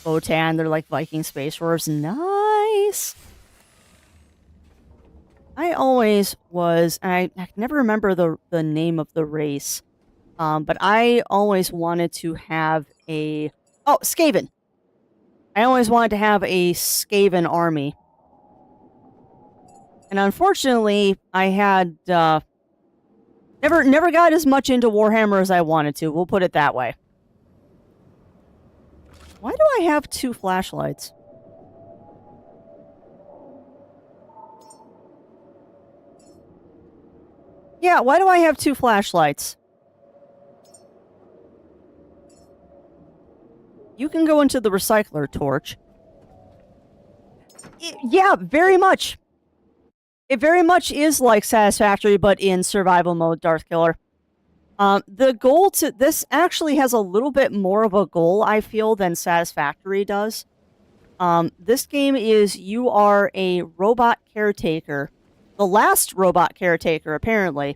Botan, they're like Viking space rovers. Nice! I always was, and I never remember the name of the race, but I always wanted to have a... Oh, Skaven! I always wanted to have a Skaven army. And unfortunately, I had never got as much into Warhammer as I wanted to. We'll put it that way. Why do I have 2 flashlights? Yeah, why do I have 2 flashlights? You can go into the recycler torch. Yeah, very much. It very much is like Satisfactory, but in survival mode, Darth Killer. The goal to... This actually has a little bit more of a goal, I feel, than Satisfactory does. This game is you are a robot caretaker. The last robot caretaker, apparently.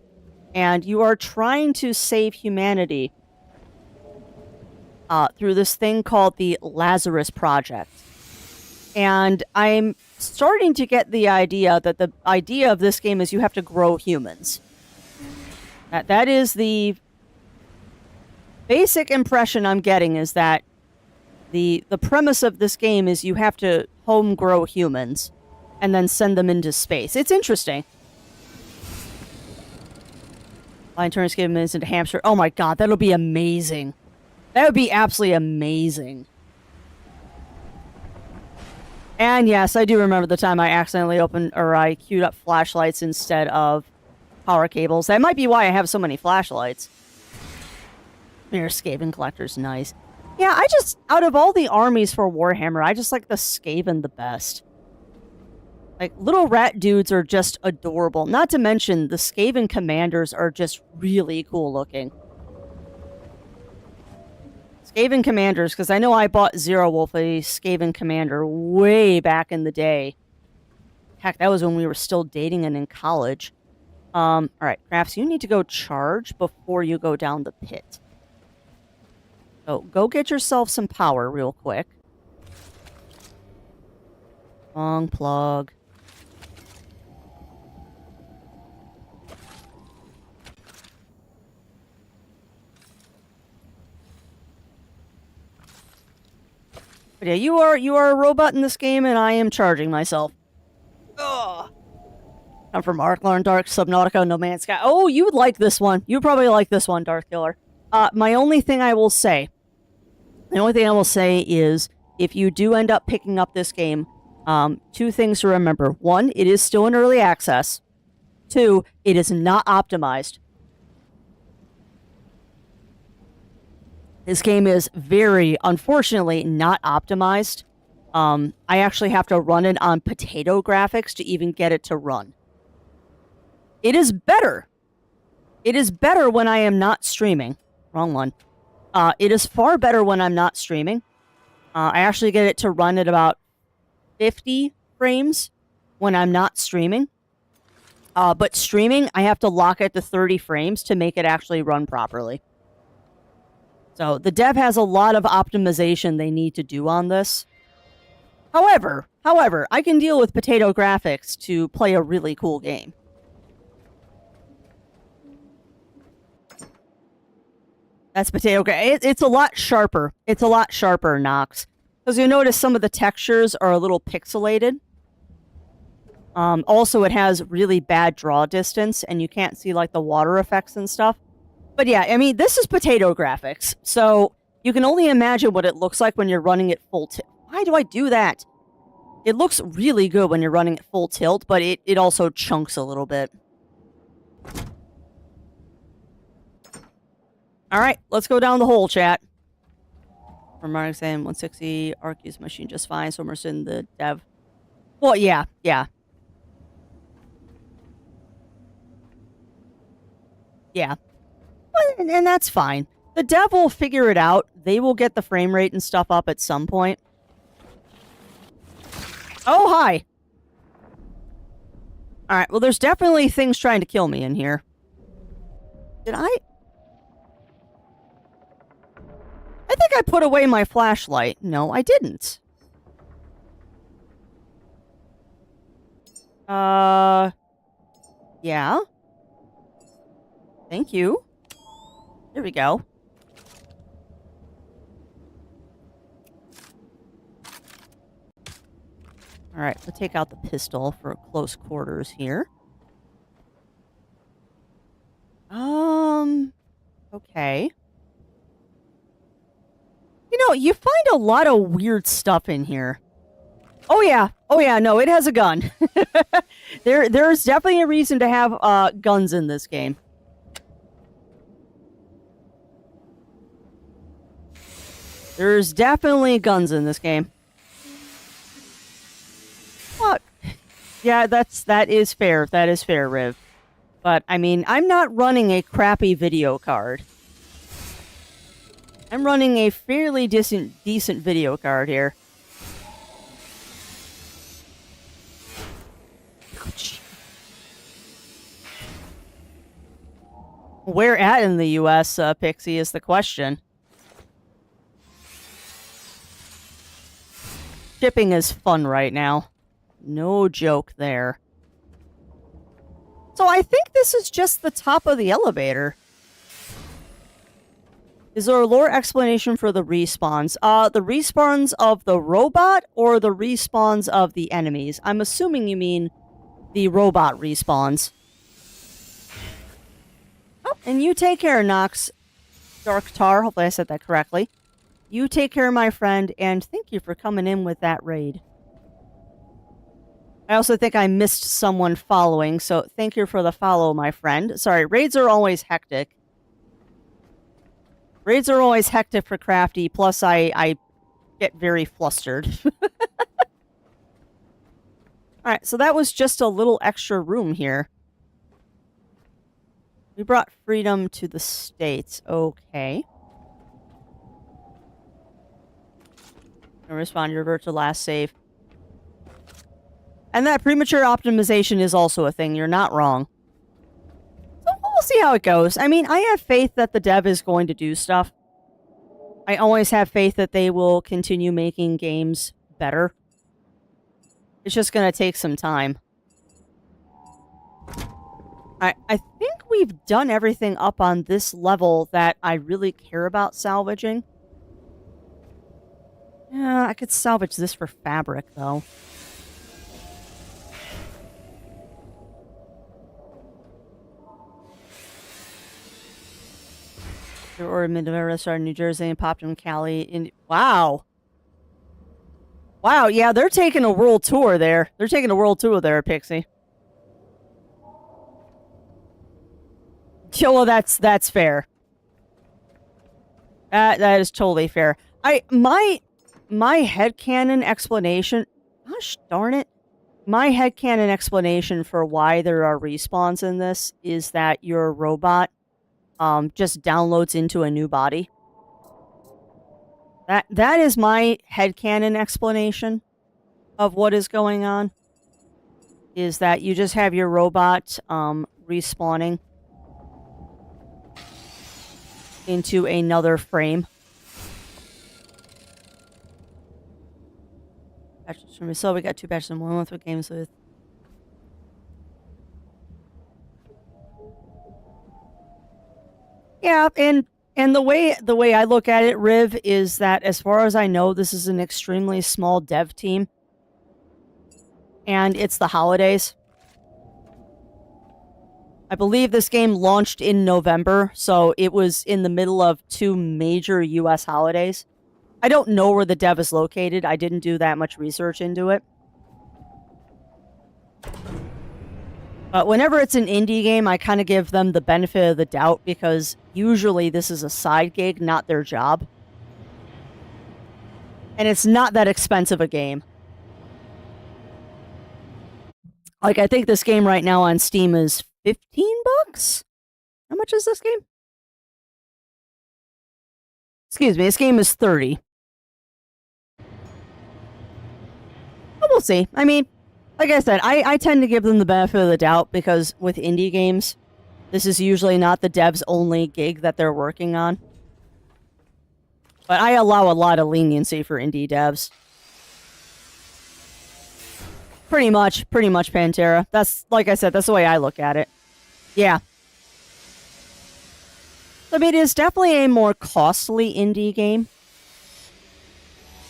And you are trying to save humanity through this thing called the Lazarus Project. And I'm starting to get the idea that the idea of this game is you have to grow humans. That is the basic impression I'm getting, is that the premise of this game is you have to home grow humans and then send them into space. It's interesting. Line turns give minutes into hamster. Oh my god, that'll be amazing. That would be absolutely amazing. And yes, I do remember the time I accidentally I queued up flashlights instead of power cables. That might be why I have so many flashlights. Here, Skaven Collector's nice. Yeah, out of all the armies for Warhammer, I just like the Skaven the best. Like, little rat dudes are just adorable. Not to mention, the Skaven commanders are just really cool looking. Skaven commanders, because I know I bought Zero Wolf, a Skaven commander, way back in the day. Heck, that was when we were still dating and in college. Alright, Crafts, you need to go charge before you go down the pit. So, go get yourself some power real quick. Long plug. But yeah, you are a robot in this game, and I am charging myself. Ugh. I'm from Arklar and Dark, Subnautica, No Man's Sky. Oh, you would like this one. You would probably like this one, Darth Killer. My only thing I will say is, if you do end up picking up this game, 2 things to remember. 1, it is still in early access. 2, it is not optimized. This game is very, unfortunately, not optimized. I actually have to run it on potato graphics to even get it to run. It is better. It is better when I am not streaming. Wrong one. It is far better when I'm not streaming. I actually get it to run at about 50 frames when I'm not streaming. But streaming, I have to lock it to 30 frames to make it actually run properly. So the dev has a lot of optimization they need to do on this. However, I can deal with potato graphics to play a really cool game. That's potato graphics. It's a lot sharper. It's a lot sharper, Nox. Because you notice some of the textures are a little pixelated. Also, it has really bad draw distance, and you can't see, like, the water effects and stuff. But yeah, I mean, this is potato graphics, so you can only imagine what it looks like when you're running at full tilt. Why do I do that? It looks really good when you're running at full tilt, but it also chunks a little bit. Alright, let's go down the hole, chat. From Mark saying 160, Arc use machine just fine, so immersed in the dev. Well, yeah. Yeah, and that's fine. The dev will figure it out. They will get the frame rate and stuff up at some point. Oh, hi! Alright, well, there's definitely things trying to kill me in here. Did I think I put away my flashlight. No, I didn't. Yeah. Thank you. There we go. Alright, let's take out the pistol for close quarters here. Okay. You know, you find a lot of weird stuff in here. Oh yeah. Oh yeah, no, it has a gun. There's definitely a reason to have guns in this game. There's definitely guns in this game. What? Yeah, that is fair. That is fair, Riv. But I mean, I'm not running a crappy video card. I'm running a fairly decent video card here. Ouch. Where at in the U.S., Pixie, is the question. Shipping is fun right now. No joke there. So I think this is just the top of the elevator. Is there a lore explanation for the respawns? The respawns of the robot or the respawns of the enemies? I'm assuming you mean the robot respawns. Oh, and you take care, Nox. Dark Tar, hopefully I said that correctly. You take care, my friend, and thank you for coming in with that raid. I also think I missed someone following, so thank you for the follow, my friend. Sorry, raids are always hectic. Raids are always hectic for Crafty, plus I get very flustered. Alright, so that was just a little extra room here. We brought freedom to the States. Okay. Respond, revert to last save. And that premature optimization is also a thing. You're not wrong. So we'll see how it goes. I mean, I have faith that the dev is going to do stuff. I always have faith that they will continue making games better. It's just going to take some time. I think we've done everything up on this level that I really care about salvaging. Yeah, I could salvage this for fabric, though. Or Midwest started New Jersey and popped in Cali. Wow. Wow, yeah, they're taking a world tour there. They're taking a world tour there, Pixie. Well, that's fair. That is totally fair. My headcanon explanation... Gosh darn it. My headcanon explanation for why there are respawns in this is that your robot just downloads into a new body. That is my headcanon explanation of what is going on. Is that you just have your robot respawning into another frame. Batches from so we got 2 batches and 1 month with games with. Yeah, and the way I look at it, Riv, is that as far as I know, this is an extremely small dev team. And it's the holidays. I believe this game launched in November, so it was in the middle of 2 major US holidays. I don't know where the dev is located. I didn't do that much research into it. But whenever it's an indie game, I kind of give them the benefit of the doubt because usually this is a side gig, not their job. And it's not that expensive a game. Like, I think this game right now on Steam is $15? How much is this game? Excuse me, this game is $30. But we'll see. I mean, like I said, I tend to give them the benefit of the doubt because with indie games, this is usually not the dev's only gig that they're working on. But I allow a lot of leniency for indie devs. Pretty much, Pantera. That's, like I said, that's the way I look at it. Yeah. I mean, it is definitely a more costly indie game.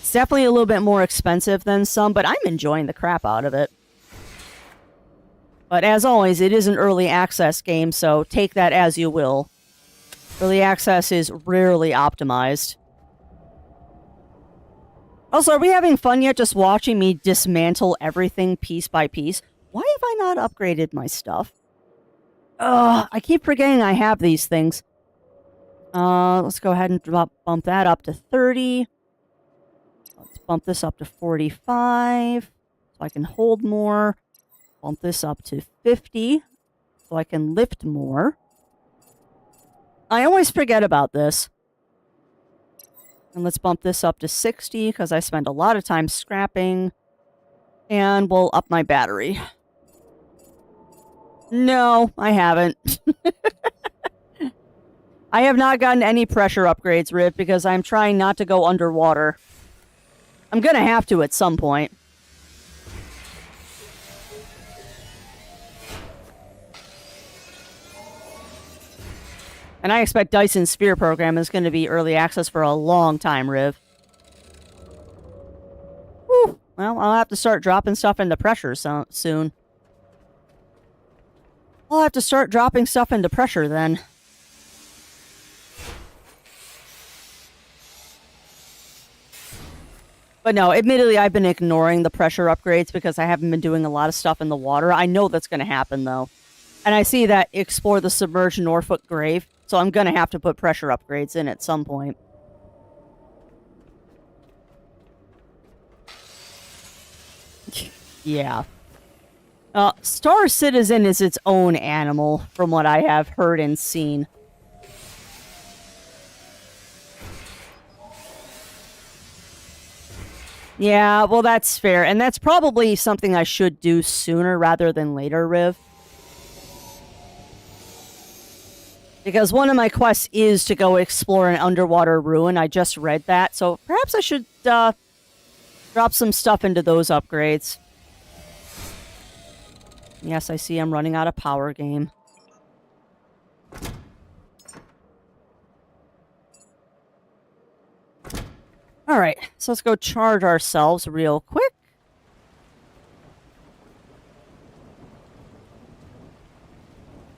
It's definitely a little bit more expensive than some, but I'm enjoying the crap out of it. But as always, it is an early access game, so take that as you will. Early access is rarely optimized. Also, are we having fun yet just watching me dismantle everything piece by piece? Why have I not upgraded my stuff? Ugh, I keep forgetting I have these things. Let's go ahead and bump that up to 30. Let's bump this up to 45 so I can hold more. Bump this up to 50 so I can lift more. I always forget about this. And let's bump this up to 60 because I spend a lot of time scrapping. And we'll up my battery. No, I haven't. I have not gotten any pressure upgrades, Riv, because I'm trying not to go underwater. I'm gonna have to at some point. And I expect Dyson's Sphere program is going to be early access for a long time, Riv. Whew. Well, I'll have to start dropping stuff into pressure soon. I'll have to start dropping stuff into pressure then. But no, admittedly, I've been ignoring the pressure upgrades because I haven't been doing a lot of stuff in the water. I know that's going to happen, though. And I see that explore the submerged Norfolk grave, so I'm going to have to put pressure upgrades in at some point. Yeah. Star Citizen is its own animal, from what I have heard and seen. Yeah, well, that's fair. And that's probably something I should do sooner rather than later, Riv. Because one of my quests is to go explore an underwater ruin. I just read that. So perhaps I should drop some stuff into those upgrades. Yes, I see I'm running out of power game. Alright, so let's go charge ourselves real quick.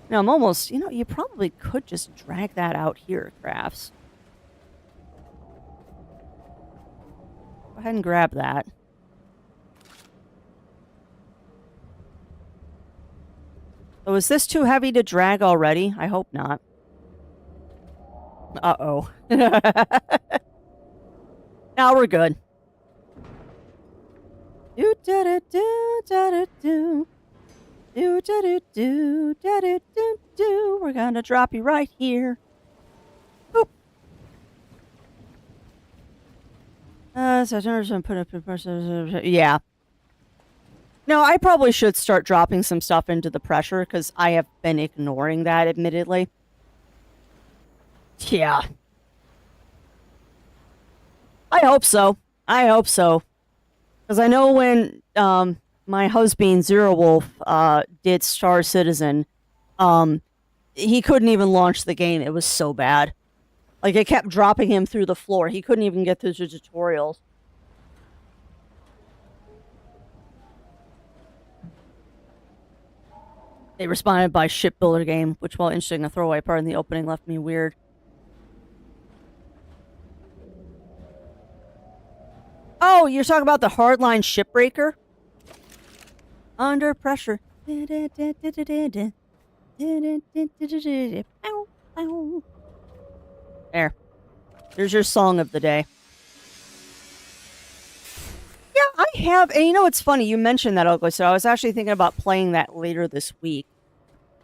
Now, I'm almost... You know, you probably could just drag that out here, Crafts. Go ahead and grab that. So is this too heavy to drag already? I hope not. Uh-oh. Now we're good. Do da da do da da do. Do da da do da da do do. We're gonna drop you right here. Boop. Yeah. No, I probably should start dropping some stuff into the pressure because I have been ignoring that, admittedly. Yeah. I hope so. I hope so. Because I know when my husband, Zero Wolf, did Star Citizen, he couldn't even launch the game. It was so bad. Like, it kept dropping him through the floor. He couldn't even get through the tutorials. They responded by shipbuilder game, which, while interesting, a throwaway part in the opening left me weird. Oh, you're talking about the hardline shipbreaker? Under pressure. There. There's your song of the day. Yeah, I have. And you know what's funny? You mentioned that, Ugly, so I was actually thinking about playing that later this week.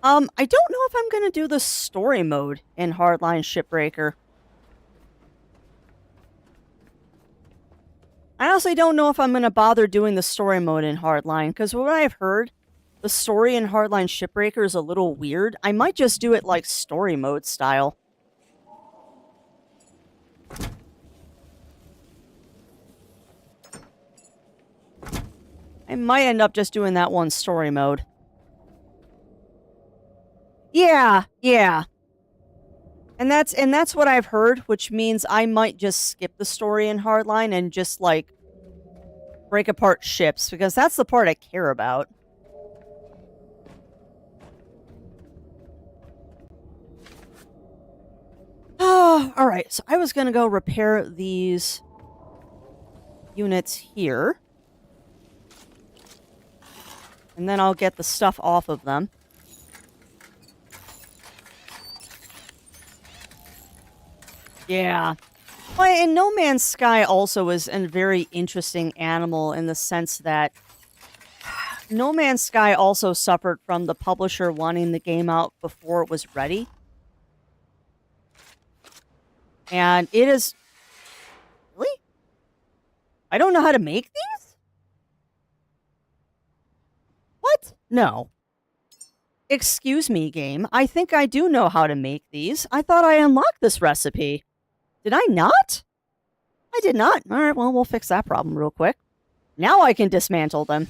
I don't know if I'm going to do the story mode in Hardline Shipbreaker. I honestly don't know if I'm going to bother doing the story mode in Hardline, because what I've heard, the story in Hardline Shipbreaker is a little weird. I might just do it like story mode style. I might end up just doing that one story mode. Yeah. And that's what I've heard, which means I might just skip the story in Hardline and just, like, break apart ships, because that's the part I care about. Oh, alright, so I was gonna go repair these units here. And then I'll get the stuff off of them. Yeah. Well, and No Man's Sky also is a very interesting animal in the sense that No Man's Sky also suffered from the publisher wanting the game out before it was ready. And it is... Really? I don't know how to make these? What? No. Excuse me, game. I think I do know how to make these. I thought I unlocked this recipe. Did I not? I did not. All right, well, we'll fix that problem real quick. Now I can dismantle them.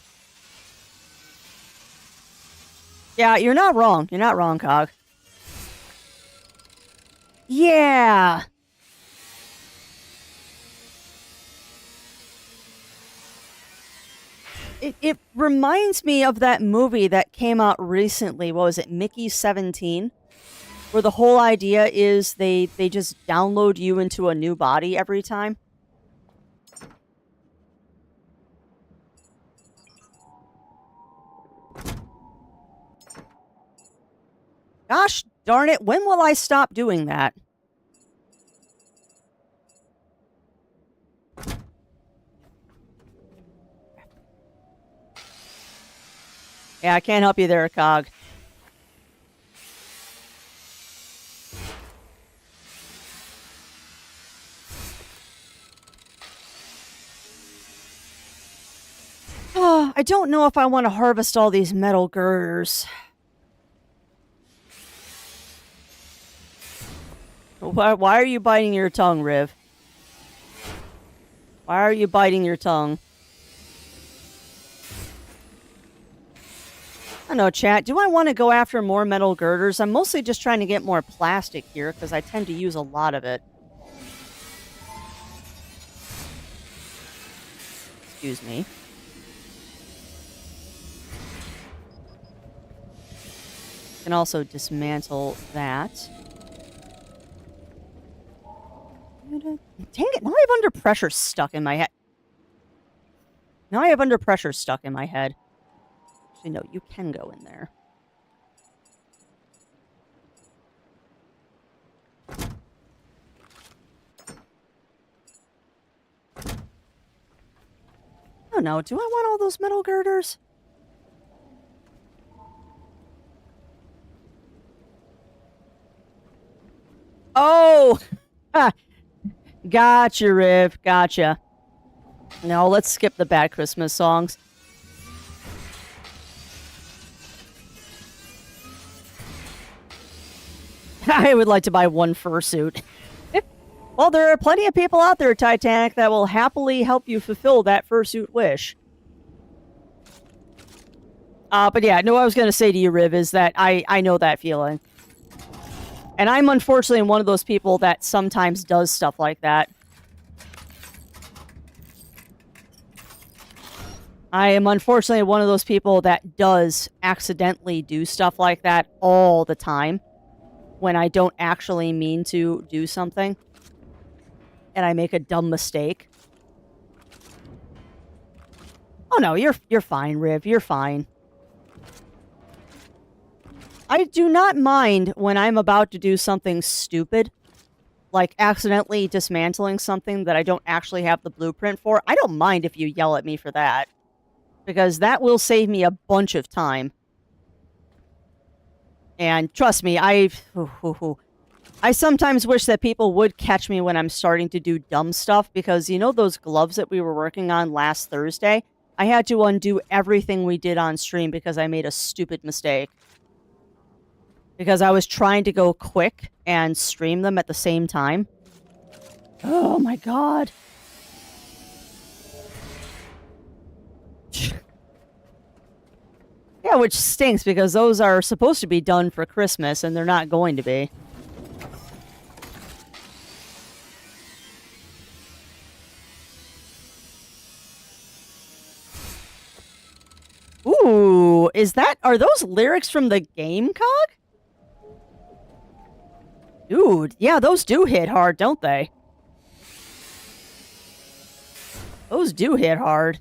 Yeah, you're not wrong. You're not wrong, Cog. Yeah. It reminds me of that movie that came out recently. What was it? Mickey 17? Where the whole idea is they just download you into a new body every time. Gosh darn it, when will I stop doing that? Yeah, I can't help you there, Cog. I don't know if I want to harvest all these metal girders. Why are you biting your tongue, Riv? Why are you biting your tongue? I don't know, chat. Do I want to go after more metal girders? I'm mostly just trying to get more plastic here because I tend to use a lot of it. Excuse me. Can also dismantle that. Dang it, now I have under pressure stuck in my head. Now I have under pressure stuck in my head. Actually, no, you can go in there. Oh no, do I want all those metal girders? Oh! Gotcha, Riv. Gotcha. No, let's skip the bad Christmas songs. I would like to buy one fursuit. Well, there are plenty of people out there, Titanic, that will happily help you fulfill that fursuit wish. But yeah, no, what I was going to say to you, Riv, is that I know that feeling. And I'm unfortunately one of those people that sometimes does stuff like that. I am unfortunately one of those people that does accidentally do stuff like that all the time when I don't actually mean to do something and I make a dumb mistake. Oh no, you're fine, Riv. You're fine. I do not mind when I'm about to do something stupid, like accidentally dismantling something that I don't actually have the blueprint for. I don't mind if you yell at me for that, because that will save me a bunch of time. And trust me, I sometimes wish that people would catch me when I'm starting to do dumb stuff, because you know those gloves that we were working on last Thursday? I had to undo everything we did on stream because I made a stupid mistake. Because I was trying to go quick and stream them at the same time. Oh my god. Yeah, which stinks because those are supposed to be done for Christmas and they're not going to be. Ooh, are those lyrics from the game, Cog? Dude, yeah, those do hit hard, don't they? Those do hit hard.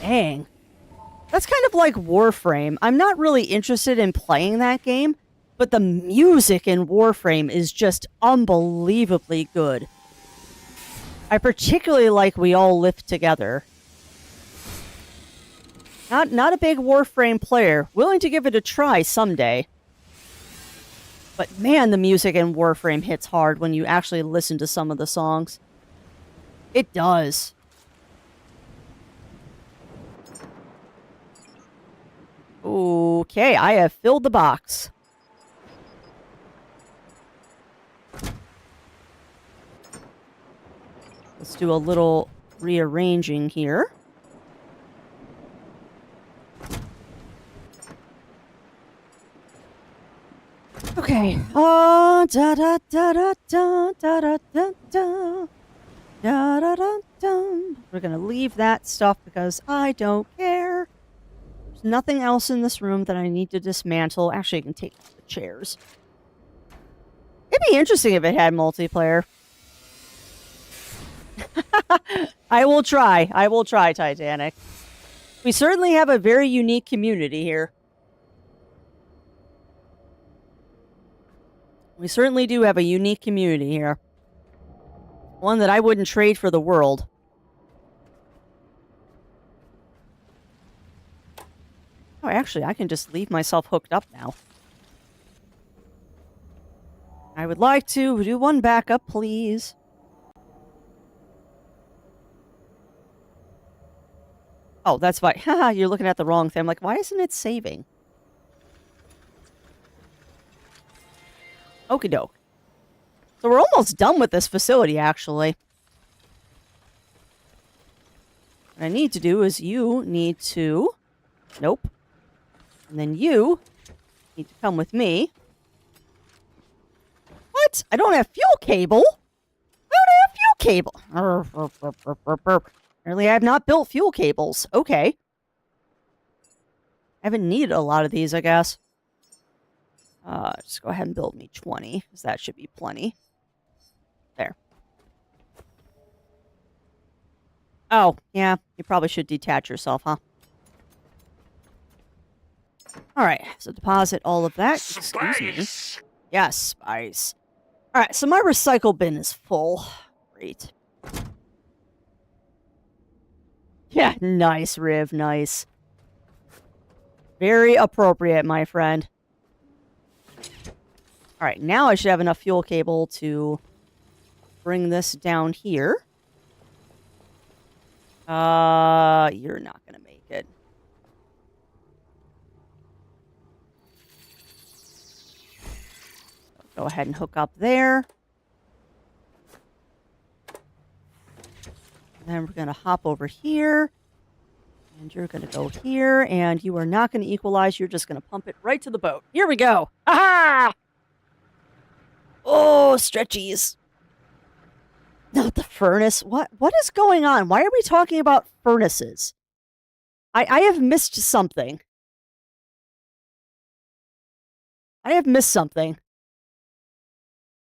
Dang. That's kind of like Warframe. I'm not really interested in playing that game, but the music in Warframe is just unbelievably good. I particularly like We All Live Together. Not a big Warframe player. Willing to give it a try someday. But man, the music in Warframe hits hard when you actually listen to some of the songs. It does. Okay, I have filled the box. Let's do a little rearranging here. Okay. Da da da da da da da da da da da da da. We're gonna leave that stuff because I don't care. There's nothing else in this room that I need to dismantle. Actually, I can take the chairs. It'd be interesting if it had multiplayer. I will try. I will try, Titanic. We certainly have a very unique community here. We certainly do have a unique community here. One that I wouldn't trade for the world. Oh, actually, I can just leave myself hooked up now. I would like to do one backup, please. Oh, that's fine. Haha, you're looking at the wrong thing. I'm like, why isn't it saving? Okie doke. So we're almost done with this facility, actually. What I need to do is you need to... Nope. And then you need to come with me. What? I don't have fuel cable? I don't have fuel cable. Apparently I have not built fuel cables. Okay. I haven't needed a lot of these, I guess. Just go ahead and build me 20, because that should be plenty. There. Oh, yeah. You probably should detach yourself, huh? Alright, so deposit all of that. Excuse me. Yes, spice. Alright, so my recycle bin is full. Great. Yeah, nice, Riv, nice. Very appropriate, my friend. Alright, now I should have enough fuel cable to bring this down here. You're not gonna make it. Go ahead and hook up there. And then we're gonna hop over here. And you're gonna go here, and you are not gonna equalize, you're just gonna pump it right to the boat. Here we go! Aha! Oh, stretchies. Not the furnace. What is going on? Why are we talking about furnaces? I have missed something. I have missed something.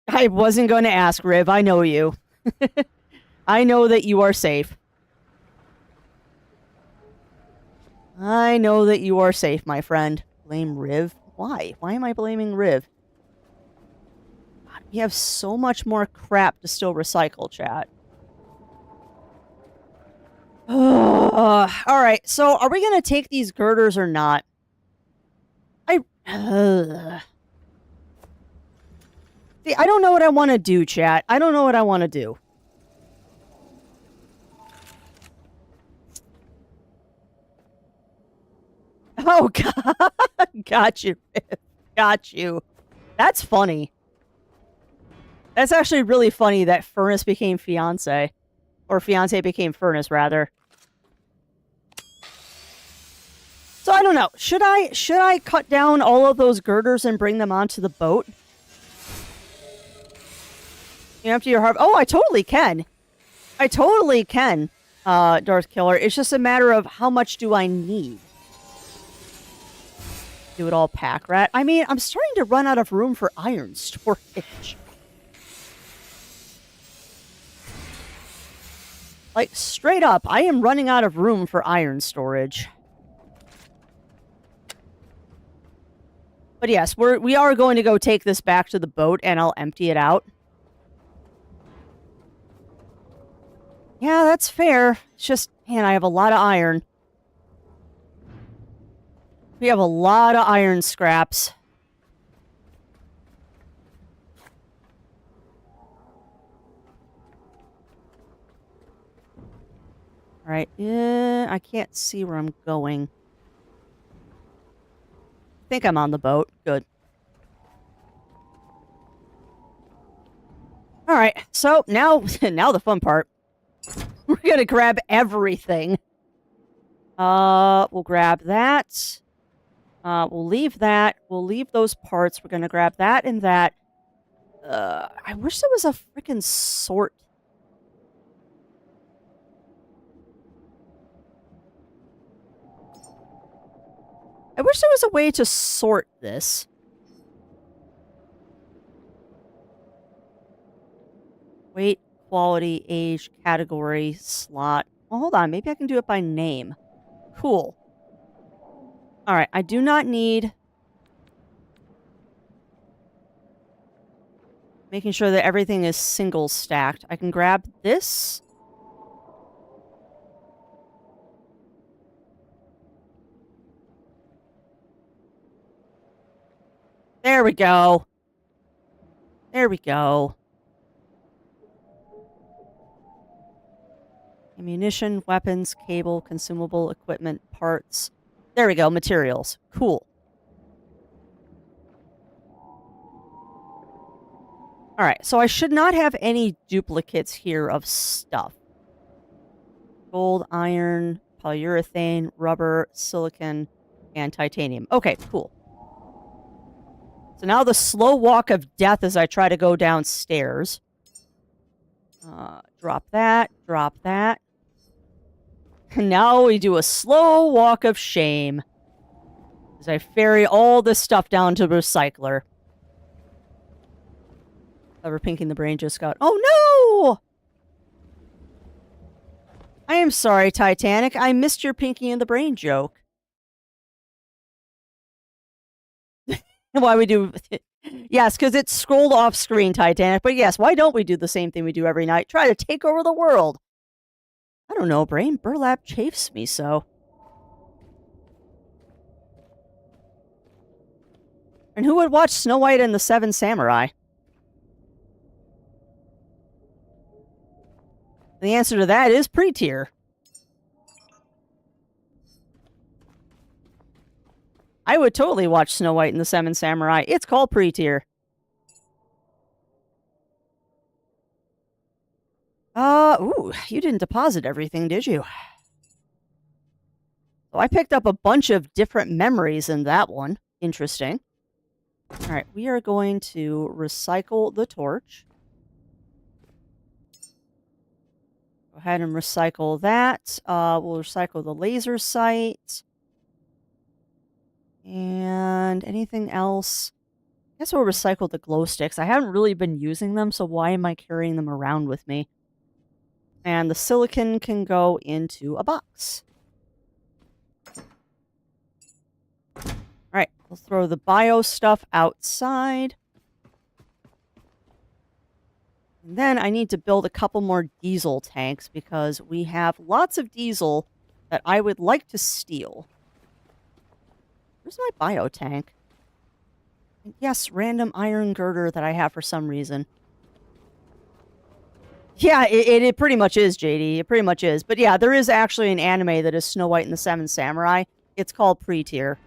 I wasn't going to ask, Riv. I know you. I know that you are safe. I know that you are safe, my friend. Blame Riv? Why? Why am I blaming Riv? God, we have so much more crap to still recycle, chat. Alright, so are we going to take these girders or not? See, I don't know what I want to do, chat. I don't know what I want to do. Oh, God. Got you. Got you. That's funny. That's actually really funny that Furnace became Fiancé. Or Fiancé became Furnace, rather. So I don't know. Should I cut down all of those girders and bring them onto the boat? You empty your heart. Oh, I totally can. I totally can, Darth Killer. It's just a matter of how much do I need. Do it all pack rat. I mean, I'm starting to run out of room for iron storage. Like, straight up, I am running out of room for iron storage. But yes, we are going to go take this back to the boat, and I'll empty it out. Yeah, that's fair. It's just, man, I have a lot of iron. We have a lot of iron scraps. All right, I can't see where I'm going. I think I'm on the boat. Good. All right, so now the fun part. We're gonna grab everything. We'll grab that. We'll leave that. We'll leave those parts. We're gonna grab that and that. I wish there was a freaking sort. I wish there was a way to sort this. Weight, quality, age, category, slot. Well, hold on. Maybe I can do it by name. Cool. All right. I do not need... Making sure that everything is single stacked. I can grab this. There we go. There we go. Ammunition, weapons, cable, consumable, equipment, parts. There we go, materials. Cool. Alright, so I should not have any duplicates here of stuff. Gold, iron, polyurethane, rubber, silicon, and titanium. Okay, cool. So now the slow walk of death as I try to go downstairs. Drop that, drop that. And now we do a slow walk of shame. As I ferry all this stuff down to the recycler. Clever Pinky in the Brain just got... Oh no! I am sorry, Titanic. I missed your Pinky in the Brain joke. Why we do... Yes, because it's scrolled off screen, Titanic. But yes, why don't we do the same thing we do every night? Try to take over the world. I don't know, Brain. Burlap chafes me so. And who would watch Snow White and the Seven Samurai? The answer to that is pre-tier. I would totally watch Snow White and the Seven Samurai. It's called pre-tier. Ooh, you didn't deposit everything, did you? So I picked up a bunch of different memories in that one. Interesting. All right, we are going to recycle the torch. Go ahead and recycle that. We'll recycle the laser sight. And anything else? I guess we'll recycle the glow sticks. I haven't really been using them, so why am I carrying them around with me? And the silicon can go into a box. Alright, we'll throw the bio stuff outside. And then I need to build a couple more diesel tanks because we have lots of diesel that I would like to steal. Where's my bio tank? Yes, random iron girder that I have for some reason. Yeah, it pretty much is, JD. It pretty much is. But yeah, there is actually an anime that is Snow White and the Seven Samurai. It's called pre-tier.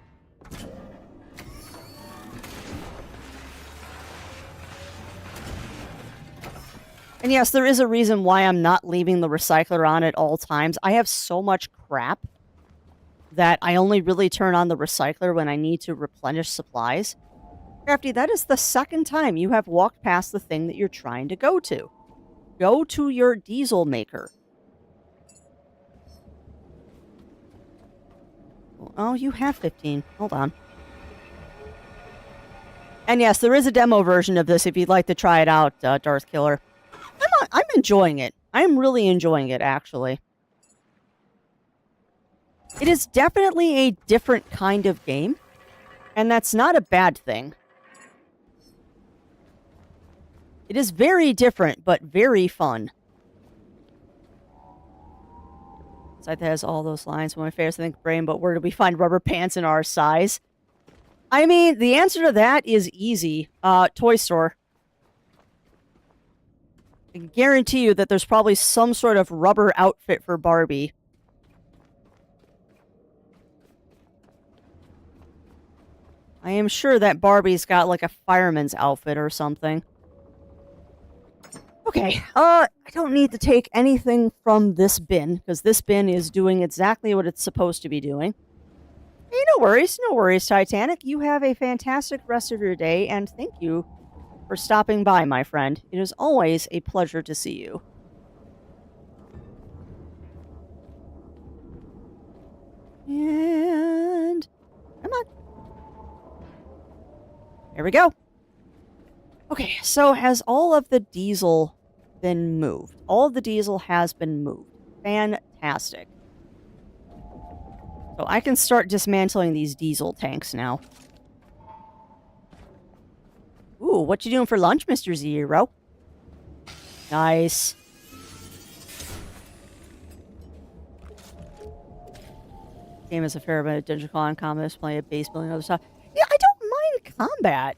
And yes, there is a reason why I'm not leaving the recycler on at all times. I have so much crap that I only really turn on the recycler when I need to replenish supplies. Crafty, that is the second time you have walked past the thing that you're trying to go to. Go to your diesel maker. Oh, you have 15. Hold on. And yes, there is a demo version of this if you'd like to try it out, Darth Killer. I'm enjoying it. I'm really enjoying it, actually. It is definitely a different kind of game, and that's not a bad thing. It is very different, but very fun. Site that has all those lines. One of my favorites, I think, brain, but where do we find rubber pants in our size? I mean, the answer to that is easy. Toy store. I can guarantee you that there's probably some sort of rubber outfit for Barbie. I am sure that Barbie's got like a fireman's outfit or something. Okay, I don't need to take anything from this bin, because this bin is doing exactly what it's supposed to be doing. Hey, no worries, Titanic. You have a fantastic rest of your day, and thank you for stopping by, my friend. It is always a pleasure to see you. And... come on. There we go. Okay, so has all of the diesel been moved? All of the diesel has been moved. Fantastic. So I can start dismantling these diesel tanks now. Ooh, what you doing for lunch, Mr. Zero? Nice. Game is a fair bit of digital on combat, playing a base building, other stuff. Yeah, I don't mind combat.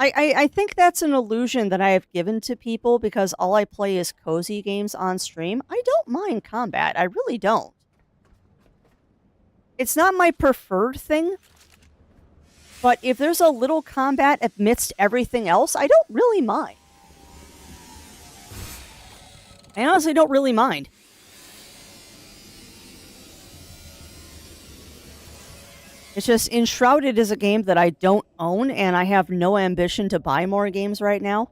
I think that's an illusion that I have given to people because all I play is cozy games on stream. I don't mind combat. I really don't. It's not my preferred thing, but if there's a little combat amidst everything else, I don't really mind. I honestly don't really mind. It's just Enshrouded is a game that I don't own, and I have no ambition to buy more games right now.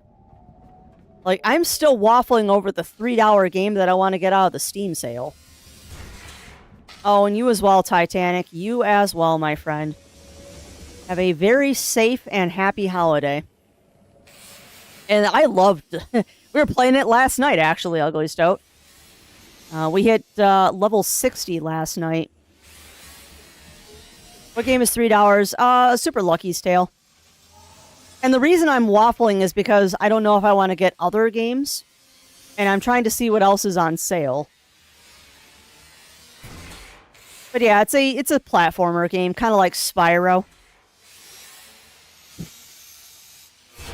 Like, I'm still waffling over the $3 game that I want to get out of the Steam sale. Oh, and you as well, Titanic. You as well, my friend. Have a very safe and happy holiday. And I loved... we were playing it last night, actually, Ugly Stoat. We hit level 60 last night. What game is $3? Super Lucky's Tale. And the reason I'm waffling is because I don't know if I want to get other games. And I'm trying to see what else is on sale. But yeah, it's a platformer game, kind of like Spyro.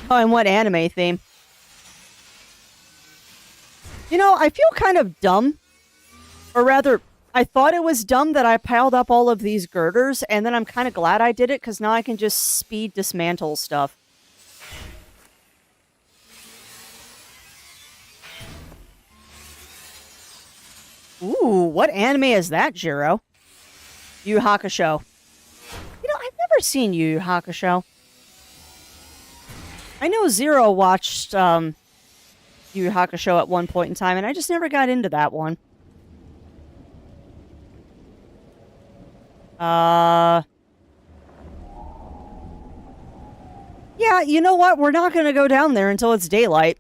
Oh, and what anime theme? You know, I feel kind of dumb. Or rather, I thought it was dumb that I piled up all of these girders, and then I'm kind of glad I did it, because now I can just speed dismantle stuff. Ooh, what anime is that, Jiro? Yu Yu Hakusho. You know, I've never seen Yu Yu Hakusho. I know Zero watched Yu Yu Hakusho at one point in time, and I just never got into that one. Yeah, you know what? We're not going to go down there until it's daylight.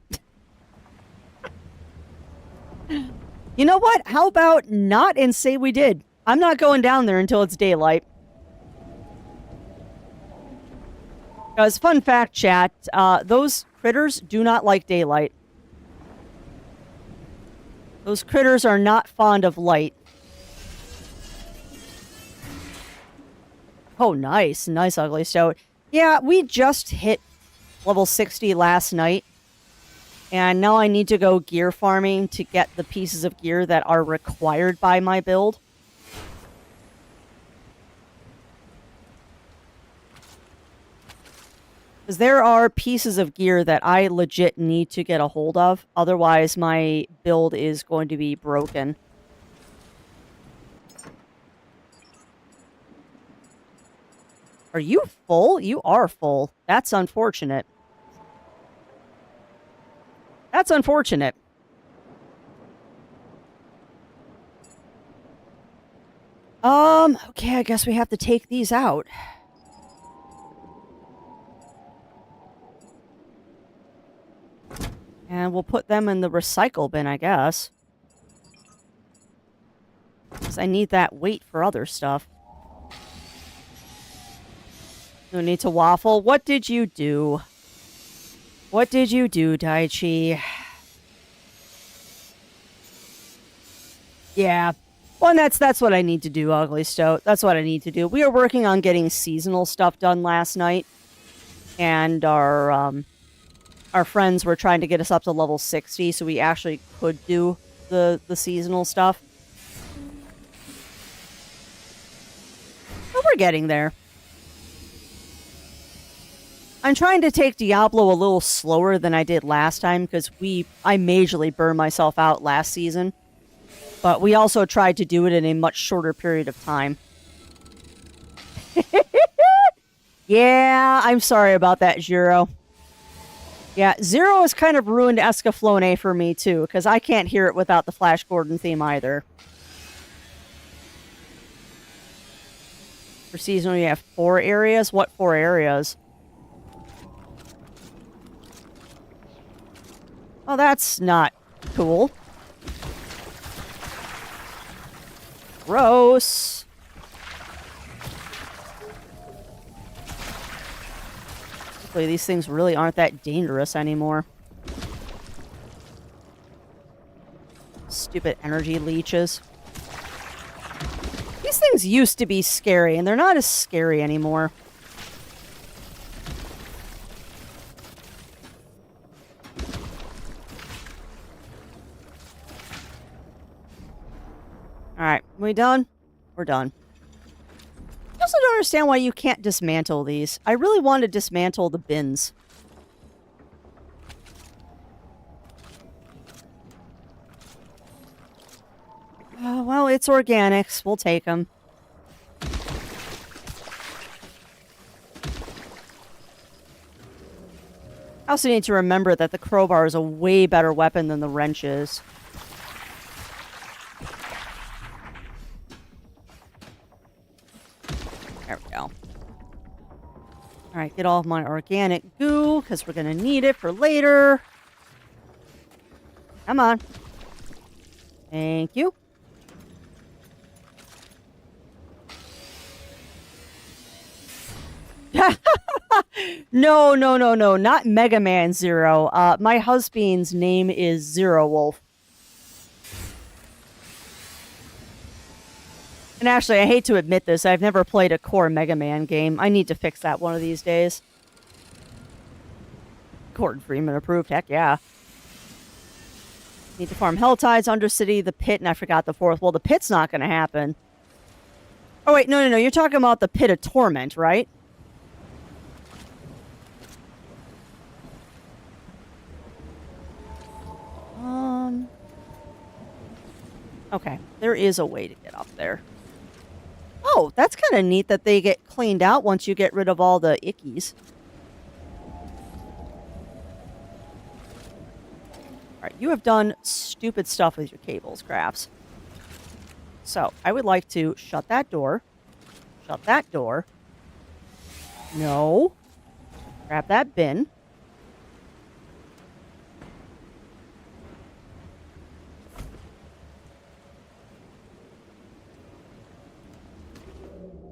You know what? How about not and say we did? I'm not going down there until it's daylight. Because, fun fact, chat, those critters do not like daylight. Those critters are not fond of light. Oh, nice. Nice, Ugly Stoat. Yeah, we just hit level 60 last night. And now I need to go gear farming to get the pieces of gear that are required by my build. Because there are pieces of gear that I legit need to get a hold of. Otherwise, my build is going to be broken. Are you full? You are full. That's unfortunate. That's unfortunate. Okay, I guess we have to take these out. And we'll put them in the recycle bin, I guess. Because I need that weight for other stuff. No need to waffle. What did you do? What did you do, Daichi? Yeah. Well, and that's what I need to do, Ugly Stoat. That's what I need to do. We are working on getting seasonal stuff done last night. And our friends were trying to get us up to level 60, so we actually could do the seasonal stuff. But we're getting there. I'm trying to take Diablo a little slower than I did last time, because I majorly burned myself out last season. But we also tried to do it in a much shorter period of time. Yeah, I'm sorry about that, Zero. Yeah, Zero has kind of ruined Escaflowne for me, too, because I can't hear it without the Flash Gordon theme either. For seasonal, you have 4 areas? What 4 areas? Oh, that's not cool. Gross. Hopefully these things really aren't that dangerous anymore. Stupid energy leeches. These things used to be scary, and they're not as scary anymore. Alright, we done? We're done. I also don't understand why you can't dismantle these. I really want to dismantle the bins. Well, it's organics. We'll take them. I also need to remember that the crowbar is a way better weapon than the wrench is. There we go. Alright, get all of my organic goo, because we're going to need it for later. Come on. Thank you. No, not Mega Man Zero. My husband's name is Zero Wolf. And actually, I hate to admit this, I've never played a core Mega Man game. I need to fix that one of these days. Gordon Freeman approved, heck yeah. Need to farm Helltides, Undercity, the Pit, and I forgot the 4th. Well, the Pit's not going to happen. Oh, wait, no, you're talking about the Pit of Torment, right? Okay, there is a way to get up there. Oh, that's kind of neat that they get cleaned out once you get rid of all the ickies. Alright, you have done stupid stuff with your cables, Crafts. So, I would like to shut that door. Shut that door. No. Grab that bin.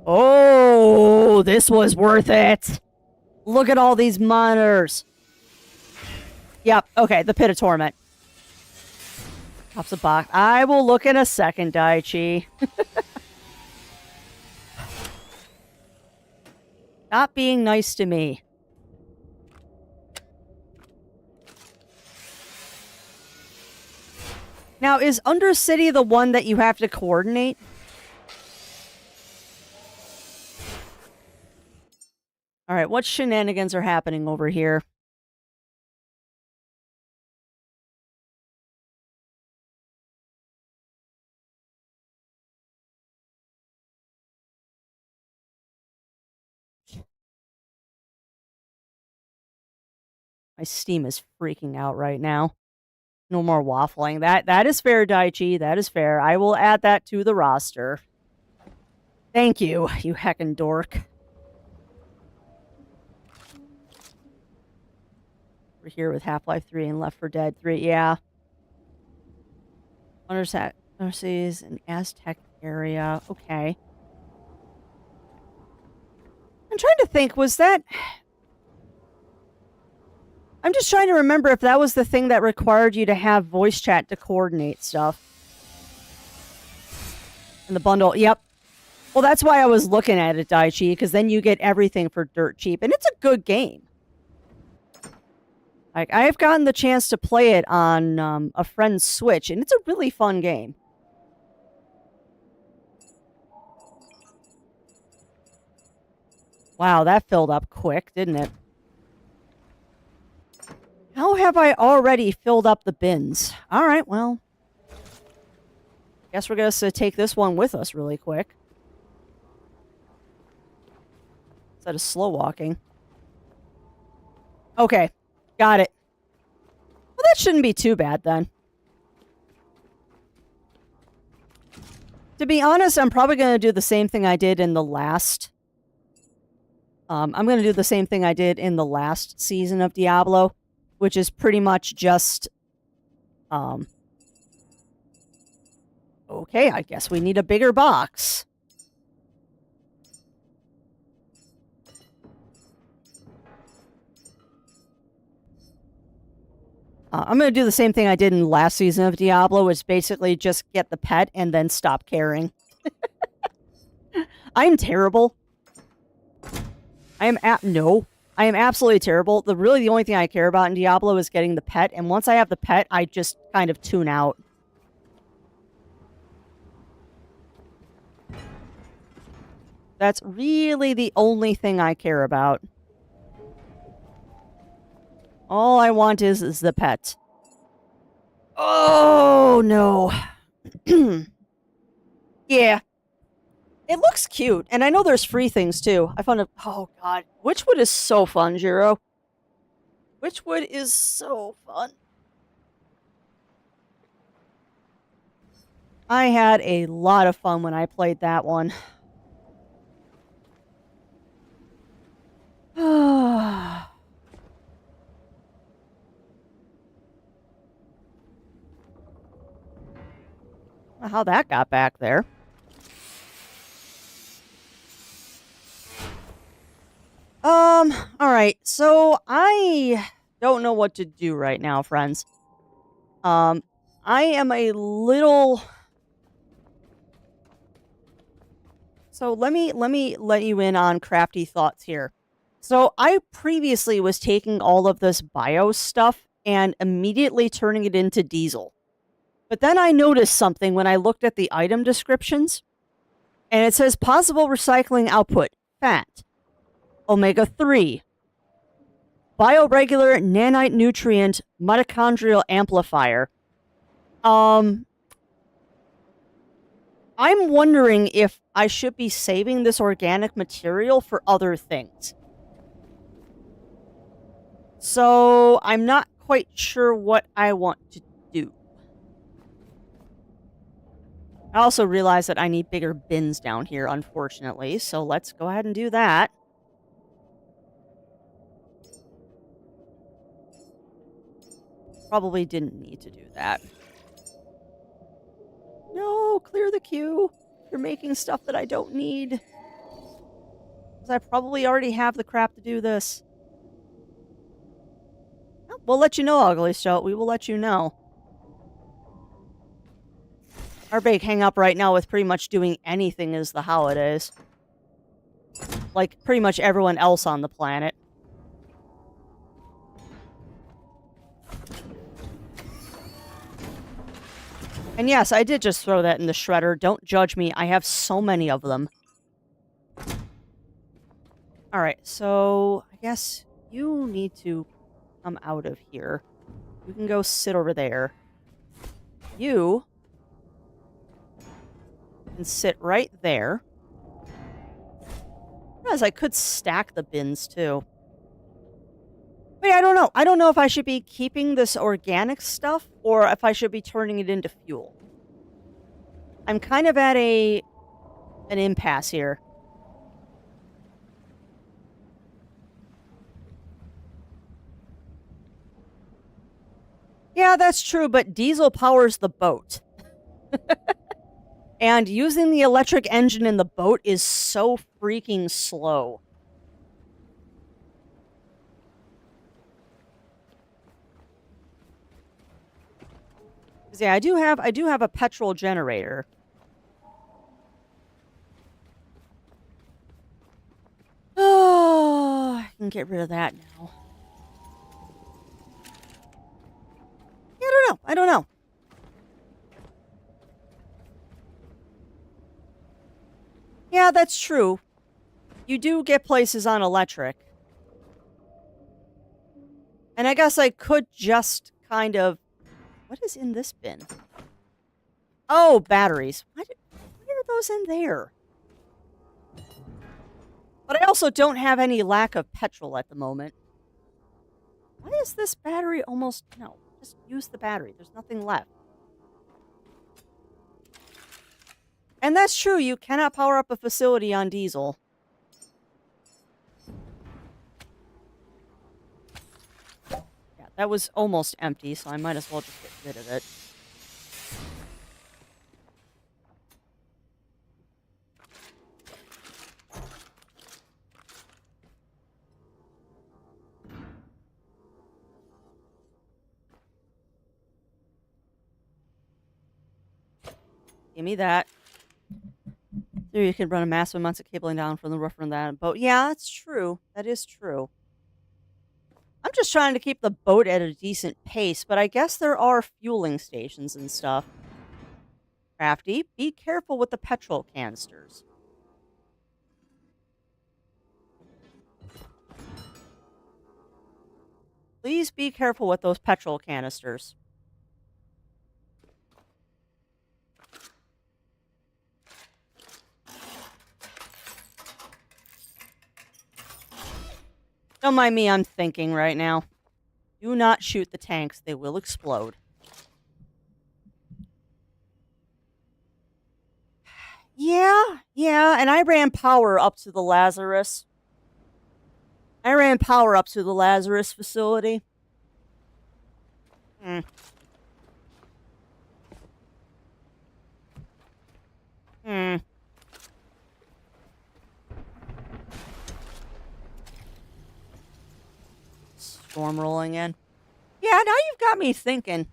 Oh, this was worth it. Look at all these monitors. Yep, okay, the Pit of Torment. Pops a box. I will look in a second, Daichi. Stop being nice to me. Now, is Undercity the one that you have to coordinate? Alright, what shenanigans are happening over here? My Steam is freaking out right now. No more waffling. That is fair, Daichi. That is fair. I will add that to the roster. Thank you, you heckin' dork. We're here with Half-Life 3 and Left 4 Dead 3. Yeah. Underseas and Aztec area. Okay. I'm trying to think, was that... I'm just trying to remember if that was the thing that required you to have voice chat to coordinate stuff. And the bundle, yep. Well, that's why I was looking at it, Daichi, because then you get everything for dirt cheap. And it's a good game. Like, I have gotten the chance to play it on a friend's Switch, and it's a really fun game. Wow, that filled up quick, didn't it? How have I already filled up the bins? All right, well. Guess we're going to take this one with us really quick. Instead of slow walking. Okay, got it. Well, that shouldn't be too bad then. To be honest, I'm probably going to do the same thing I did in the last... I'm going to do the same thing I did in the last season of Diablo, which is pretty much just... Okay, I guess we need a bigger box. I'm going to do the same thing I did in the last season of Diablo, which is basically just get the pet and then stop caring. I'm terrible. I am absolutely terrible. Really the only thing I care about in Diablo is getting the pet, and once I have the pet, I just kind of tune out. That's really the only thing I care about. All I want is the pet. Oh, no. Yeah. It looks cute, and I know there's free things, too. I found a... Oh, God. Witchwood is so fun, Jiro. Witchwood is so fun. I had a lot of fun when I played that one. How that got back there. Alright, so I don't know what to do right now, friends. I am a little... So let me let you in on crafty thoughts here. So I previously was taking all of this BIOS stuff and immediately turning it into diesel. But then I noticed something when I looked at the item descriptions, and it says possible recycling output, fat, omega-3, bioregular nanite nutrient mitochondrial amplifier. I'm wondering if I should be saving this organic material for other things. So I'm not quite sure what I want to do. I also realize that I need bigger bins down here, unfortunately, so let's go ahead and do that. Probably didn't need to do that. No, clear the queue. You're making stuff that I don't need. Because I probably already have the crap to do this. Well, we'll let you know, Ugly Stoat. We will let you know. Our big hang up right now with pretty much doing anything is the holidays. Like pretty much everyone else on the planet. And yes, I did just throw that in the shredder. Don't judge me. I have so many of them. Alright, so I guess you need to come out of here. You can go sit over there. You can sit right there. As I could stack the bins too. Wait, I don't know. I don't know if I should be keeping this organic stuff or if I should be turning it into fuel. I'm kind of at an impasse here. Yeah, that's true, but diesel powers the boat. And using the electric engine in the boat is so freaking slow. Yeah, I do have a petrol generator. Oh, I can get rid of that now. Yeah, I don't know. Yeah, that's true. You do get places on electric. And I guess I could just kind of... What is in this bin? Oh, batteries. Why are those in there? But I also don't have any lack of petrol at the moment. Why is this battery almost... No, just use the battery. There's nothing left. And that's true. You cannot power up a facility on diesel. Yeah, that was almost empty, so I might as well just get rid of it. Give me that. There you can run a massive amounts of cabling down from the roof from that boat. Yeah, that's true. That is true. I'm just trying to keep the boat at a decent pace, but I guess there are fueling stations and stuff. Crafty, be careful with the petrol canisters. Please be careful with those petrol canisters. Don't mind me, I'm thinking right now. Do not shoot the tanks, they will explode. Yeah, and I ran power up to the Lazarus. I ran power up to the Lazarus facility. Storm rolling in. Yeah, now you've got me thinking.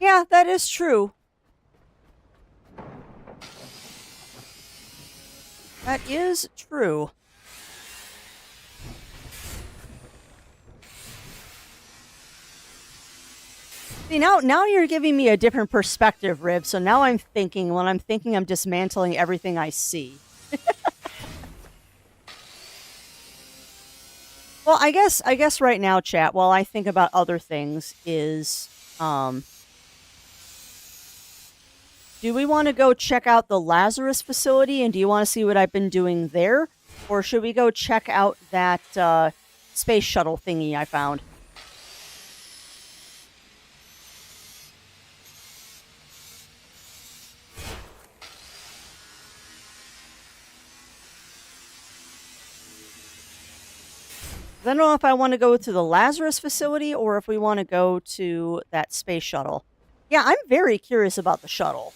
Yeah, that is true. That is true. See, now you're giving me a different perspective, Rib. So now I'm thinking, when I'm thinking, I'm dismantling everything I see. Well, I guess right now, chat, while I think about other things, is do we want to go check out the Lazarus facility, and do you want to see what I've been doing there? Or should we go check out that space shuttle thingy I found? I don't know if I want to go to the Lazarus facility or if we want to go to that space shuttle. Yeah, I'm very curious about the shuttle.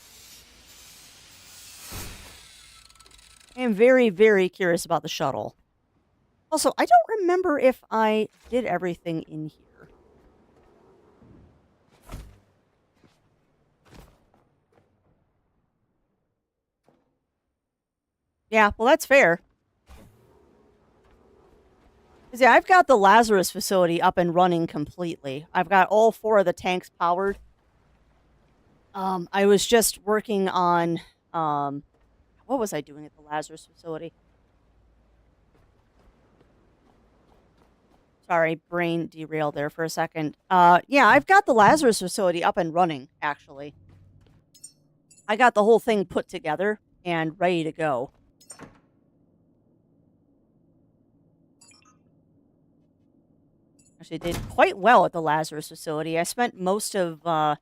I am very, very curious about the shuttle. Also, I don't remember if I did everything in here. Yeah, well, that's fair. Yeah, I've got the Lazarus facility up and running completely. I've got all 4 of the tanks powered. I was just working on, what was I doing at the Lazarus facility? Sorry, brain derailed there for a second. Yeah, I've got the Lazarus facility up and running, actually. I got the whole thing put together and ready to go. Actually did quite well at the Lazarus facility. I spent most of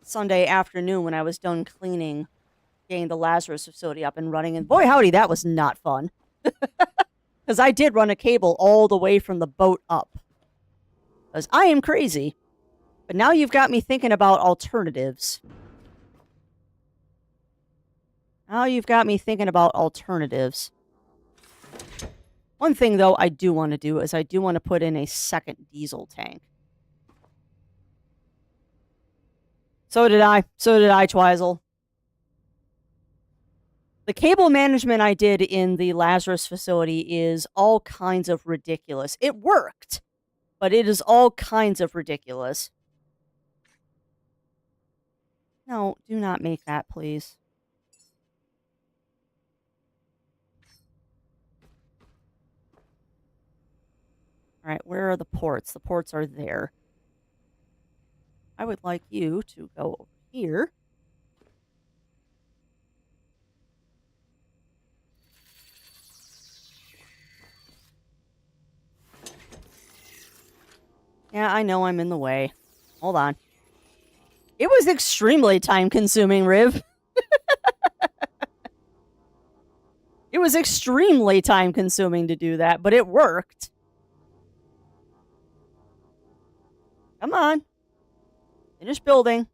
Sunday afternoon when I was done cleaning, getting the Lazarus facility up and running. And boy, howdy, that was not fun. Because I did run a cable all the way from the boat up. Because I am crazy. But now you've got me thinking about alternatives. One thing, though, I do want to do is I do want to put in a second diesel tank. So did I, Twizel. The cable management I did in the Lazarus facility is all kinds of ridiculous. It worked, but it is all kinds of ridiculous. No, do not make that, please. All right, where are the ports? The ports are there. I would like you to go over here. Yeah, I know I'm in the way. Hold on. It was extremely time-consuming, Riv. It was extremely time-consuming to do that, but it worked. Come on. Finish building.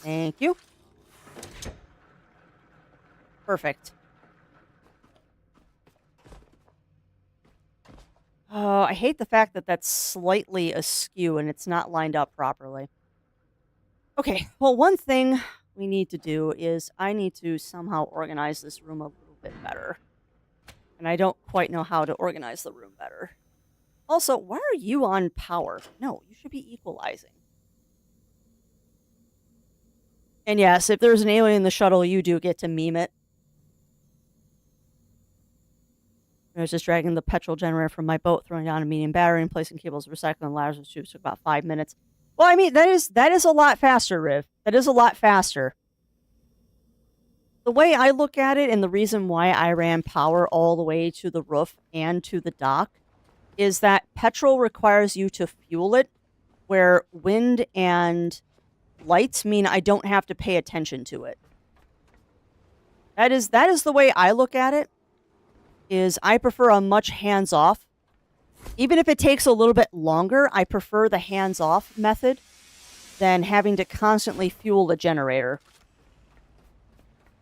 Thank you. Perfect. Oh, I hate the fact that that's slightly askew and it's not lined up properly. Okay, well, one thing we need to do is I need to somehow organize this room a little bit better. And I don't quite know how to organize the room better. Also, why are you on power? No, you should be equalizing. And yes, if there's an alien in the shuttle, you do get to meme it. I was just dragging the petrol generator from my boat, throwing down a medium battery, and placing cables, recycling Lazarus tubes took about 5 minutes. Well, I mean, that is a lot faster, Riv. That is a lot faster. The way I look at it, and the reason why I ran power all the way to the roof and to the dock, is that petrol requires you to fuel it, where wind and lights mean I don't have to pay attention to it. That is the way I look at it, is I prefer a much hands-off. Even if it takes a little bit longer, I prefer the hands-off method than having to constantly fuel the generator.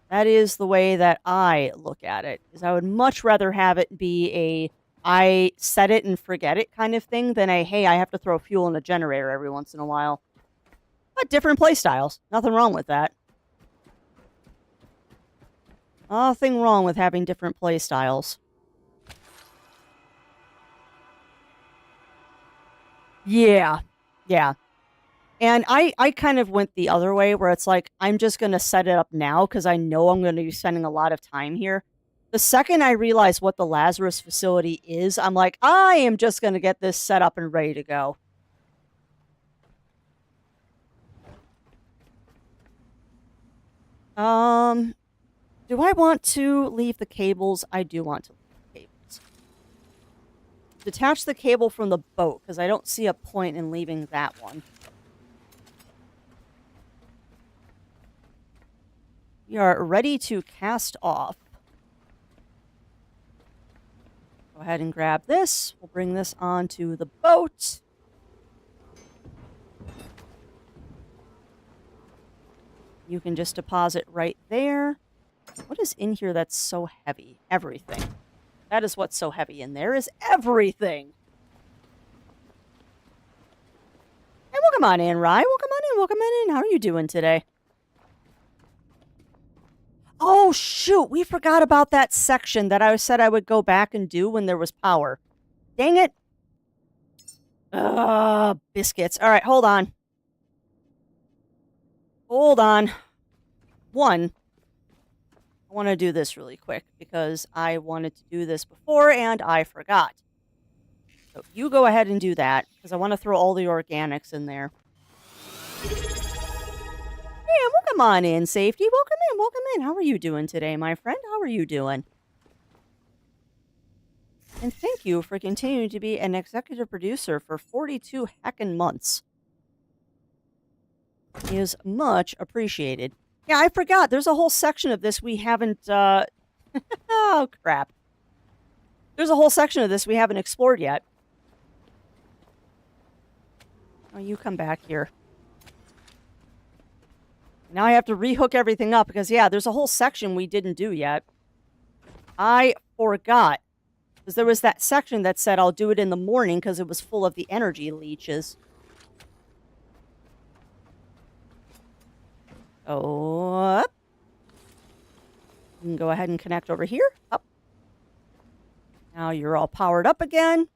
That is the way that I look at it, is I would much rather have it be a I set it and forget it kind of thing than a, hey, I have to throw fuel in a generator every once in a while. But different play styles. Nothing wrong with that. Nothing wrong with having different play styles. Yeah. Yeah. And I kind of went the other way, where it's like, I'm just going to set it up now because I know I'm going to be spending a lot of time here. The second I realize what the Lazarus facility is, I'm like, I am just going to get this set up and ready to go. Do I want to leave the cables? I do want to leave the cables. Detach the cable from the boat, because I don't see a point in leaving that one. We are ready to cast off. Go ahead and grab this. We'll bring this onto the boat. You can just deposit right there. What is in here that's so heavy? Everything. That is what's so heavy in there, is everything. Hey, welcome on in, Rye. Welcome on in. Welcome on in. How are you doing today? Oh, shoot. We forgot about that section that I said I would go back and do when there was power. Dang it. Biscuits. All right, hold on. Hold on. One, I want to do this really quick because I wanted to do this before and I forgot. So you go ahead and do that because I want to throw all the organics in there. Yeah, welcome on in, Safety. Welcome in, welcome in. How are you doing today, my friend? How are you doing? And thank you for continuing to be an executive producer for 42 heckin' months. It is much appreciated. Yeah, I forgot. There's a whole section of this we haven't, oh, crap. There's a whole section of this we haven't explored yet. Oh, you come back here. Now I have to rehook everything up because, yeah, there's a whole section we didn't do yet. I forgot. Because there was that section that said I'll do it in the morning because it was full of the energy leeches. Oh, up. You can go ahead and connect over here. Up. Now you're all powered up again.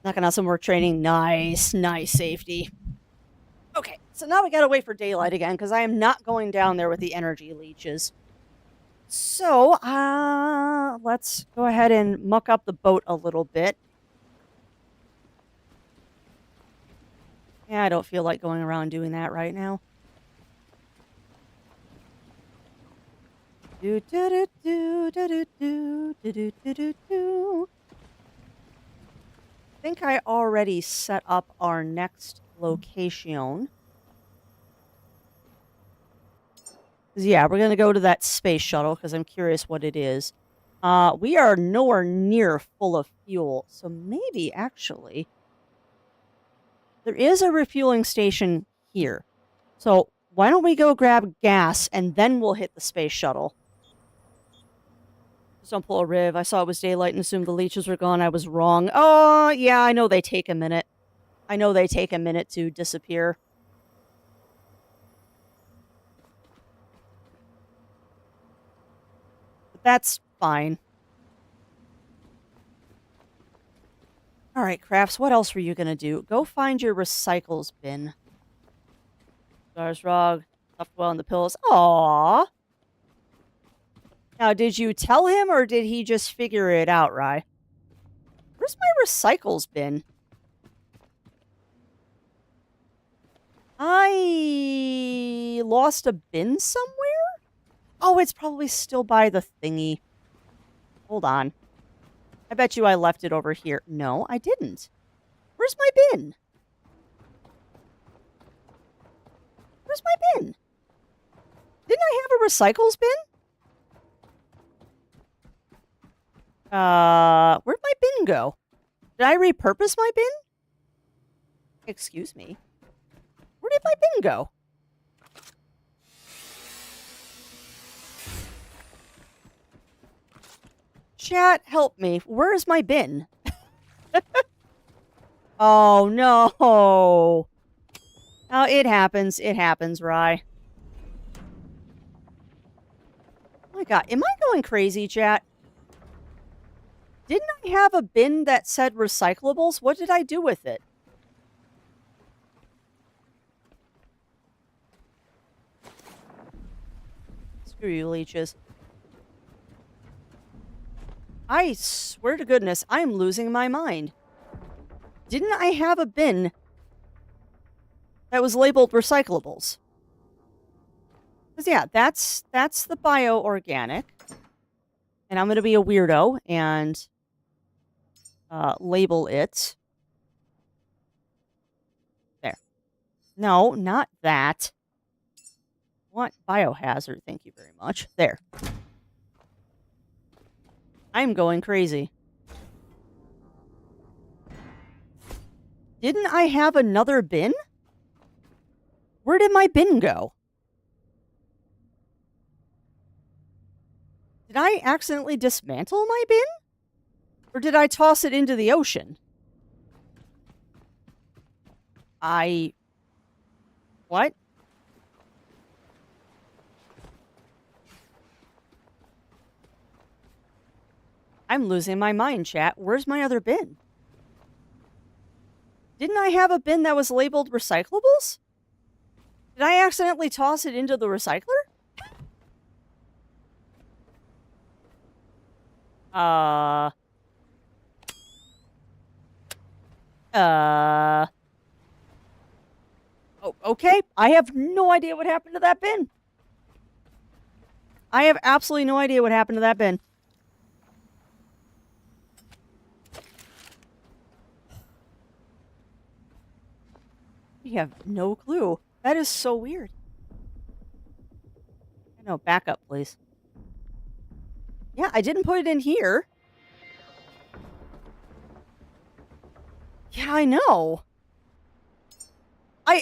Knocking out some more training. Nice, nice safety. Okay, so now we gotta wait for daylight again because I am not going down there with the energy leeches. So, let's go ahead and muck up the boat a little bit. Yeah, I don't feel like going around doing that right now. Do do do do do do do do do do do. I think I already set up our next location. Yeah, we're gonna go to that space shuttle because I'm curious what it is. We are nowhere near full of fuel, so maybe actually there is a refueling station here. So why don't we go grab gas and then we'll hit the space shuttle? Just don't pull a riv. I saw it was daylight and assumed the leeches were gone. I was wrong. Oh, yeah, I know they take a minute. I know they take a minute to disappear. But that's fine. All right, Crafts, what else were you going to do? Go find your recycles bin. Stars Rog, stuffed well in the pillows. Aww. Now, did you tell him or did he just figure it out, Rye? Where's my recycles bin? I lost a bin somewhere? Oh, it's probably still by the thingy. Hold on. I bet you I left it over here. No, I didn't. Where's my bin? Where's my bin? Didn't I have a recycles bin? Where'd my bin go? Did I repurpose my bin? Excuse me. Where did my bin go? Chat, help me. Where is my bin? Oh, no. Oh, it happens. It happens, Rye. Oh my god. Am I going crazy, chat? Didn't I have a bin that said recyclables? What did I do with it? Screw you, leeches. I swear to goodness, I'm losing my mind. Didn't I have a bin that was labeled recyclables? Because, yeah, that's the bio-organic. And I'm going to be a weirdo and label it. There. No, not that. What? Biohazard, thank you very much. There. I'm going crazy. Didn't I have another bin? Where did my bin go? Did I accidentally dismantle my bin? Or did I toss it into the ocean? What? I'm losing my mind, chat. Where's my other bin? Didn't I have a bin that was labeled recyclables? Did I accidentally toss it into the recycler? Oh, okay. I have no idea what happened to that bin. I have absolutely no idea what happened to that bin. We have no clue. That is so weird. No, back up, please. Yeah, I didn't put it in here. Yeah, I know.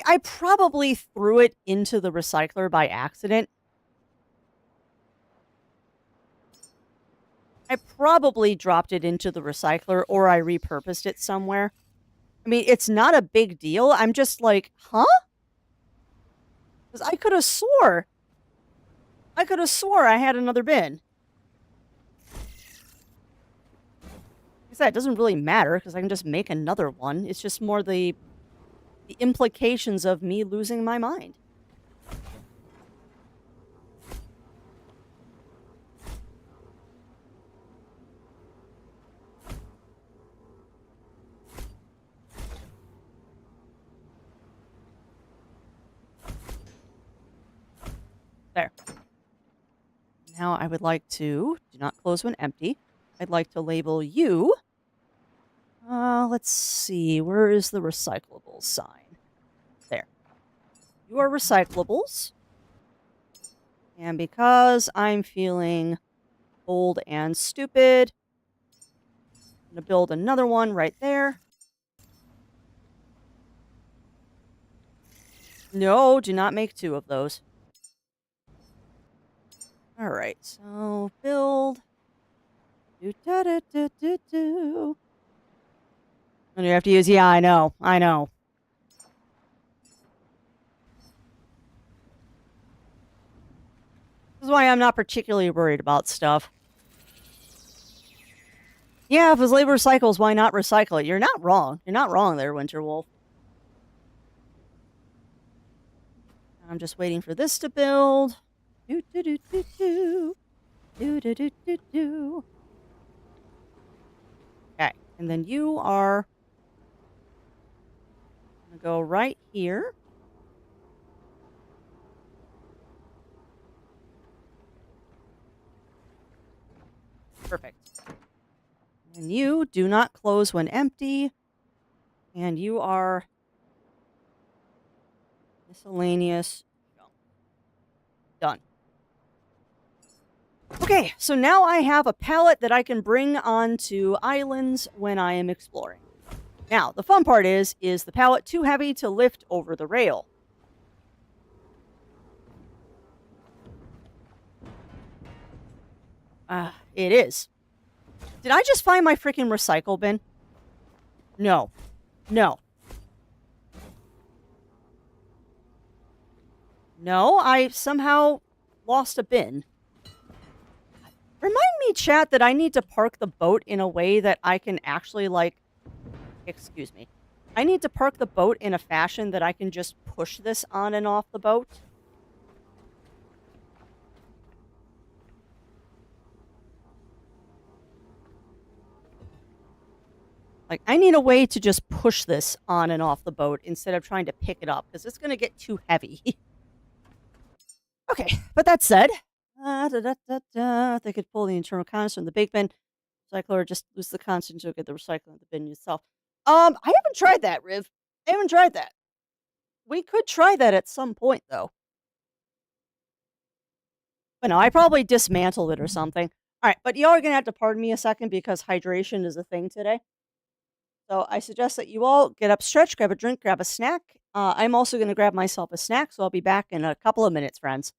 I probably threw it into the recycler by accident. I probably dropped it into the recycler or I repurposed it somewhere. I mean, it's not a big deal. I'm just like, huh? Because I could have swore I had another bin. Like I said, it doesn't really matter because I can just make another one. It's just more the implications of me losing my mind. There. Now I would like to do not close when empty. I'd like to label you. Let's see. Where is the recyclables sign? There. You are recyclables. And because I'm feeling old and stupid, I'm going to build another one right there. No, do not make two of those. All right, so build. Do, da, da, da, da, do. And you have to use, yeah, I know. This is why I'm not particularly worried about stuff. Yeah, if it's labor recycles, why not recycle it? You're not wrong. You're not wrong there, Winterwolf. I'm just waiting for this to build. Do, do, do, do, do. Do, do, do, do, do. Okay, and then you are going to go right here. Perfect. And you do not close when empty. And you are miscellaneous. Done. Okay, so now I have a pallet that I can bring onto islands when I am exploring. Now, the fun part is the pallet too heavy to lift over the rail? It is. Did I just find my freaking recycle bin? No. No. No, I somehow lost a bin. Remind me, chat, that I need to park the boat in a way that I can actually, like... Excuse me. I need to park the boat in a fashion that I can just push this on and off the boat. Like, I need a way to just push this on and off the boat instead of trying to pick it up, because it's going to get too heavy. Okay, but that said, they could pull the internal contents from the big bin. Recycler or just lose the contents to get the recycling of the bin itself. I haven't tried that, Riv. I haven't tried that. We could try that at some point, though. But no, I probably dismantled it or something. All right, but y'all are going to have to pardon me a second because hydration is a thing today. So I suggest that you all get up, stretch, grab a drink, grab a snack. I'm also going to grab myself a snack, so I'll be back in a couple of minutes, friends.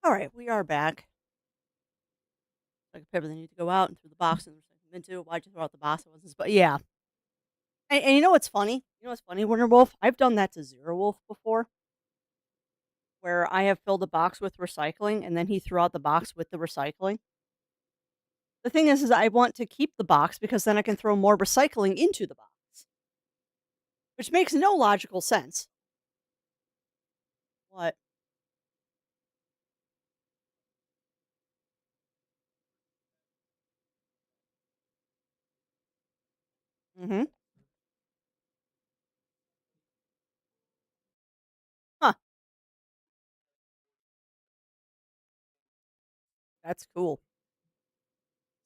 All right, we are back. Like a paper they need to go out and through the box and recycle them into. Why'd you throw out the box? It wasn't. But yeah. And you know what's funny? You know what's funny, Winter Wolf? I've done that to Zero Wolf before, where I have filled a box with recycling and then he threw out the box with the recycling. The thing is I want to keep the box because then I can throw more recycling into the box, which makes no logical sense. What? Mm-hmm. Huh. That's cool.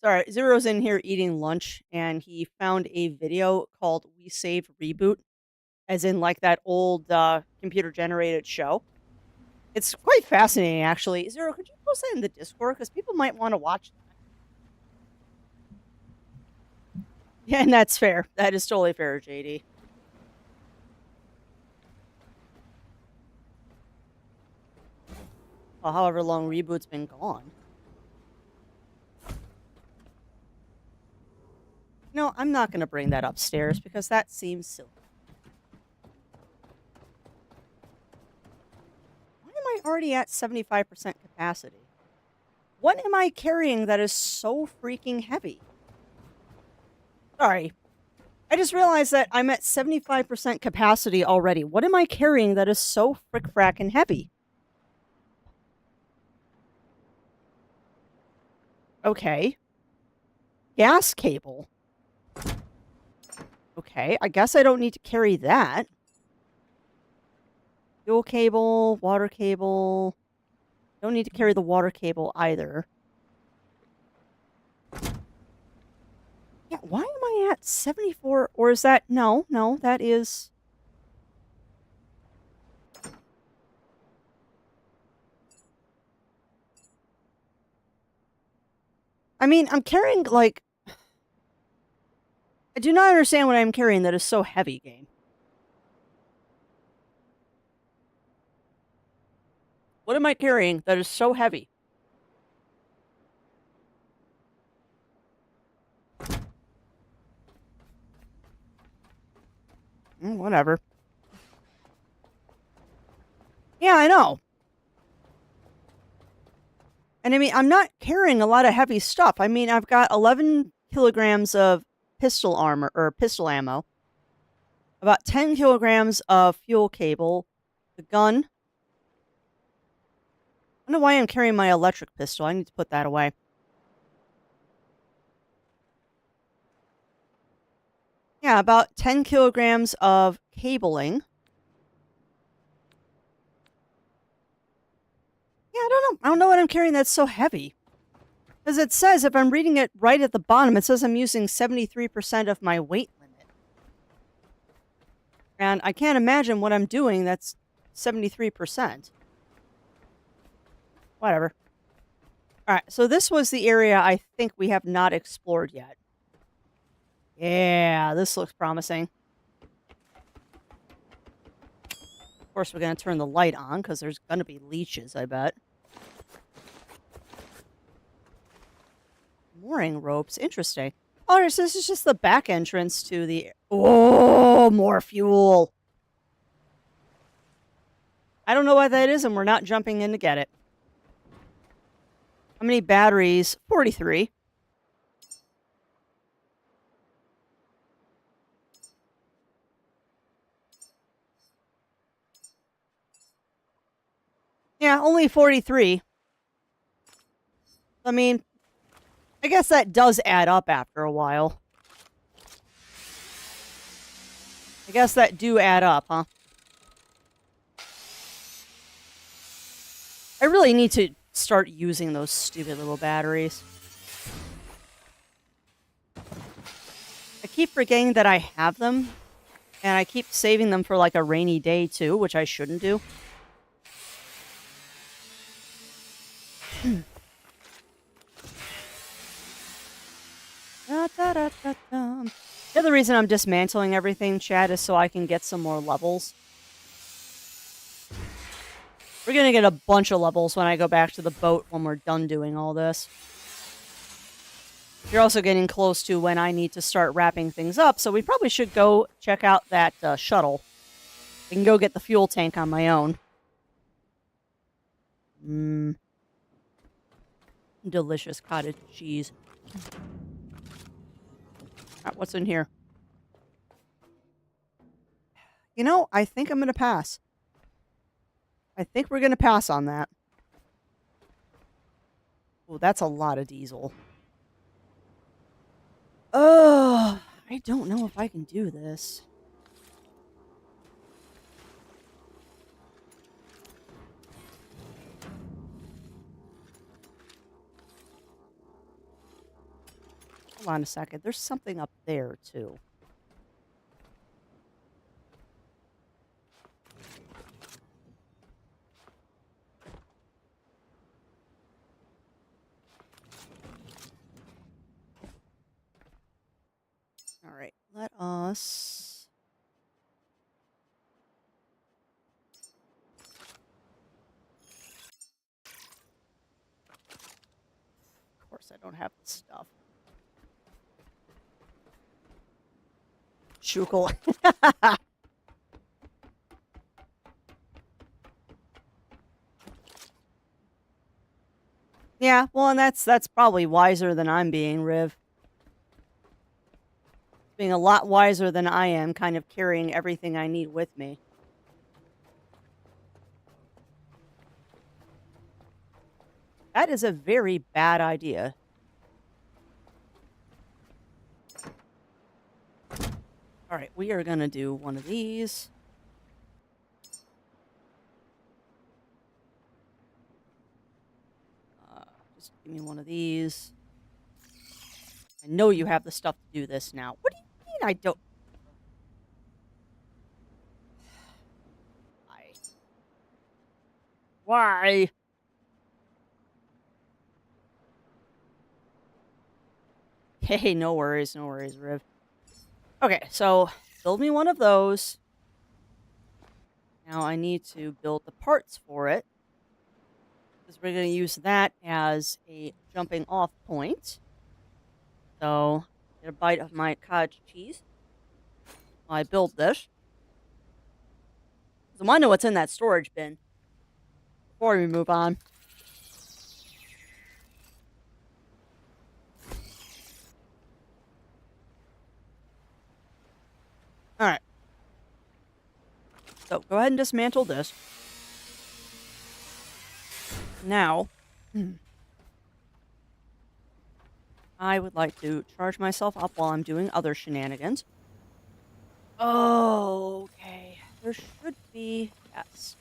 Sorry, Zero's in here eating lunch and he found a video called We Save Reboot, as in like that old computer generated show. It's quite fascinating, actually. Zero, could you post that in the Discord? Because people might want to watch that. Yeah, and that's fair. That is totally fair, JD. Well, however long Reboot's been gone. No, I'm not going to bring that upstairs because that seems silly. Why am I already at 75% capacity? What am I carrying that is so freaking heavy? Sorry. I just realized that I'm at 75% capacity already. What am I carrying that is so frick-frackin' heavy? Okay. Gas cable. Okay, I guess I don't need to carry that. Fuel cable, water cable. Don't need to carry the water cable either. Yeah, why am I at 74? Or is that... No, that is... I mean, I'm carrying, like... I do not understand what I'm carrying that is so heavy, game. What am I carrying that is so heavy? Whatever. Yeah, I know. And I mean, I'm not carrying a lot of heavy stuff. I mean, I've got 11 kilograms of pistol armor, or pistol ammo. About 10 kilograms of fuel cable. The gun. I don't know why I'm carrying my electric pistol. I need to put that away. Yeah, about 10 kilograms of cabling. Yeah, I don't know. I don't know what I'm carrying that's so heavy. Because it says, if I'm reading it right at the bottom, it says I'm using 73% of my weight limit. And I can't imagine what I'm doing that's 73%. Whatever. Alright, so this was the area I think we have not explored yet. Yeah, this looks promising. Of course, we're going to turn the light on, because there's going to be leeches, I bet. Mooring ropes. Interesting. Oh, this is just the back entrance to the... Oh, more fuel. I don't know what that is, and we're not jumping in to get it. How many batteries? 43. Yeah, only 43. I mean, I guess that does add up after a while. I guess that do add up, huh? I really need to start using those stupid little batteries. I keep forgetting that I have them, and I keep saving them for like a rainy day too, which I shouldn't do. The other reason I'm dismantling everything, Chad, is so I can get some more levels. We're gonna get a bunch of levels when I go back to the boat when we're done doing all this. You're also getting close to when I need to start wrapping things up, so we probably should go check out that shuttle. I can go get the fuel tank on my own. Delicious cottage cheese. What's in here? You know, I think I'm going to pass. I think we're going to pass on that. Oh, that's a lot of diesel. Oh, I don't know if I can do this. Hold on a second. There's something up there, too. All right, let us... Of course, I don't have the stuff. Shukel. Yeah, well, and that's probably wiser than I'm being, Riv. Being a lot wiser than I am, kind of carrying everything I need with me. That is a very bad idea. All right, we are going to do one of these. Just give me one of these. I know you have the stuff to do this now. What do you mean I don't? Why? Hey, no worries, Riv. Okay, so build me one of those. Now I need to build the parts for it, because we're going to use that as a jumping off point. So, get a bite of my cottage cheese while I build this. I want to know what's in that storage bin before we move on. Alright. So, go ahead and dismantle this. Now, I would like to charge myself up while I'm doing other shenanigans. Oh, okay. There should be... Yes.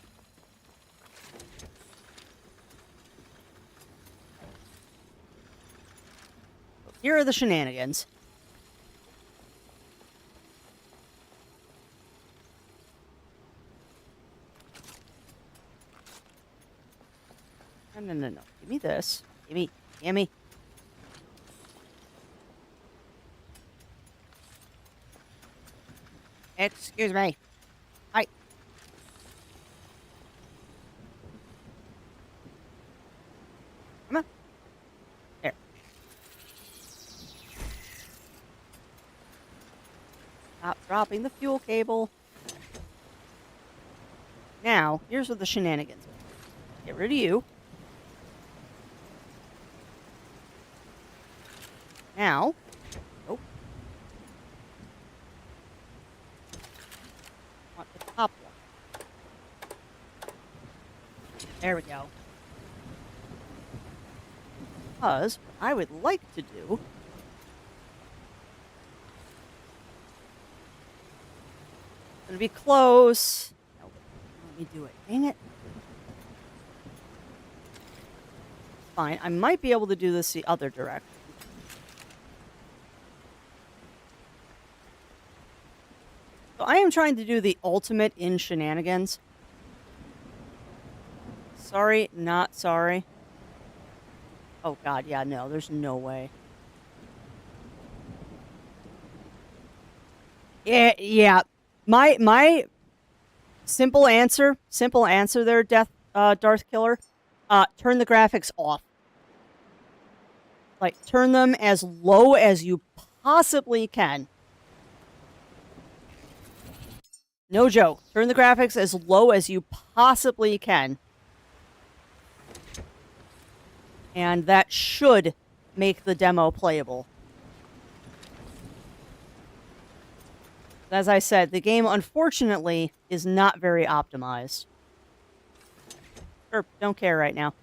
So here are the shenanigans. No. Give me this. Gimme. Excuse me. Hi. Come on. There. Stop dropping the fuel cable. Now, here's what the shenanigans are. Get rid of you. Now, want the top one. There we go. Because what I would like to do is going to be close. No, let me do it. Dang it. Fine. I might be able to do this the other direction. So I am trying to do the ultimate in shenanigans. Sorry, not sorry. Oh god, yeah, no, there's no way. Yeah. My simple answer there, Death Darth Killer, turn the graphics off. Like, turn them as low as you possibly can. No joke. Turn the graphics as low as you possibly can. And that should make the demo playable. As I said, the game, unfortunately, is not very optimized. Don't care right now.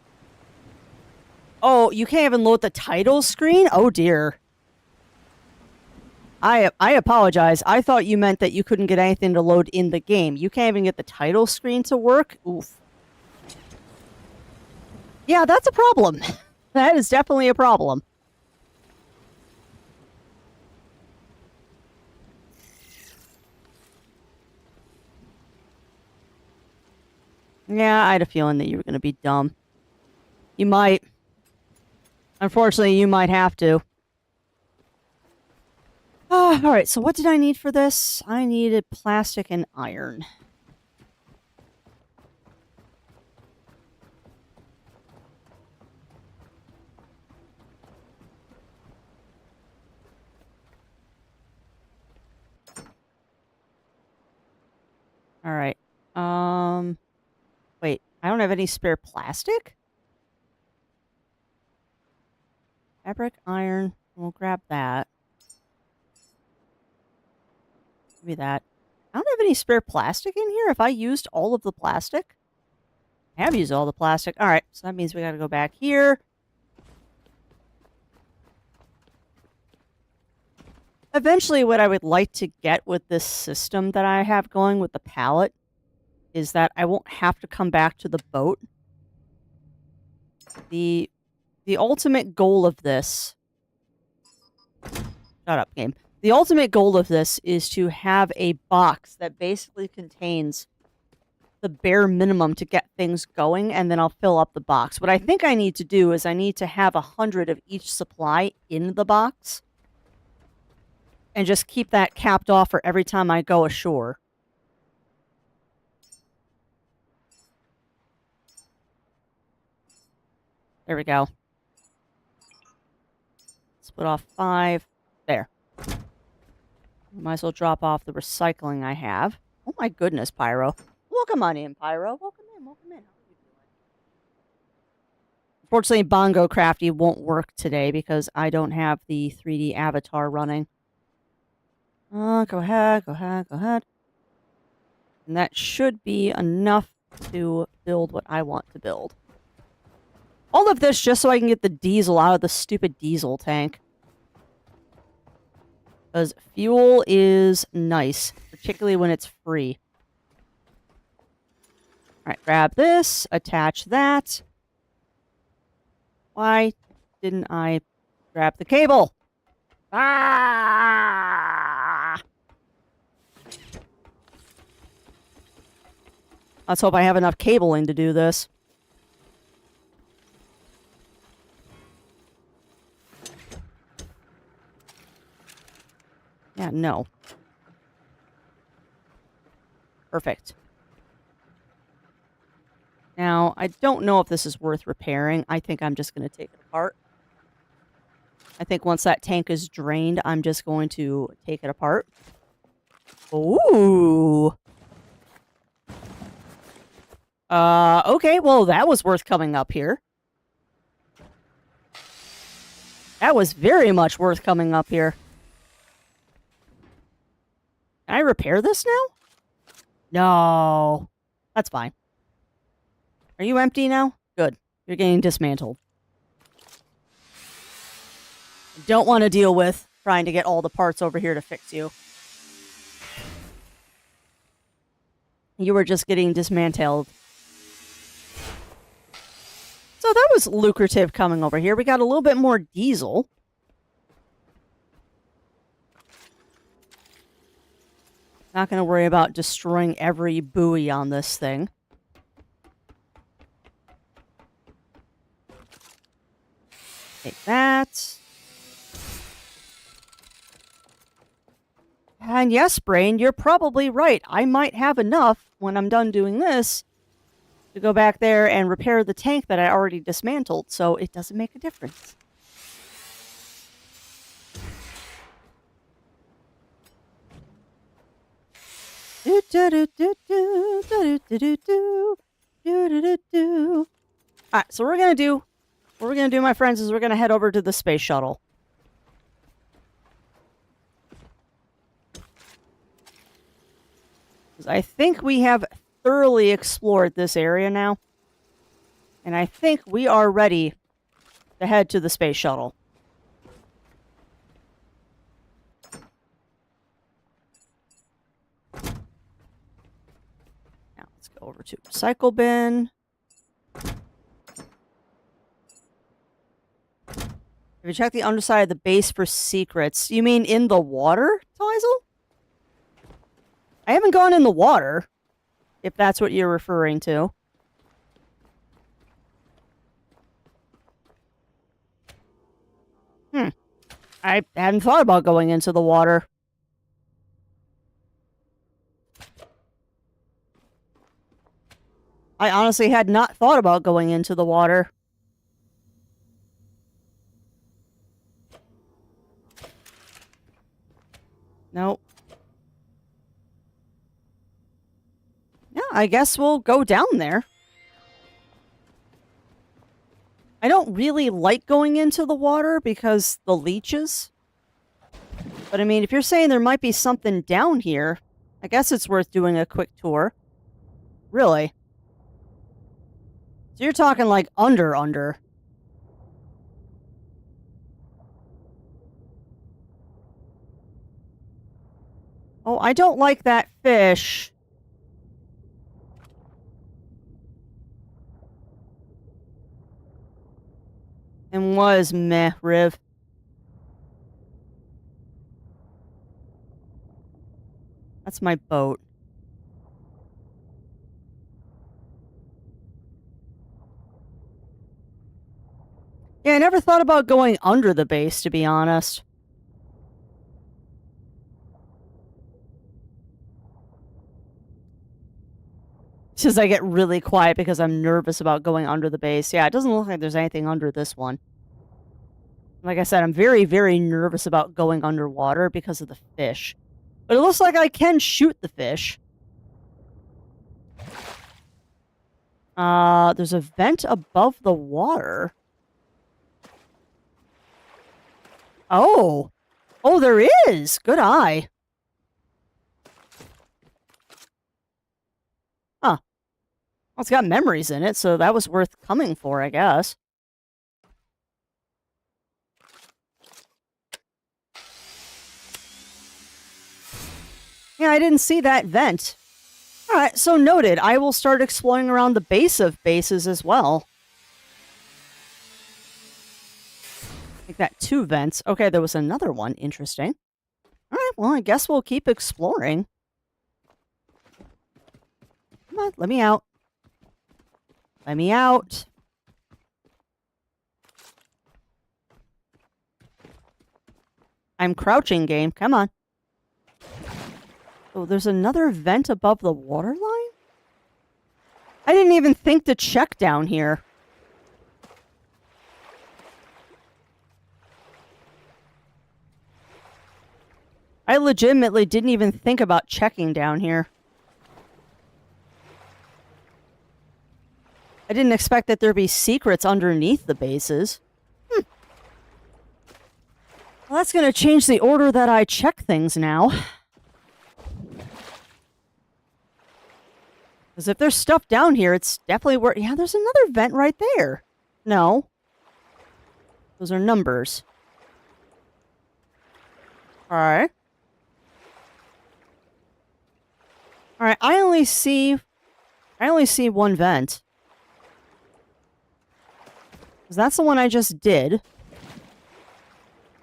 Oh, you can't even load the title screen? Oh, dear. I apologize. I thought you meant that you couldn't get anything to load in the game. You can't even get the title screen to work? Oof. Yeah, that's a problem. That is definitely a problem. Yeah, I had a feeling that you were going to be dumb. You might. Unfortunately, you might have to. Alright, so what did I need for this? I needed plastic and iron. Alright. Wait, I don't have any spare plastic? Fabric, iron. We'll grab that. Maybe that. I don't have any spare plastic in here. Have I used all of the plastic? I have used all the plastic. Alright, so that means we gotta go back here. Eventually, what I would like to get with this system that I have going with the pallet is that I won't have to come back to the boat. The ultimate goal of this... Shut up, game. The ultimate goal of this is to have a box that basically contains the bare minimum to get things going, and then I'll fill up the box. What I think I need to do is I need to have 100 of each supply in the box, and just keep that capped off for every time I go ashore. There we go. Split off 5. There. Might as well drop off the recycling I have. Oh my goodness, Pyro. Welcome on in, Pyro. Welcome in, welcome in. How are you doing? Unfortunately, Bongo Crafty won't work today because I don't have the 3D avatar running. Go ahead, go ahead, go ahead. And that should be enough to build what I want to build. All of this just so I can get the diesel out of the stupid diesel tank. Because fuel is nice, particularly when it's free. Alright, grab this, attach that. Why didn't I grab the cable? Ah! Let's hope I have enough cabling to do this. Yeah, no. Perfect. Now, I don't know if this is worth repairing. I think I'm just going to take it apart. I think once that tank is drained, I'm just going to take it apart. Ooh. Okay, well, that was worth coming up here. That was very much worth coming up here. Can I repair this now? No. That's fine. Are you empty now? Good. You're getting dismantled. Don't want to deal with trying to get all the parts over here to fix you. You were just getting dismantled. So that was lucrative coming over here. We got a little bit more diesel. Not going to worry about destroying every buoy on this thing. Take that. And yes, Brain, you're probably right. I might have enough when I'm done doing this to go back there and repair the tank that I already dismantled, so it doesn't make a difference. Alright, so what we're gonna do, my friends, is we're gonna head over to the space shuttle. Because I think we have thoroughly explored this area now. And I think we are ready to head to the space shuttle. Now let's go over to recycle bin. Have you checked the underside of the base for secrets? You mean in the water, Teisel? I haven't gone in the water, if that's what you're referring to. I hadn't thought about going into the water. I honestly had not thought about going into the water. Nope. Yeah, I guess we'll go down there. I don't really like going into the water because the leeches. But I mean, if you're saying there might be something down here, I guess it's worth doing a quick tour. Really? So you're talking like under. Oh, I don't like that fish. And was meh, Riv. That's my boat. Yeah, I never thought about going under the base, to be honest. Just I get really quiet because I'm nervous about going under the base. Yeah, it doesn't look like there's anything under this one. Like I said, I'm very, very nervous about going underwater because of the fish. But it looks like I can shoot the fish. There's a vent above the water. Oh! Oh, there is! Good eye. Huh. Well, it's got memories in it, so that was worth coming for, I guess. Yeah, I didn't see that vent. Alright, so noted. I will start exploring around the base of bases as well. Like that 2 vents. Okay, there was another one. Interesting. Alright, well, I guess we'll keep exploring. Come on, let me out. Let me out. I'm crouching, game. Come on. Oh, there's another vent above the water line? I didn't even think to check down here. I legitimately didn't even think about checking down here. I didn't expect that there'd be secrets underneath the bases. Well, that's gonna change the order that I check things now. Because if there's stuff down here, it's definitely where... Yeah, there's another vent right there. No. Those are numbers. Alright. Alright, I only see 1 vent. Because that's the one I just did. Did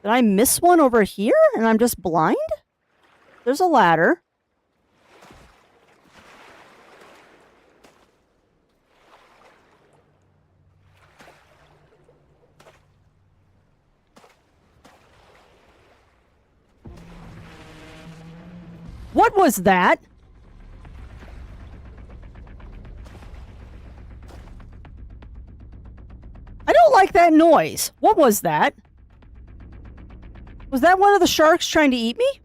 I miss one over here? And I'm just blind? There's a ladder. What was that? like that noise. What was that? Was that one of the sharks trying to eat me?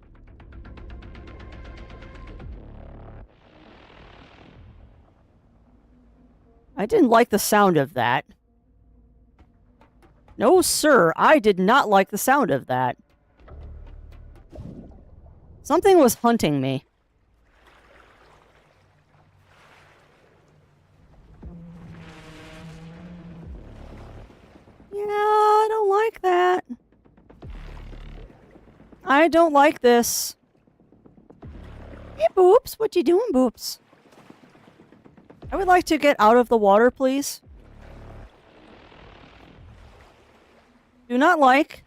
I didn't like the sound of that. No, sir, I did not like the sound of that. Something was hunting me. Yeah, I don't like that. I don't like this. Hey, Boops, what you doing, Boops? I would like to get out of the water, please. Do not like.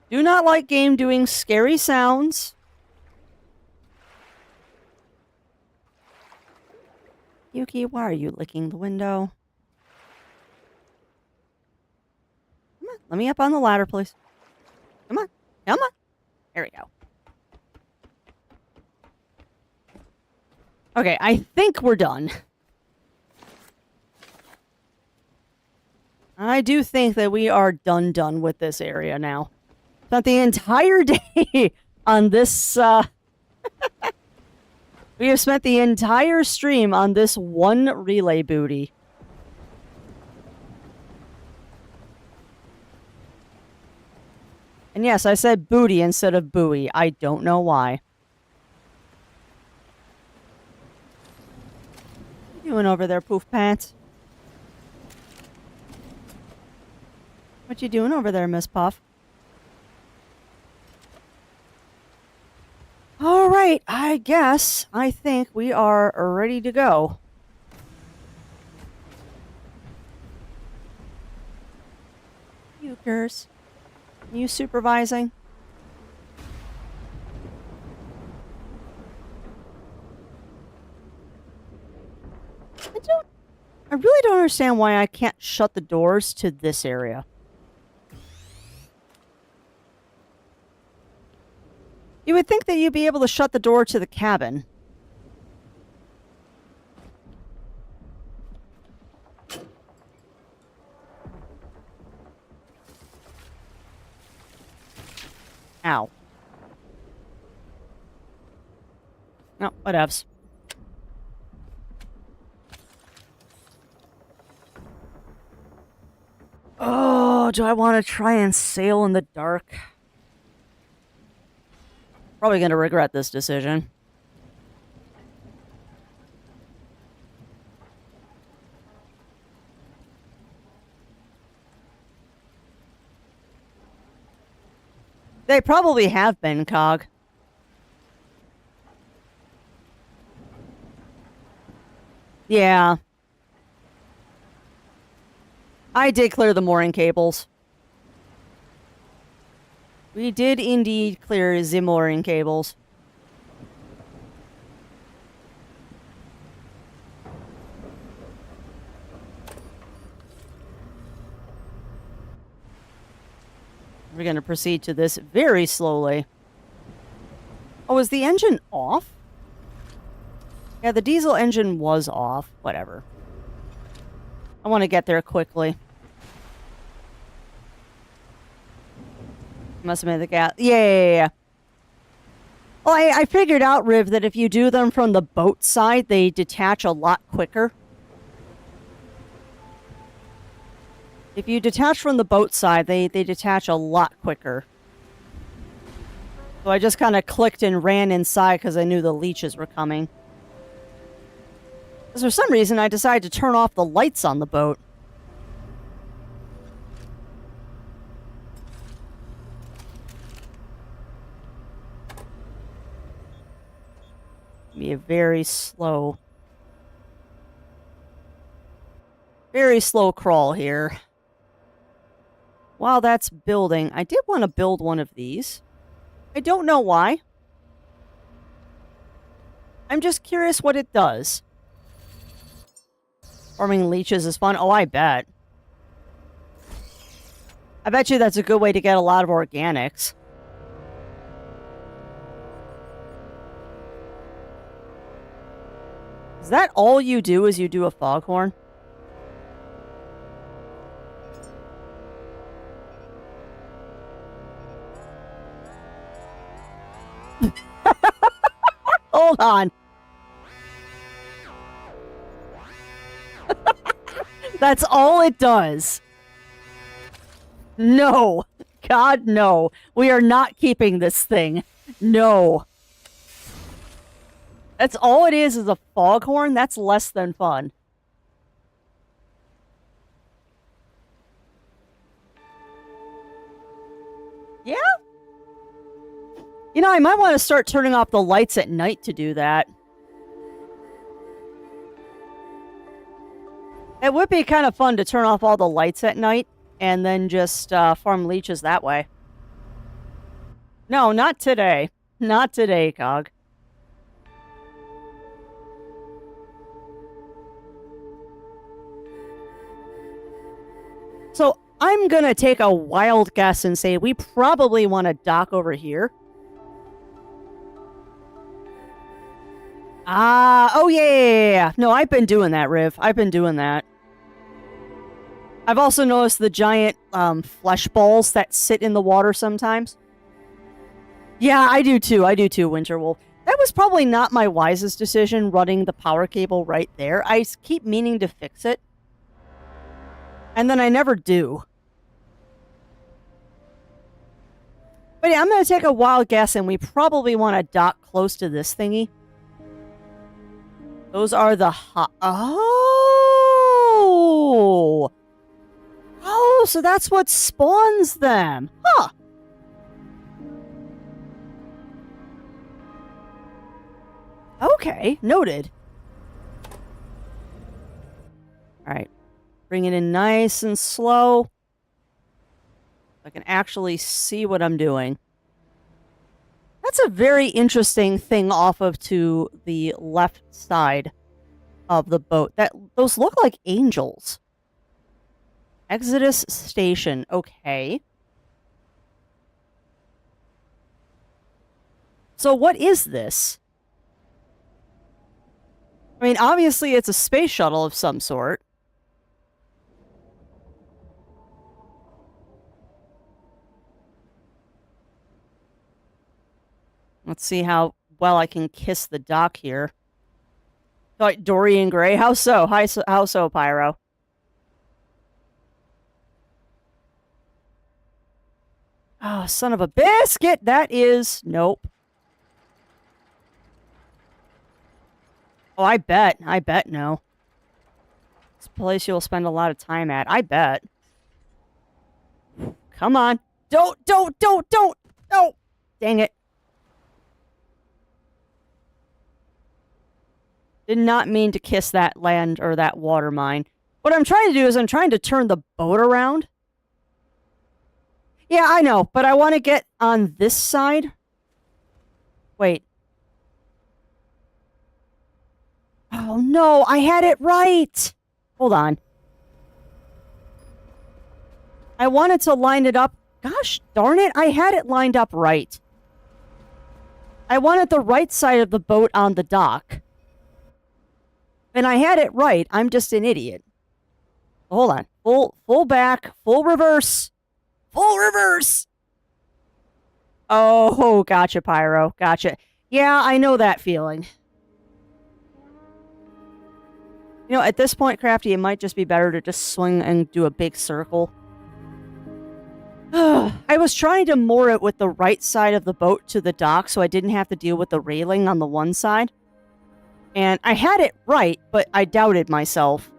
Do not like game doing scary sounds. Yuki, why are you licking the window? Come on, let me up on the ladder, please. Come on, come on. There we go. Okay, I think we're done. I do think that we are done with this area now. Spent the entire day on this, we have spent the entire stream on this one relay booty. And yes, I said booty instead of buoy. I don't know why. What you doing over there, Poof Pants? What you doing over there, Miss Puff? All right, I think we are ready to go. Ukers, you supervising? I really don't understand why I can't shut the doors to this area. You would think that you'd be able to shut the door to the cabin. Ow. No, whatevs. Oh, do I want to try and sail in the dark? Probably going to regret this decision. They probably have been, Cog. Yeah. I did clear the mooring cables. We did indeed clear the mooring cables. We're going to proceed to this very slowly. Oh, is the engine off? Yeah, the diesel engine was off. Whatever. I want to get there quickly. Must have made the gas. Yeah. Well, I figured out, Riv, that if you do them from the boat side, they detach a lot quicker. If you detach from the boat side, they detach a lot quicker. So I just kind of clicked and ran inside because I knew the leeches were coming. Because for some reason, I decided to turn off the lights on the boat. Be a very slow crawl here. While that's building, I did want to build one of these. I don't know why. I'm just curious what it does. Farming leeches is fun. Oh, I bet. I bet you that's a good way to get a lot of organics. Is that all you do is you do a foghorn? Hold on. That's all it does. No. God, no. We are not keeping this thing. No. That's all it is a foghorn? That's less than fun. Yeah? You know, I might want to start turning off the lights at night to do that. It would be kind of fun to turn off all the lights at night and then just farm leeches that way. No, not today. Not today, Cog. So I'm going to take a wild guess and say we probably want to dock over here. Oh yeah. No, I've been doing that, Riv. I've been doing that. I've also noticed the giant flesh balls that sit in the water sometimes. Yeah, I do too, Winterwolf. That was probably not my wisest decision, running the power cable right there. I keep meaning to fix it. And then I never do. But yeah, I'm going to take a wild guess, and we probably want to dock close to this thingy. Those are the Oh! Oh, so that's what spawns them. Huh. Okay, noted. Alright. Bring it in nice and slow. I can actually see what I'm doing. That's a very interesting thing off of to the left side of the boat. Those look like angels. Exodus Station. Okay. So what is this? I mean, obviously it's a space shuttle of some sort. Let's see how well I can kiss the dock here. Like Dorian Gray. How so? How so, Pyro? Oh, son of a biscuit! That is... Nope. Oh, I bet no. It's a place you'll spend a lot of time at. I bet. Come on. Don't! No! Dang it. Did not mean to kiss that land or that water mine. What I'm trying to do is I'm trying to turn the boat around. Yeah, I know, but I want to get on this side. Wait. Oh, no, I had it right. Hold on. I wanted to line it up. Gosh darn it, I had it lined up right. I wanted the right side of the boat on the dock. And I had it right. I'm just an idiot. Hold on. Full back. Full reverse. Full reverse! Oh, gotcha, Pyro. Gotcha. Yeah, I know that feeling. You know, at this point, Crafty, it might just be better to just swing and do a big circle. I was trying to moor it with the right side of the boat to the dock so I didn't have to deal with the railing on the one side. And I had it right, but I doubted myself.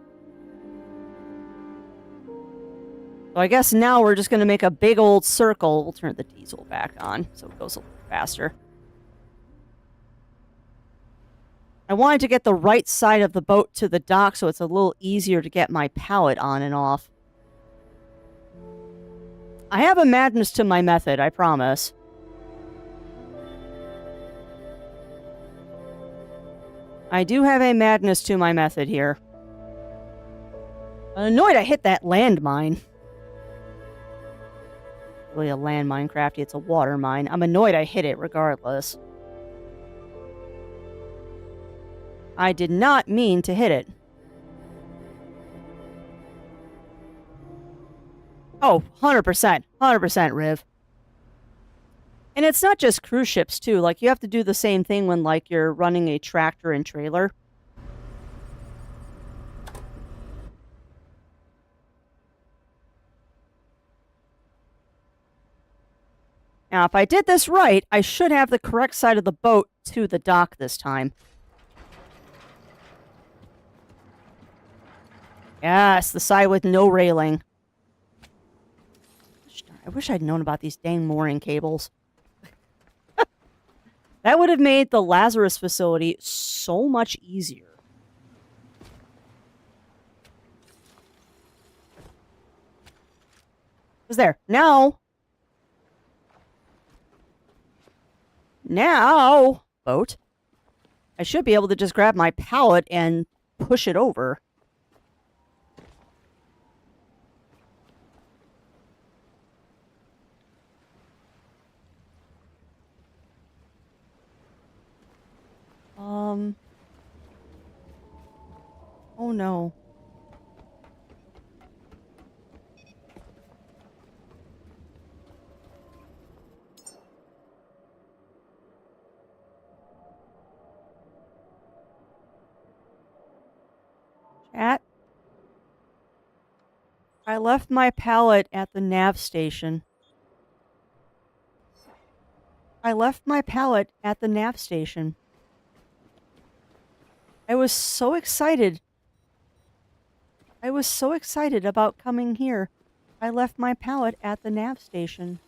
So I guess now we're just going to make a big old circle. We'll turn the diesel back on so it goes a little faster. I wanted to get the right side of the boat to the dock so it's a little easier to get my pallet on and off. I have a madness to my method, I promise. I do have a madness to my method here. I'm annoyed I hit that landmine. Really a landmine, Crafty. It's a water mine. I'm annoyed I hit it regardless. I did not mean to hit it. Oh, 100%. 100%, Riv. And it's not just cruise ships, too. Like, you have to do the same thing when, like, you're running a tractor and trailer. Now, if I did this right, I should have the correct side of the boat to the dock this time. Yes, the side with no railing. I wish I'd known about these dang mooring cables. That would have made the Lazarus facility so much easier. Because there. Now, boat, I should be able to just grab my pallet and push it over. Oh no. Chat. I left my pallet at the nav station. I left my pallet at the nav station. I was so excited. I was so excited about coming here. I left my pallet at the nav station.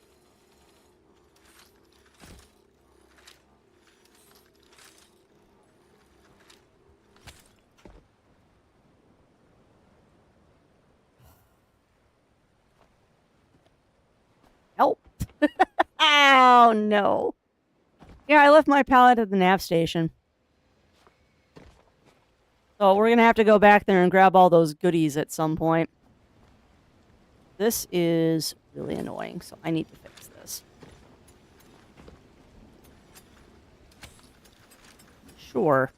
Help. Oh, no. Yeah, I left my pallet at the nav station. So we're going to have to go back there and grab all those goodies at some point. This is really annoying, so I need to fix this. Sure.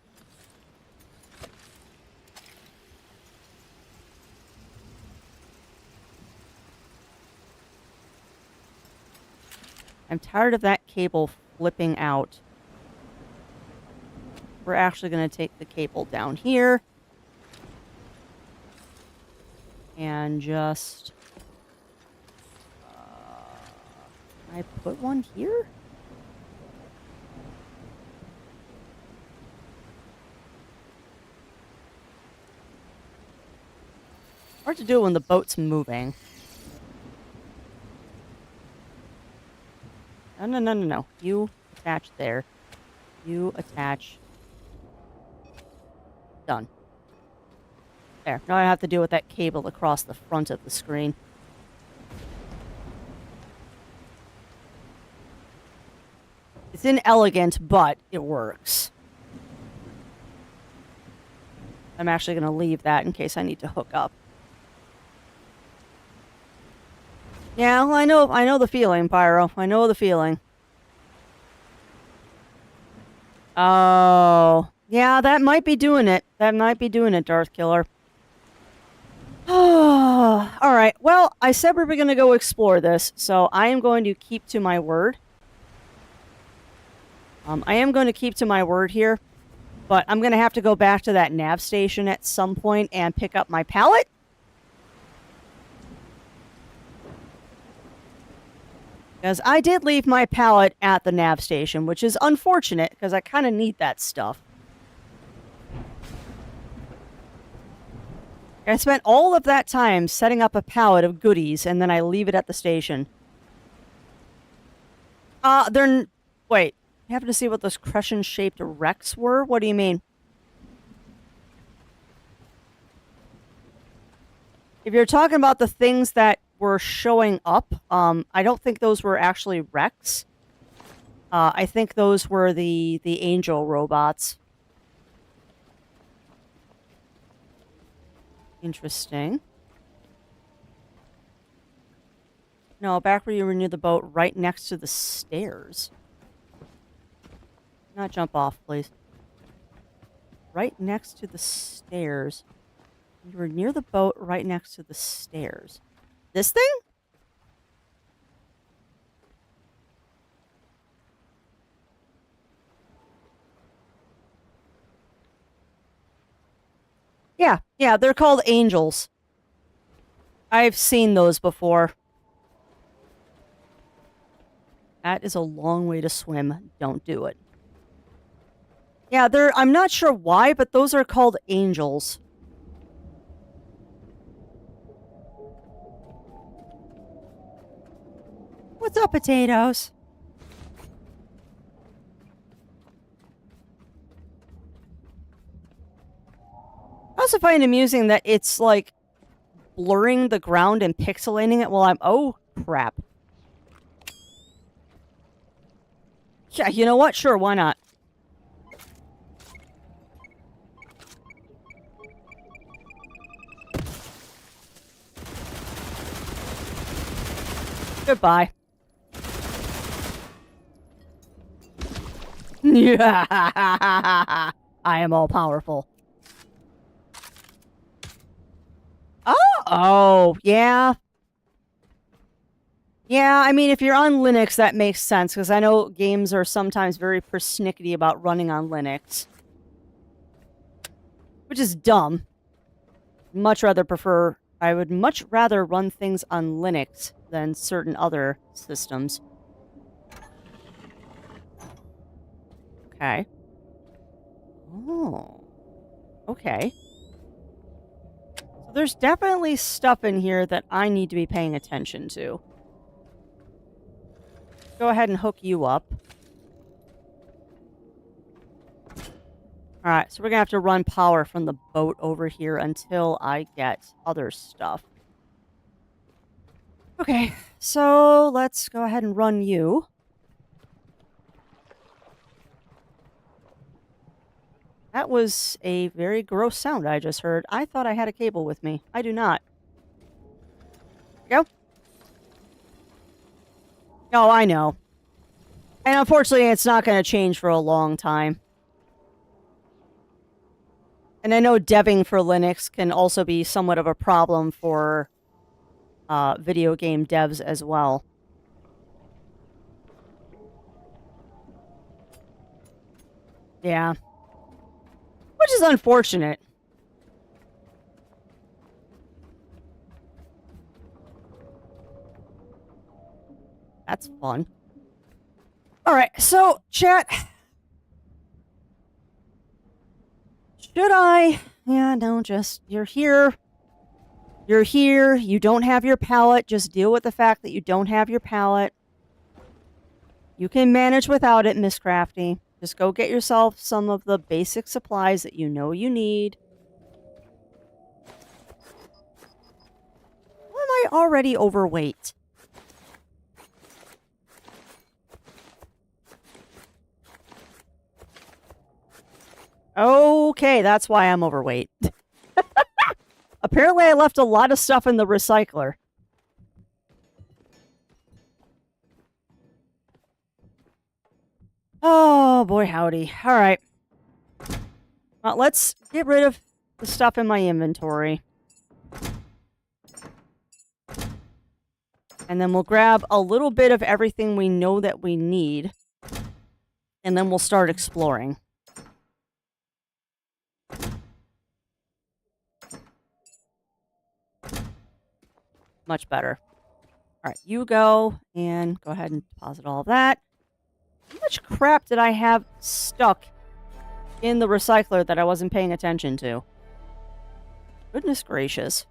I'm tired of that cable flipping out. We're actually going to take the cable down here. And just... can I put one here? Hard to do when the boat's moving. No. You attach there. You attach. Done. There. Now I have to deal with that cable across the front of the screen. It's inelegant, but it works. I'm actually going to leave that in case I need to hook up. Yeah, well, I know the feeling, Pyro. I know the feeling. Oh, yeah, that might be doing it. That might be doing it, Darth Killer. Oh, all right. Well, I said we were going to go explore this, so I am going to keep to my word. I am going to keep to my word here, but I'm going to have to go back to that nav station at some point and pick up my pallet. Because I did leave my pallet at the nav station, which is unfortunate, because I kind of need that stuff. I spent all of that time setting up a pallet of goodies, and then I leave it at the station. Wait. You happen to see what those crescent-shaped wrecks were? What do you mean? If you're talking about the things that were showing up, I don't think those were actually wrecks. I think those were the angel robots. Interesting. No, back where you were near the boat, right next to the stairs. Not jump off, please. right next to the stairs. You were near the boat right next to the stairs. This thing? Yeah, they're called angels. I've seen those before. That is a long way to swim. Don't do it. Yeah, I'm not sure why, but those are called angels. What's up, potatoes? I also find it amusing that it's like blurring the ground and pixelating it while I'm... Oh, crap. Yeah, you know what? Sure, why not? Goodbye. Yeah, I am all powerful. Oh, yeah. Yeah, I mean, if you're on Linux, that makes sense, because I know games are sometimes very persnickety about running on Linux. Which is dumb. I would much rather run things on Linux than certain other systems. Okay. Oh. Okay. So there's definitely stuff in here that I need to be paying attention to. Go ahead and hook you up. Alright, so we're gonna have to run power from the boat over here until I get other stuff. Okay, so let's go ahead and run you. That was a very gross sound I just heard. I thought I had a cable with me. I do not. Go. Oh, I know. And unfortunately, it's not going to change for a long time. And I know deving for Linux can also be somewhat of a problem for video game devs as well. Yeah. Which is unfortunate. That's fun. Alright, so, chat. Should I? Yeah, no, just, you're here. You're here. You don't have your pallet. Just deal with the fact that you don't have your pallet. You can manage without it, Miss Crafty. Just go get yourself some of the basic supplies that you know you need. Why am I already overweight? Okay, that's why I'm overweight. Apparently I left a lot of stuff in the recycler. Oh, boy howdy. Alright. Let's get rid of the stuff in my inventory. And then we'll grab a little bit of everything we know that we need. And then we'll start exploring. Much better. Alright, you go, and go ahead and deposit all of that. How much crap did I have stuck in the recycler that I wasn't paying attention to? Goodness gracious.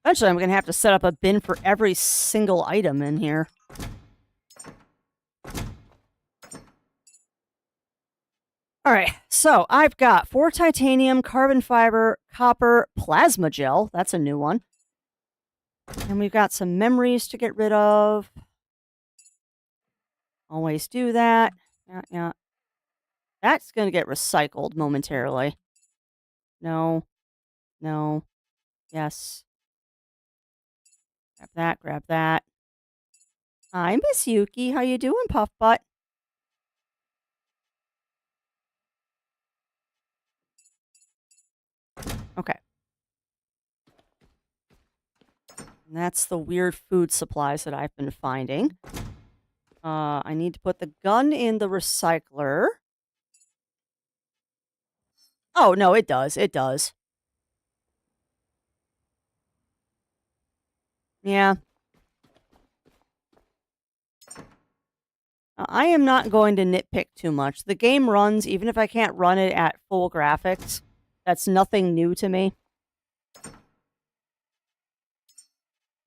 Eventually, I'm going to have to set up a bin for every single item in here. Alright, so I've got 4 titanium, carbon fiber, copper, plasma gel. That's a new one. And we've got some memories to get rid of. Always do that. Yeah. That's going to get recycled momentarily. No. No. Yes. Grab that, grab that. Hi, Miss Yuki. How you doing, Puff Butt? Okay. And that's the weird food supplies that I've been finding. I need to put the gun in the recycler. Oh, no, it does. It does. Yeah. I am not going to nitpick too much. The game runs, even if I can't run it at full graphics. That's nothing new to me.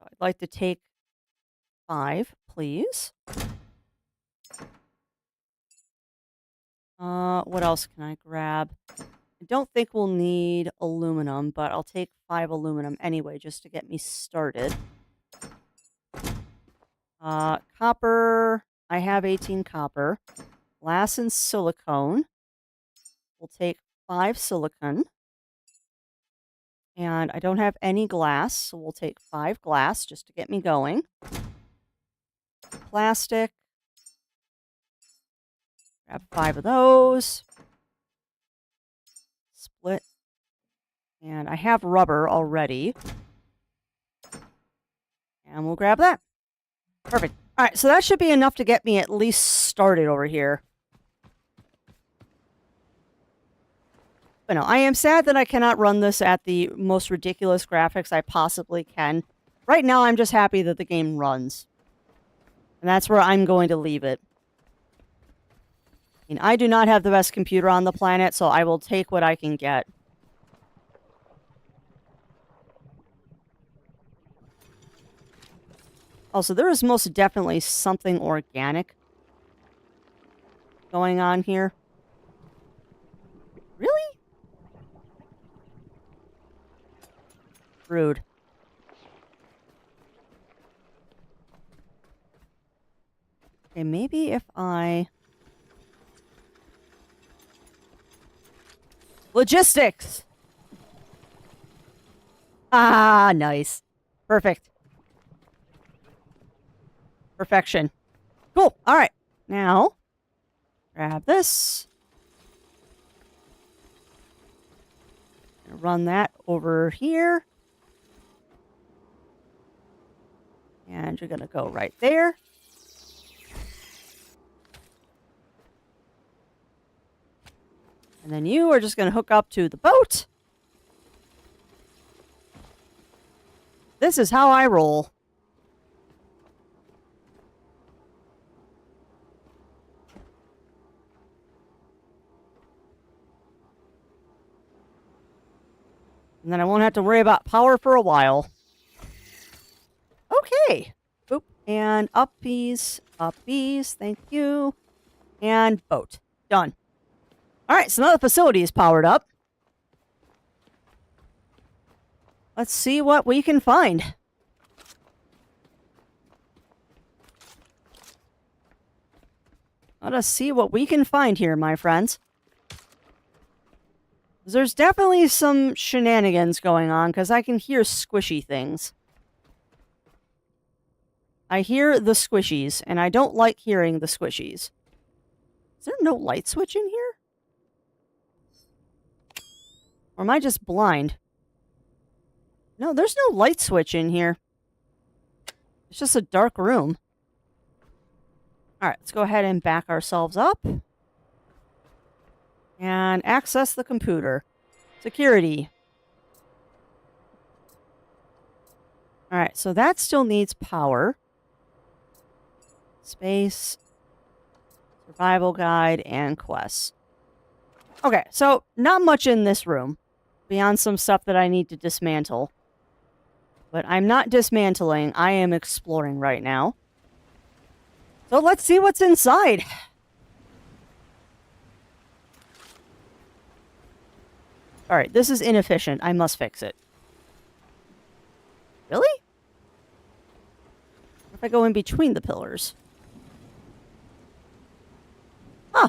I'd like to take 5, please. What else can I grab? I don't think we'll need aluminum, but I'll take 5 aluminum anyway, just to get me started. Copper. I have 18 copper. Glass and silicone. We'll take 5 silicone. And I don't have any glass, so we'll take 5 glass just to get me going. Plastic. Grab 5 of those. Split. And I have rubber already. And we'll grab that. Perfect. All right, so that should be enough to get me at least started over here. But no, I am sad that I cannot run this at the most ridiculous graphics I possibly can. Right now, I'm just happy that the game runs. And that's where I'm going to leave it. I mean, I do not have the best computer on the planet, so I will take what I can get. Also, there is most definitely something organic going on here. Really? Rude. Okay, maybe if I... Logistics! Ah, nice. Perfect. Perfection. Cool. All right. Now, grab this. Run that over here. And you're going to go right there. And then you are just going to hook up to the boat. This is how I roll. And then I won't have to worry about power for a while. Okay. Boop. And uppies. Uppies. Thank you. And boat. Done. All right, so now the facility is powered up. Let's see what we can find. Let us see what we can find here, my friends. There's definitely some shenanigans going on, because I can hear squishy things. I hear the squishies, and I don't like hearing the squishies. Is there no light switch in here? Or am I just blind? No, there's no light switch in here. It's just a dark room. Alright, let's go ahead and back ourselves up. And access the computer. Security. Alright, so that still needs power. Space. Survival guide and quests. Okay, so not much in this room. Beyond some stuff that I need to dismantle. But I'm not dismantling. I am exploring right now. So let's see what's inside. Alright, this is inefficient. I must fix it. Really? What if I go in between the pillars? Huh.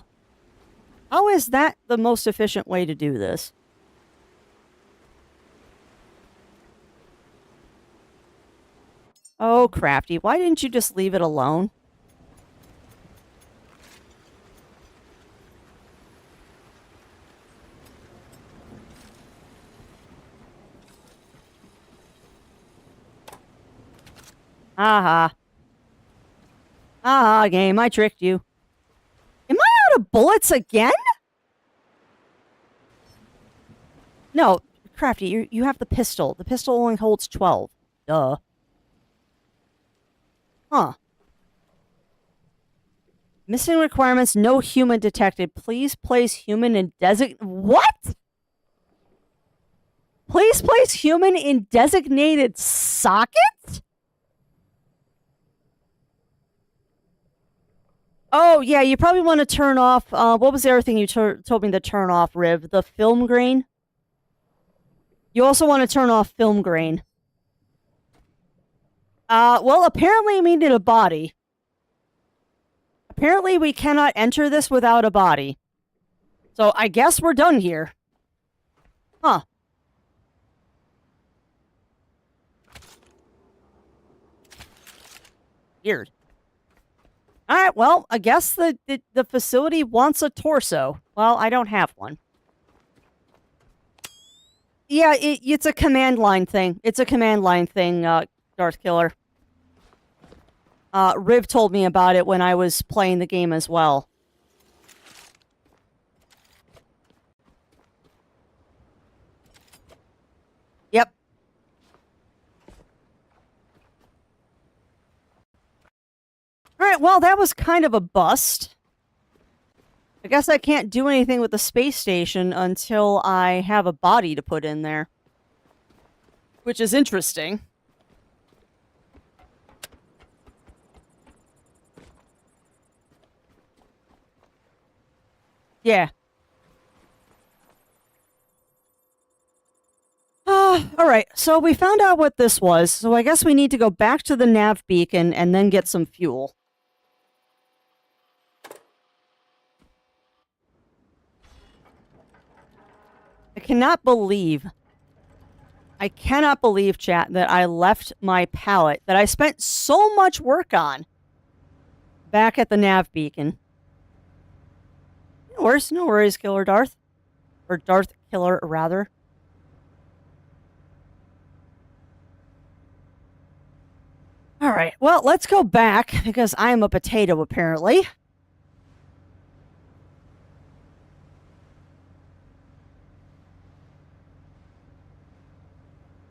How is that the most efficient way to do this? Oh, Crafty, why didn't you just leave it alone? Aha. Aha, game, I tricked you. Am I out of bullets again? No, Crafty, you have the pistol. The pistol only holds 12. Duh. Huh. Missing requirements, no human detected. Please place human in What? Please place human in designated socket? Oh, yeah, you probably want to turn off, what was the other thing you told me to turn off, Riv? The film grain? You also want to turn off film grain. Well, apparently we need a body. Apparently we cannot enter this without a body. So I guess we're done here. Huh. Weird. Alright, well, I guess the facility wants a torso. Well, I don't have one. Yeah, it's a command line thing. It's a command line thing, Darth Killer. Riv told me about it when I was playing the game as well. Yep. Alright, well, that was kind of a bust. I guess I can't do anything with the space station until I have a body to put in there. Which is interesting. Yeah. Alright, so we found out what this was, so I guess we need to go back to the nav beacon and then get some fuel. I cannot believe, chat, that I left my pallet that I spent so much work on back at the nav beacon. No worries, Killer Darth. Or Darth Killer, rather. Alright, well, let's go back, because I am a potato, apparently.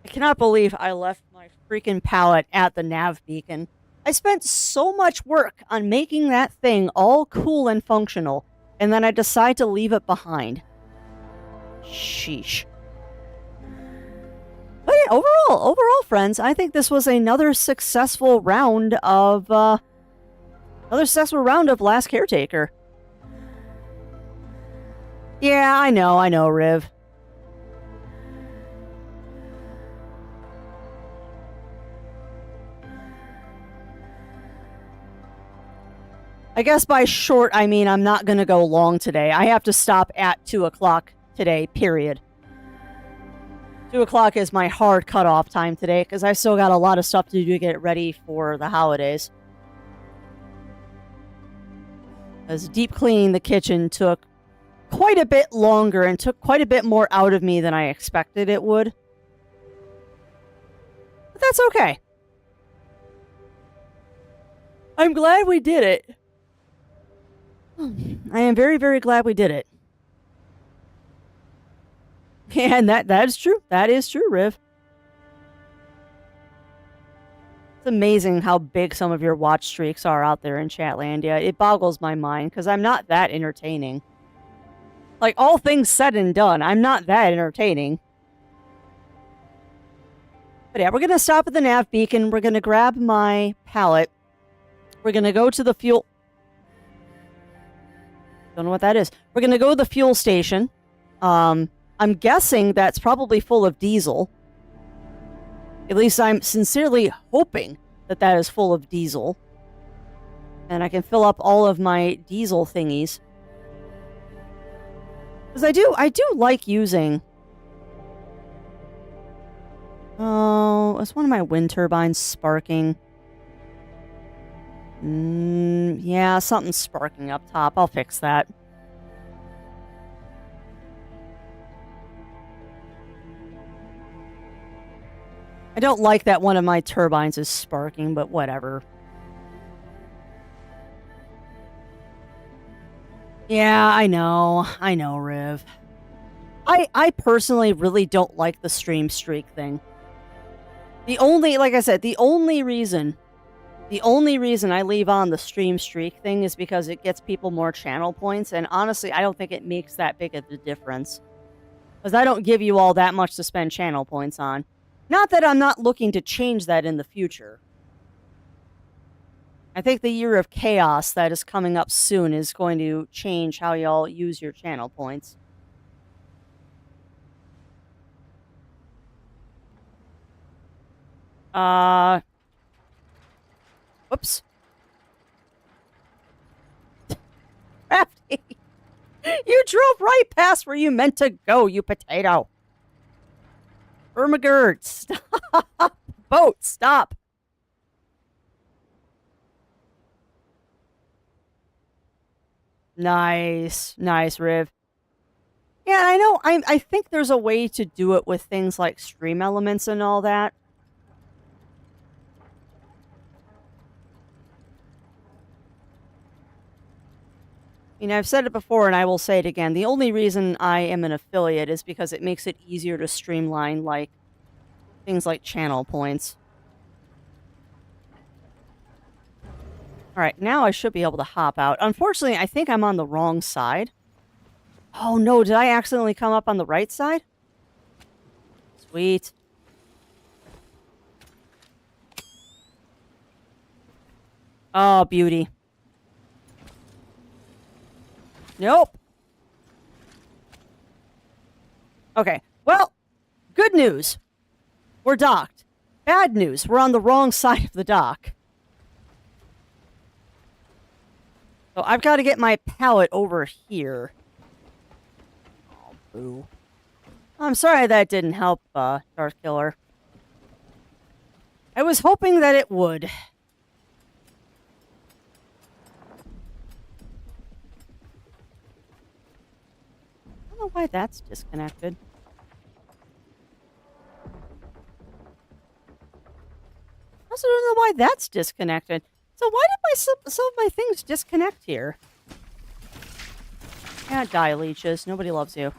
I cannot believe I left my freaking pallet at the nav beacon. I spent so much work on making that thing all cool and functional, and then I decide to leave it behind. Sheesh. But yeah, overall, friends, I think this was another successful round of, Last Caretaker. Yeah, I know, Riv. I guess by short, I mean I'm not going to go long today. I have to stop at 2 o'clock today, period. 2 o'clock is my hard cutoff time today, because I still got a lot of stuff to do to get ready for the holidays. As deep cleaning the kitchen took quite a bit longer and took quite a bit more out of me than I expected it would. But that's okay. I'm glad we did it. I am very, very glad we did it. And that is true. That is true, Riv. It's amazing how big some of your watch streaks are out there in Chatlandia. It boggles my mind, because I'm not that entertaining. Like, all things said and done, I'm not that entertaining. But yeah, we're going to stop at the nav beacon. We're going to grab my pallet. We're going to go to the fuel... Don't know what that is. We're going to go to the fuel station. I'm guessing that's probably full of diesel. At least I'm sincerely hoping that that is full of diesel. And I can fill up all of my diesel thingies. Because I do like using... Oh, is one of my wind turbines sparking? Yeah, something's sparking up top. I'll fix that. I don't like that one of my turbines is sparking, but whatever. Yeah, I know, Riv. I personally really don't like the stream streak thing. Like I said, the only reason I leave on the stream streak thing is because it gets people more channel points, and honestly, I don't think it makes that big of a difference. Because I don't give you all that much to spend channel points on. Not that I'm not looking to change that in the future. I think the year of chaos that is coming up soon is going to change how y'all use your channel points. Whoops. Crafty. You drove right past where you meant to go, you potato. Ermagerd, stop. Boat, stop. Nice, Riv. Yeah, I know. I think there's a way to do it with things like stream elements and all that. You know, I've said it before and I will say it again. The only reason I am an affiliate is because it makes it easier to streamline, like, things like channel points. Alright, now I should be able to hop out. Unfortunately, I think I'm on the wrong side. Oh no, did I accidentally come up on the right side? Sweet. Oh, beauty. Nope. Okay, well, good news. We're docked. Bad news, we're on the wrong side of the dock. So I've got to get my pallet over here. Oh, boo. I'm sorry that didn't help, Darth Killer. I was hoping that it would. I don't know why that's disconnected. I also don't know why that's disconnected. So why did some of my things disconnect here? Yeah, die, leeches. Nobody loves you.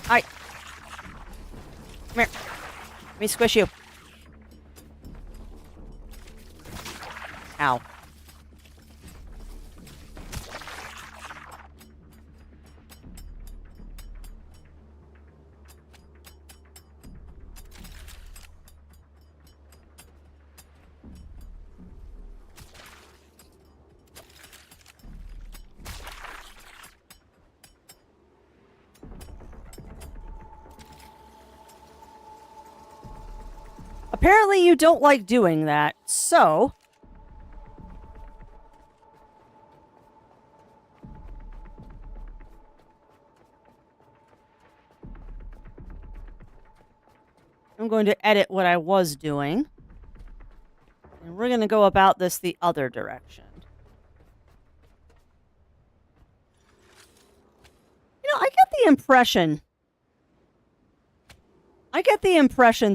Hi. Come here. Let me squish you. Ow. Apparently you don't like doing that, so... I'm going to edit what I was doing. And we're going to go about this the other direction. You know, I get the impression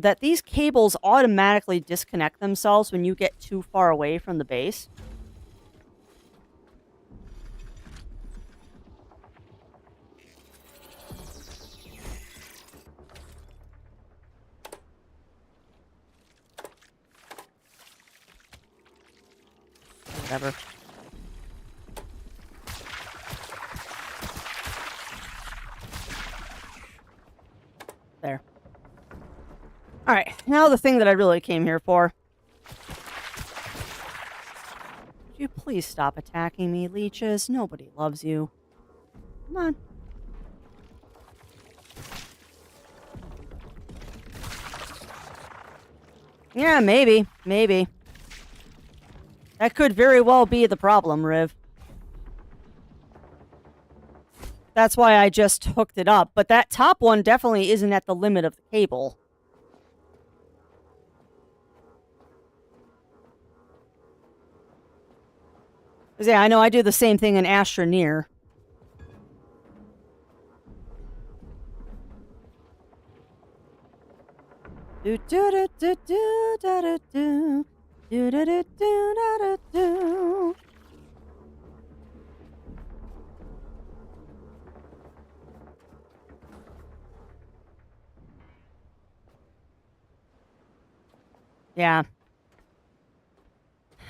that these cables automatically disconnect themselves when you get too far away from the base. Whatever. There. Alright, now the thing that I really came here for. Would you please stop attacking me, leeches? Nobody loves you. Come on. Yeah, maybe. That could very well be the problem, Riv. That's why I just hooked it up. But that top one definitely isn't at the limit of the cable. Yeah, I know I do the same thing in Astroneer. Do do do do do do do do do do do do do. Yeah.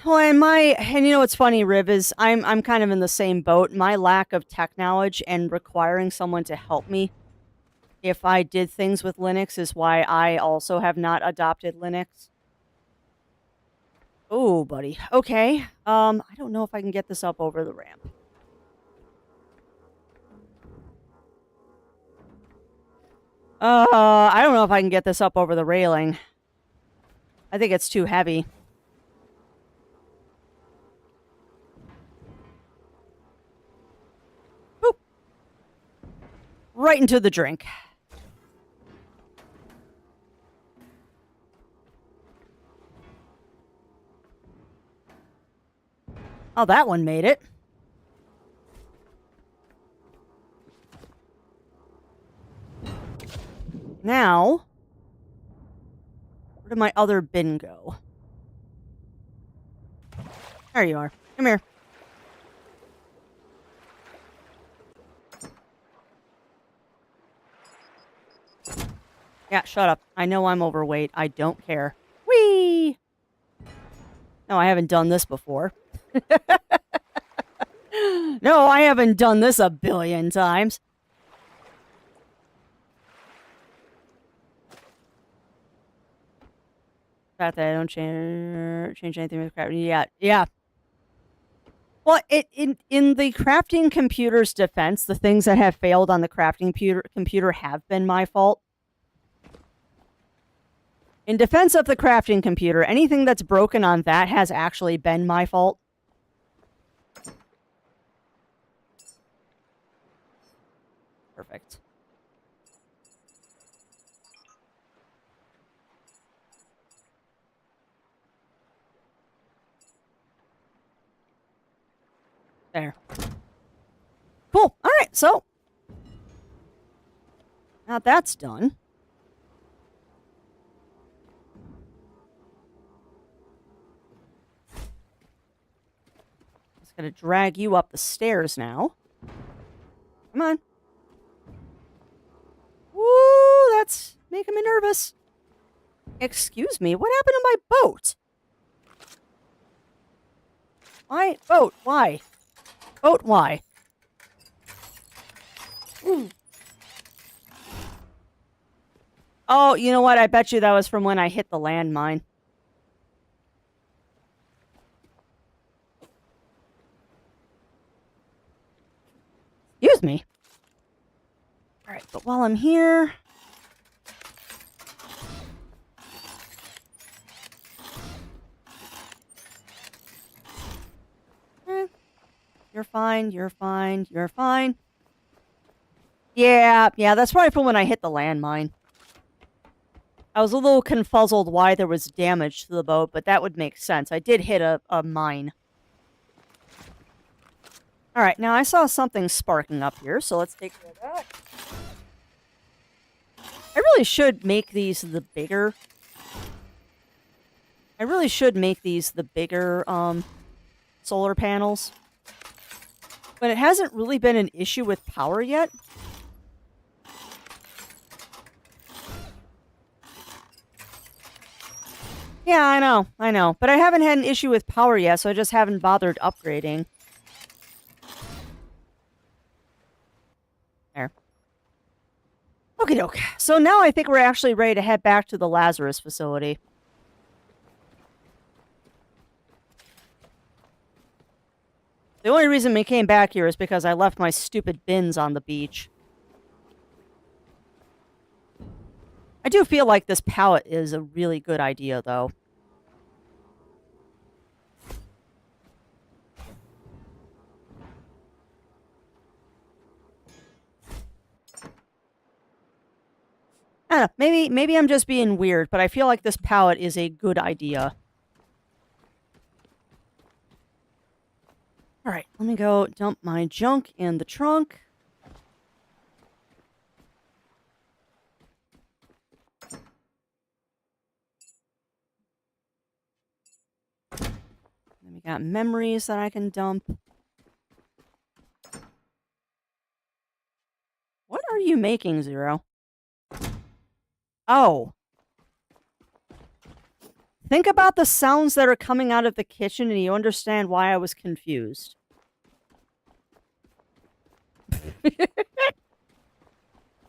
Well, and you know what's funny, Riv, is I'm kind of in the same boat. My lack of tech knowledge and requiring someone to help me if I did things with Linux is why I also have not adopted Linux. Oh, buddy. Okay. I don't know if I can get this up over the ramp. I don't know if I can get this up over the railing. I think it's too heavy. Boop. Right into the drink. Oh, that one made it. Now, where did my other bin go? There you are. Come here. Yeah, shut up. I know I'm overweight. I don't care. Whee! No, I haven't done this before. No, I haven't done this a billion times. Fact that I don't change anything with crafting. Yeah. Well, in the crafting computer's defense, the things that have failed on the crafting computer have been my fault. In defense of the crafting computer, anything that's broken on that has actually been my fault. Perfect. There. Cool. All right, so now that's done. Just gonna drag you up the stairs now. Come on. Woo, that's making me nervous. Excuse me, what happened to my boat? My boat, why? Boat, why? Oh, you know what? I bet you that was from when I hit the landmine. Excuse me. All right, but while I'm here... You're fine, you're fine, you're fine. Yeah, that's probably from when I hit the landmine. I was a little confuzzled why there was damage to the boat, but that would make sense. I did hit a mine. Alright, now I saw something sparking up here, so let's take care of that. I really should make these the bigger... solar panels. But it hasn't really been an issue with power yet. Yeah, I know. But I haven't had an issue with power yet, so I just haven't bothered upgrading. There. Okie doke. So now I think we're actually ready to head back to the Lazarus facility. The only reason we came back here is because I left my stupid bins on the beach. I do feel like this pallet is a really good idea, though. don't know. Maybe I'm just being weird, but I feel like this pallet is a good idea. Alright, let me go dump my junk in the trunk. Then we got memories that I can dump. What are you making, Zero? Oh. Think about the sounds that are coming out of the kitchen and you understand why I was confused.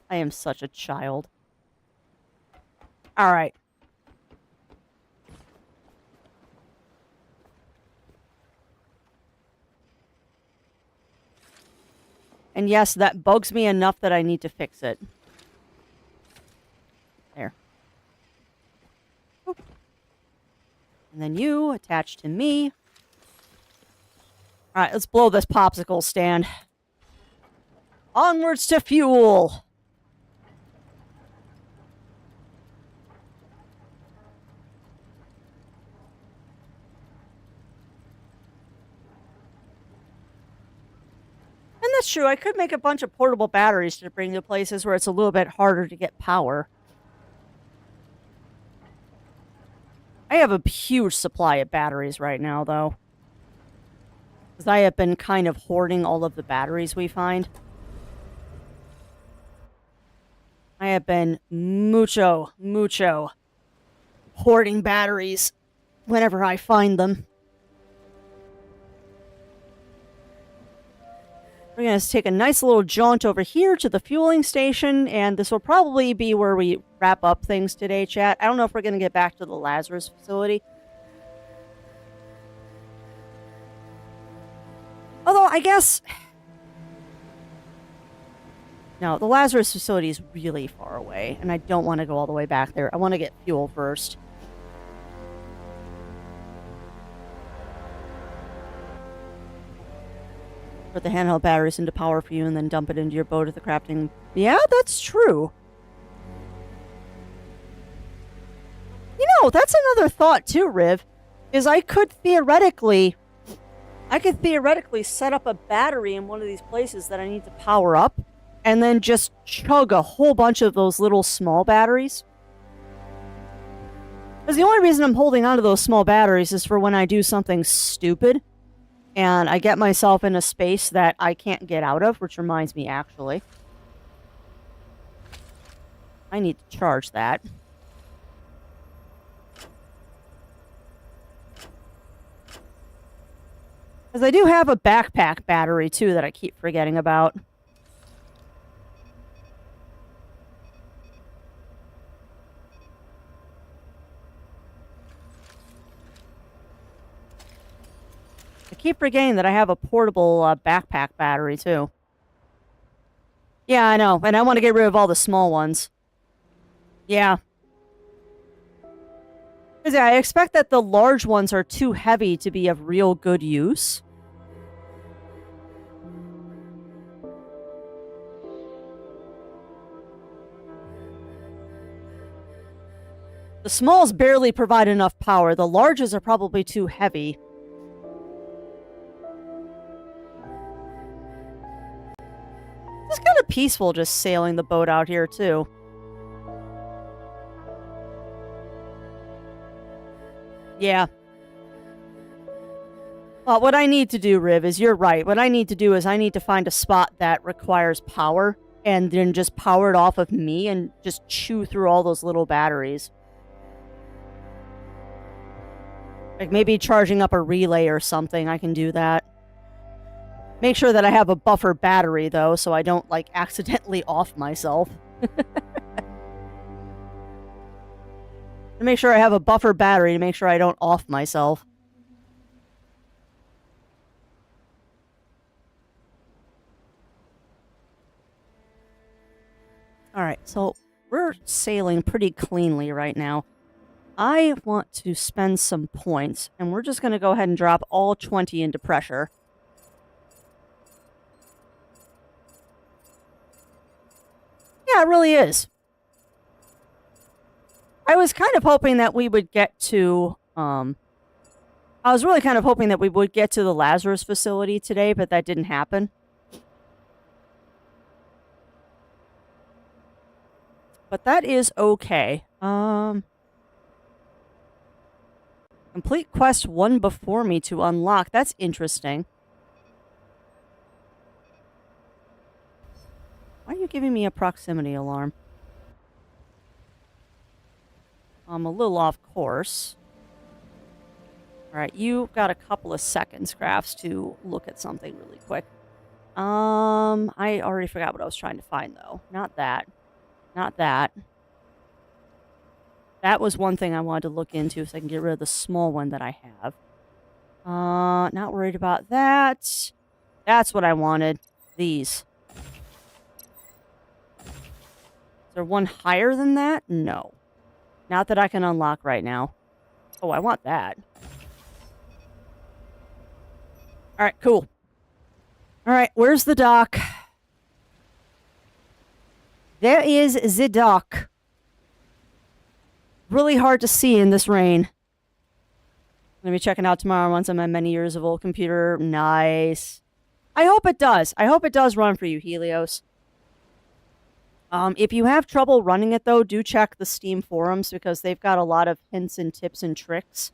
I am such a child. Alright. And yes, that bugs me enough that I need to fix it. There. Oop. And then you attach to me. Alright, let's blow this popsicle stand. Onwards to fuel! And that's true, I could make a bunch of portable batteries to bring to places where it's a little bit harder to get power. I have a huge supply of batteries right now, though. Because I have been kind of hoarding all of the batteries we find. I have been mucho hoarding batteries whenever I find them. We're going to take a nice little jaunt over here to the fueling station, and this will probably be where we wrap up things today, chat. I don't know if we're going to get back to the Lazarus facility. Although, I guess... No, the Lazarus facility is really far away, and I don't want to go all the way back there. I want to get fuel first. Put the handheld batteries into power for you and then dump it into your boat at the crafting. Yeah, that's true. You know, that's another thought too, Riv. Is I could theoretically set up a battery in one of these places that I need to power up and then just chug a whole bunch of those little small batteries. Because the only reason I'm holding onto those small batteries is for when I do something stupid and I get myself in a space that I can't get out of, which reminds me, actually. I need to charge that. Because I do have a backpack battery, too, that I keep forgetting about. I keep forgetting that I have a portable backpack battery, too. Yeah, I know. And I want to get rid of all the small ones. Yeah. Because I expect that the large ones are too heavy to be of real good use. The smalls barely provide enough power. The larges are probably too heavy. It's kind of peaceful just sailing the boat out here, too. Yeah. Well, what I need to do, Riv, is you're right. What I need to do is I need to find a spot that requires power and then just power it off of me and just chew through all those little batteries. Like maybe charging up a relay or something, I can do that. Make sure that I have a buffer battery, though, so I don't, like, accidentally off myself. To make sure I have a buffer battery to make sure I don't off myself. Alright, so we're sailing pretty cleanly right now. I want to spend some points, and we're just going to go ahead and drop all 20 into pressure. Yeah, it really is. I was kind of hoping that we would get to, I was really kind of hoping that we would get to the Lazarus facility today, but that didn't happen. But that is okay. Complete quest one before me to unlock. That's interesting. Why are you giving me a proximity alarm? I'm a little off course. Alright, you've got a couple of seconds, Crafts, to look at something really quick. I already forgot what I was trying to find, though. Not that. Not that. That was one thing I wanted to look into so I can get rid of the small one that I have. Not worried about that. That's what I wanted. These. Is there one higher than that? No. Not that I can unlock right now. Oh, I want that. Alright, cool. Alright, where's the dock? There is the dock. Really hard to see in this rain. I'm going to be checking out tomorrow once on my many years of old computer. Nice. I hope it does. I hope it does run for you, Helios. If you have trouble running it, though, do check the Steam forums because they've got a lot of hints and tips and tricks.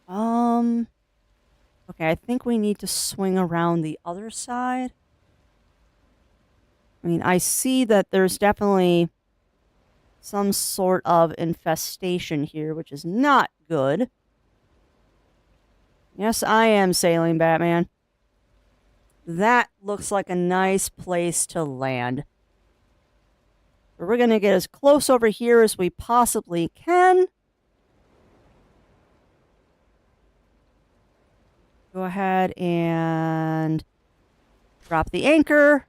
Okay, I think we need to swing around the other side. I mean, I see that there's definitely some sort of infestation here, which is not good. Yes, I am sailing, Batman. That looks like a nice place to land. We're going to get as close over here as we possibly can. Go ahead and drop the anchor.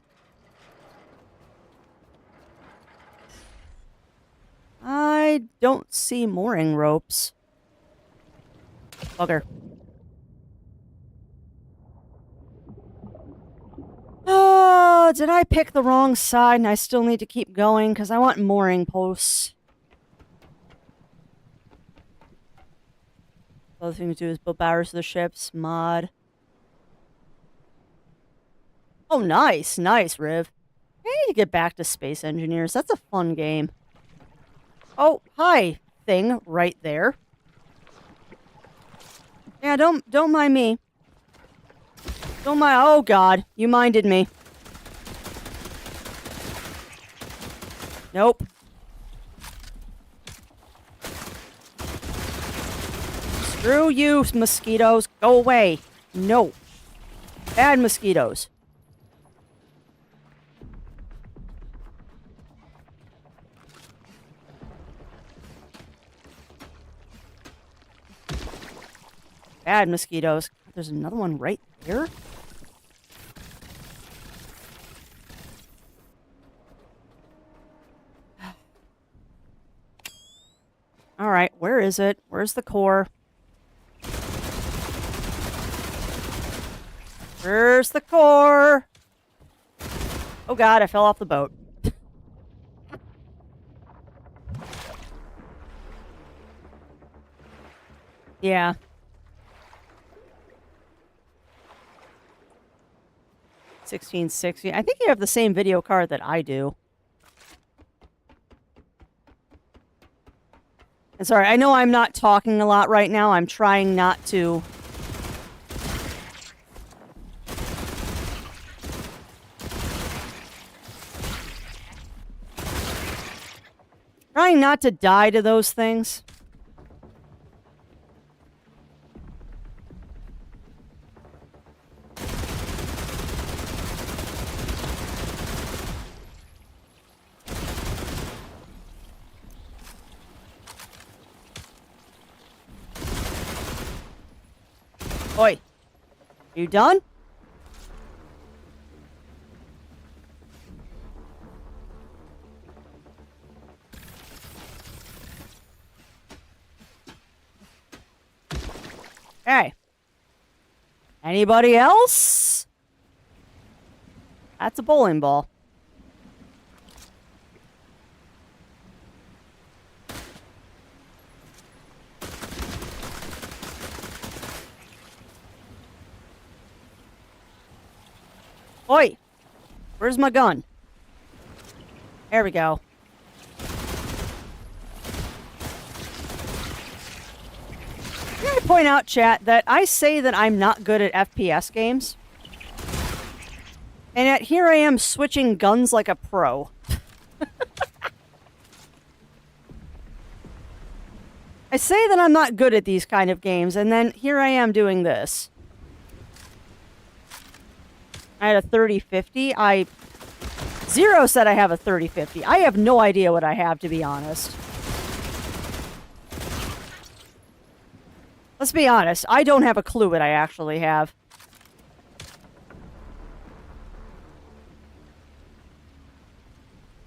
I don't see mooring ropes. Bugger. Oh, did I pick the wrong side and I still need to keep going because I want mooring posts. The other thing to do is build barriers to the ships, mod. Oh, nice. Nice, Riv. I need to get back to Space Engineers. That's a fun game. Oh, hi, thing right there. Yeah, don't mind me. Don't mind. Oh God, you minded me. Nope. Screw you, mosquitoes. Go away. No. Bad mosquitoes. Bad mosquitoes. There's another one right there. Alright, where is it? Where's the core? Where's the core? Oh God, I fell off the boat. Yeah. $16.60. I think you have the same video card that I do. And sorry, I know I'm not talking a lot right now. I'm trying not to. Trying not to die to those things. Oi. You done? Hey. Anybody else? That's a bowling ball. Oi! Where's my gun? There we go. Can I point out, chat, that I say that I'm not good at FPS games? And yet here I am switching guns like a pro. I say that I'm not good at these kind of games, and then here I am doing this. I had a 3050. Zero said I have a 3050. I have no idea what I have, to be honest. Let's be honest. I don't have a clue what I actually have.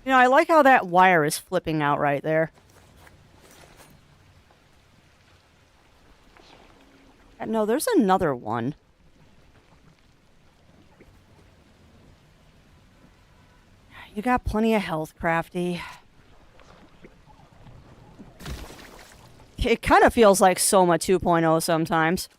You know, I like how that wire is flipping out right there. No, there's another one. You got plenty of health, Crafty. It kind of feels like Soma 2.0 sometimes.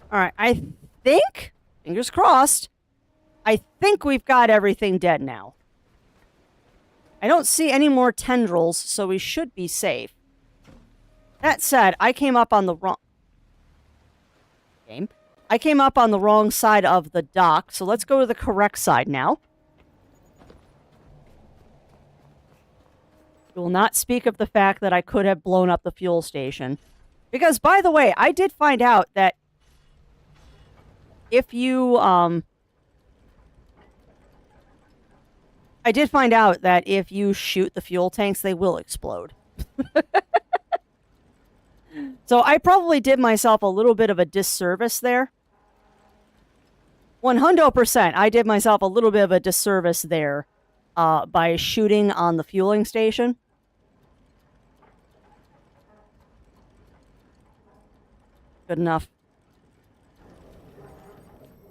Alright, I think, fingers crossed, I think we've got everything dead now. I don't see any more tendrils, so we should be safe. That said, I came up on the wrong... game. I came up on the wrong side of the dock, so let's go to the correct side now. We will not speak of the fact that I could have blown up the fuel station. Because, by the way, I did find out that if you, I did find out that if you shoot the fuel tanks, they will explode. So I probably did myself a little bit of a disservice there. 100%, I did myself a little bit of a disservice there by shooting on the fueling station. Good enough.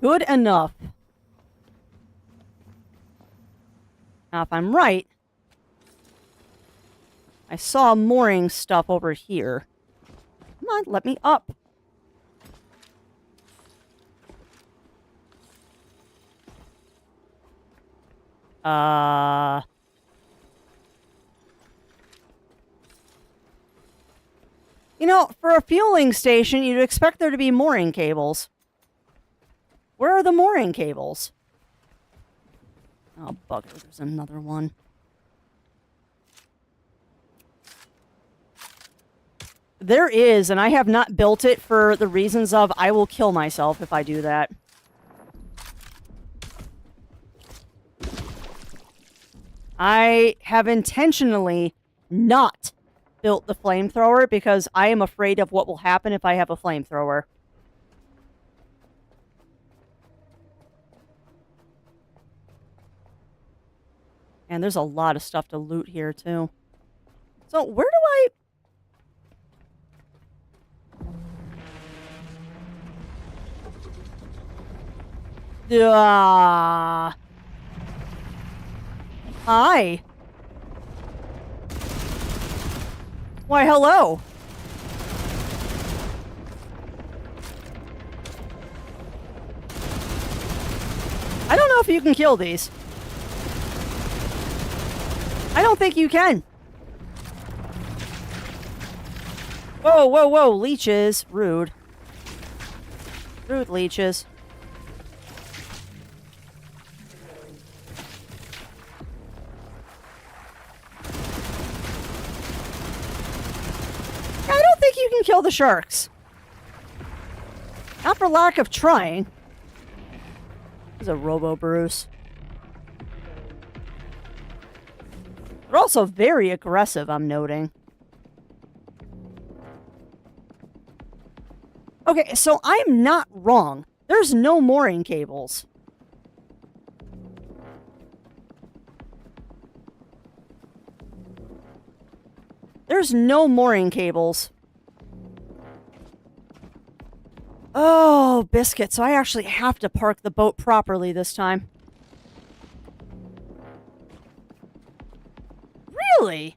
Good enough. Now, if I'm right, I saw mooring stuff over here. Come on, let me up. You know, for a fueling station, you'd expect there to be mooring cables. Where are the mooring cables? Oh, bugger, there's another one. There is, and I have not built it for the reasons of I will kill myself if I do that. I have intentionally not built the flamethrower because I am afraid of what will happen if I have a flamethrower. And there's a lot of stuff to loot here, too. So, where do I... Hi. Why, hello. I don't know if you can kill these. I don't think you can. Whoa, whoa, whoa, leeches. Rude. Rude leeches. I don't think you can kill the sharks. Not for lack of trying. There's a Robo-Bruce. They're also very aggressive, I'm noting. Okay, so I'm not wrong. There's no mooring cables. There's no mooring cables. Oh, biscuit. So I actually have to park the boat properly this time. Really?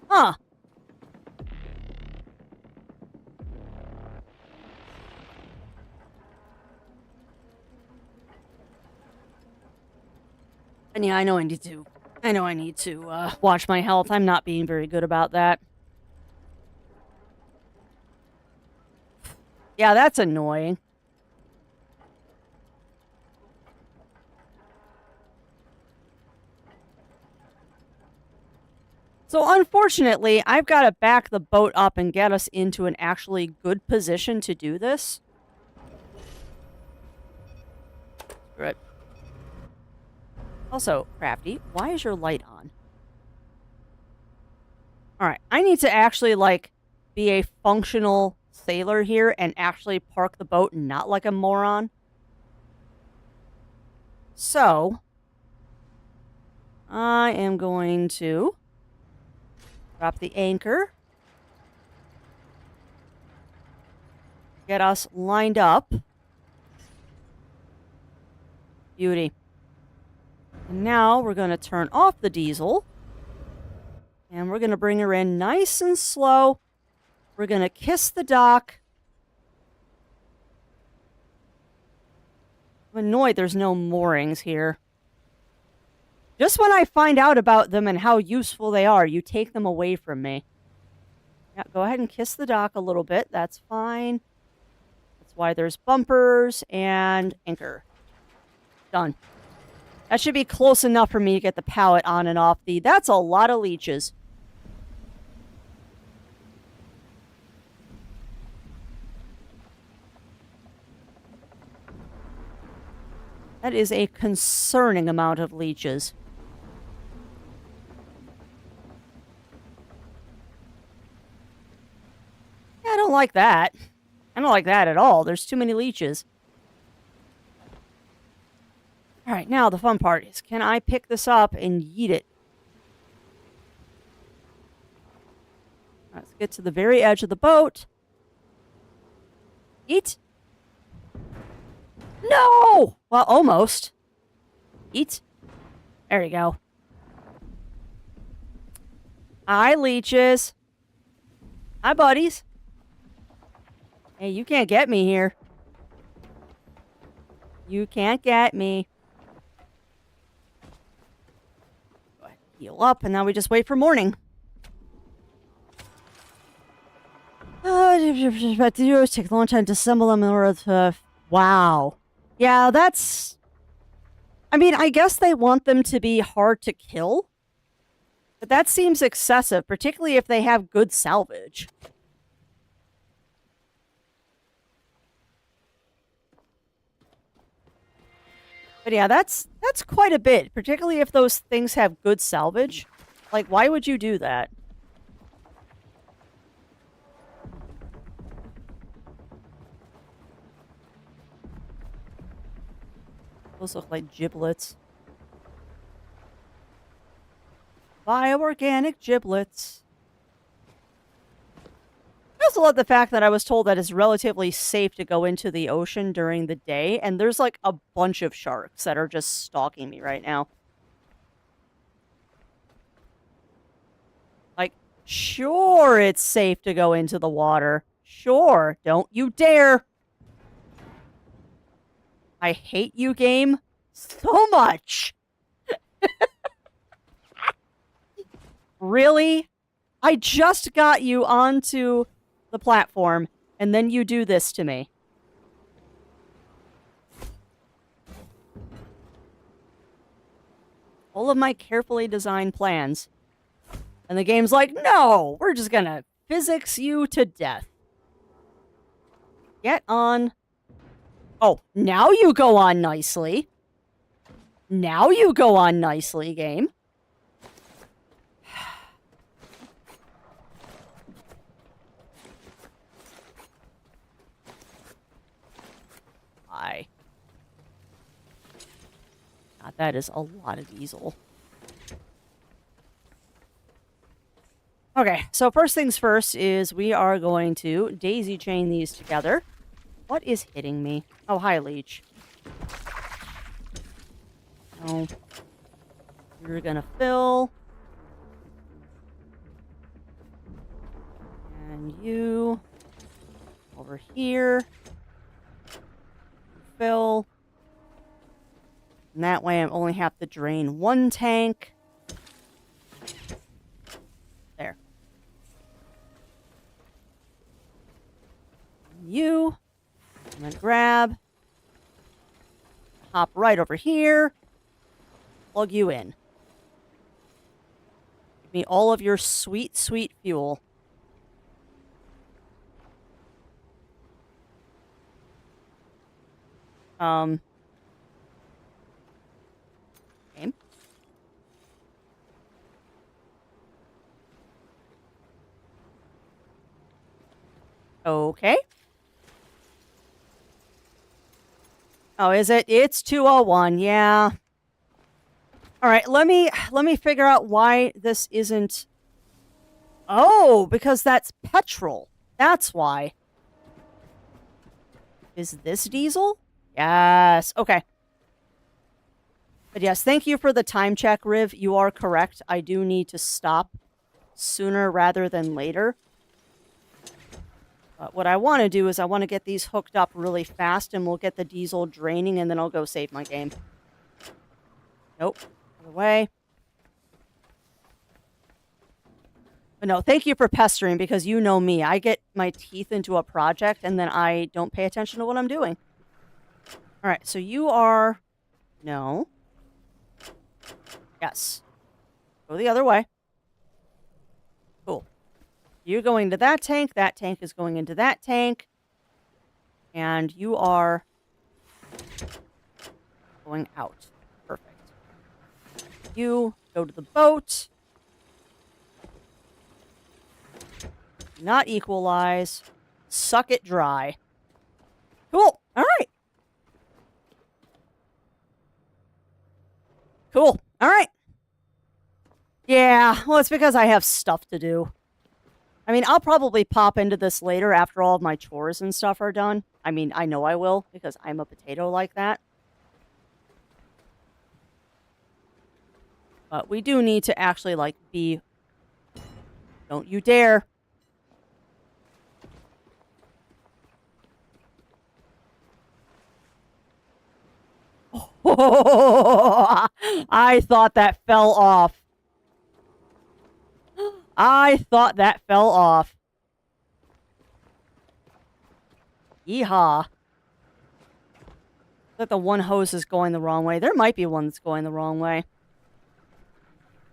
Huh. And yeah, I know I need to watch my health. I'm not being very good about that. Yeah, that's annoying. So unfortunately, I've got to back the boat up and get us into an actually good position to do this. Right. Also, Crafty, why is your light on? Alright, I need to actually, like, be a functional sailor here and actually park the boat and not like a moron. So, I am going to drop the anchor. Get us lined up. Beauty. And now we're going to turn off the diesel. And we're going to bring her in nice and slow. We're going to kiss the dock. I'm annoyed there's no moorings here. Just when I find out about them and how useful they are, you take them away from me. Yeah, go ahead and kiss the dock a little bit. That's fine. That's why there's bumpers and anchor. Done. That should be close enough for me to get the pallet on and off the... That's a lot of leeches. That is a concerning amount of leeches. Yeah, I don't like that. I don't like that at all. There's too many leeches. Alright, now the fun part is, can I pick this up and yeet it? Let's get to the very edge of the boat. Eat. No! Well, almost. Eat. There you go. Hi, leeches. Hi, buddies. Hey, you can't get me here. You can't get me. Go ahead, heal up, and now we just wait for morning. But the Euros take a long time to assemble them in order to... Wow. Yeah, that's... I mean, I guess they want them to be hard to kill. But that seems excessive, particularly if they have good salvage. But yeah, that's quite a bit, particularly if those things have good salvage. Like, why would you do that? Those look like giblets. Bioorganic giblets. I also love the fact that I was told that it's relatively safe to go into the ocean during the day, and there's like a bunch of sharks that are just stalking me right now. Like, sure, it's safe to go into the water. Sure, don't you dare. I hate you, game, so much. Really? I just got you onto the platform, and then you do this to me. All of my carefully designed plans. And the game's like, no, we're just gonna physics you to death. Get on. Oh, now you go on nicely. Now you go on nicely, game. God, that is a lot of diesel. Okay, Okay, so first things first is we are going to daisy chain these together. What is hitting me? Oh, hi, leech. Oh, you're gonna fill. And you over here. Fill. And that way I only have to drain one tank. There. You. I'm gonna grab. Hop right over here. Plug you in. Give me all of your sweet, sweet fuel. Okay. Okay. Oh, is it? It's 2:01. Yeah. All right, let me figure out why this isn't. Oh, because that's petrol. That's why. Is this diesel? Yes. Okay. But yes, thank you for the time check, Riv. You are correct. I do need to stop sooner rather than later. But what I want to do is I want to get these hooked up really fast, and we'll get the diesel draining, and then I'll go save my game. Nope. Other way. But no, thank you for pestering, because you know me. I get my teeth into a project, and then I don't pay attention to what I'm doing. All right, so you are... No. Yes. Go the other way. Cool. You're going to that tank is going into that tank, and you are going out. Perfect. You go to the boat. Not equalize. Suck it dry. Cool. All right. Cool. All right. Yeah, well, it's because I have stuff to do. I mean, I'll probably pop into this later after all of my chores and stuff are done. I mean, I know I will, because I'm a potato like that. But we do need to actually, like, be... Don't you dare. I thought that fell off. I thought that fell off. Yeehaw. That the one hose is going the wrong way. There might be one that's going the wrong way.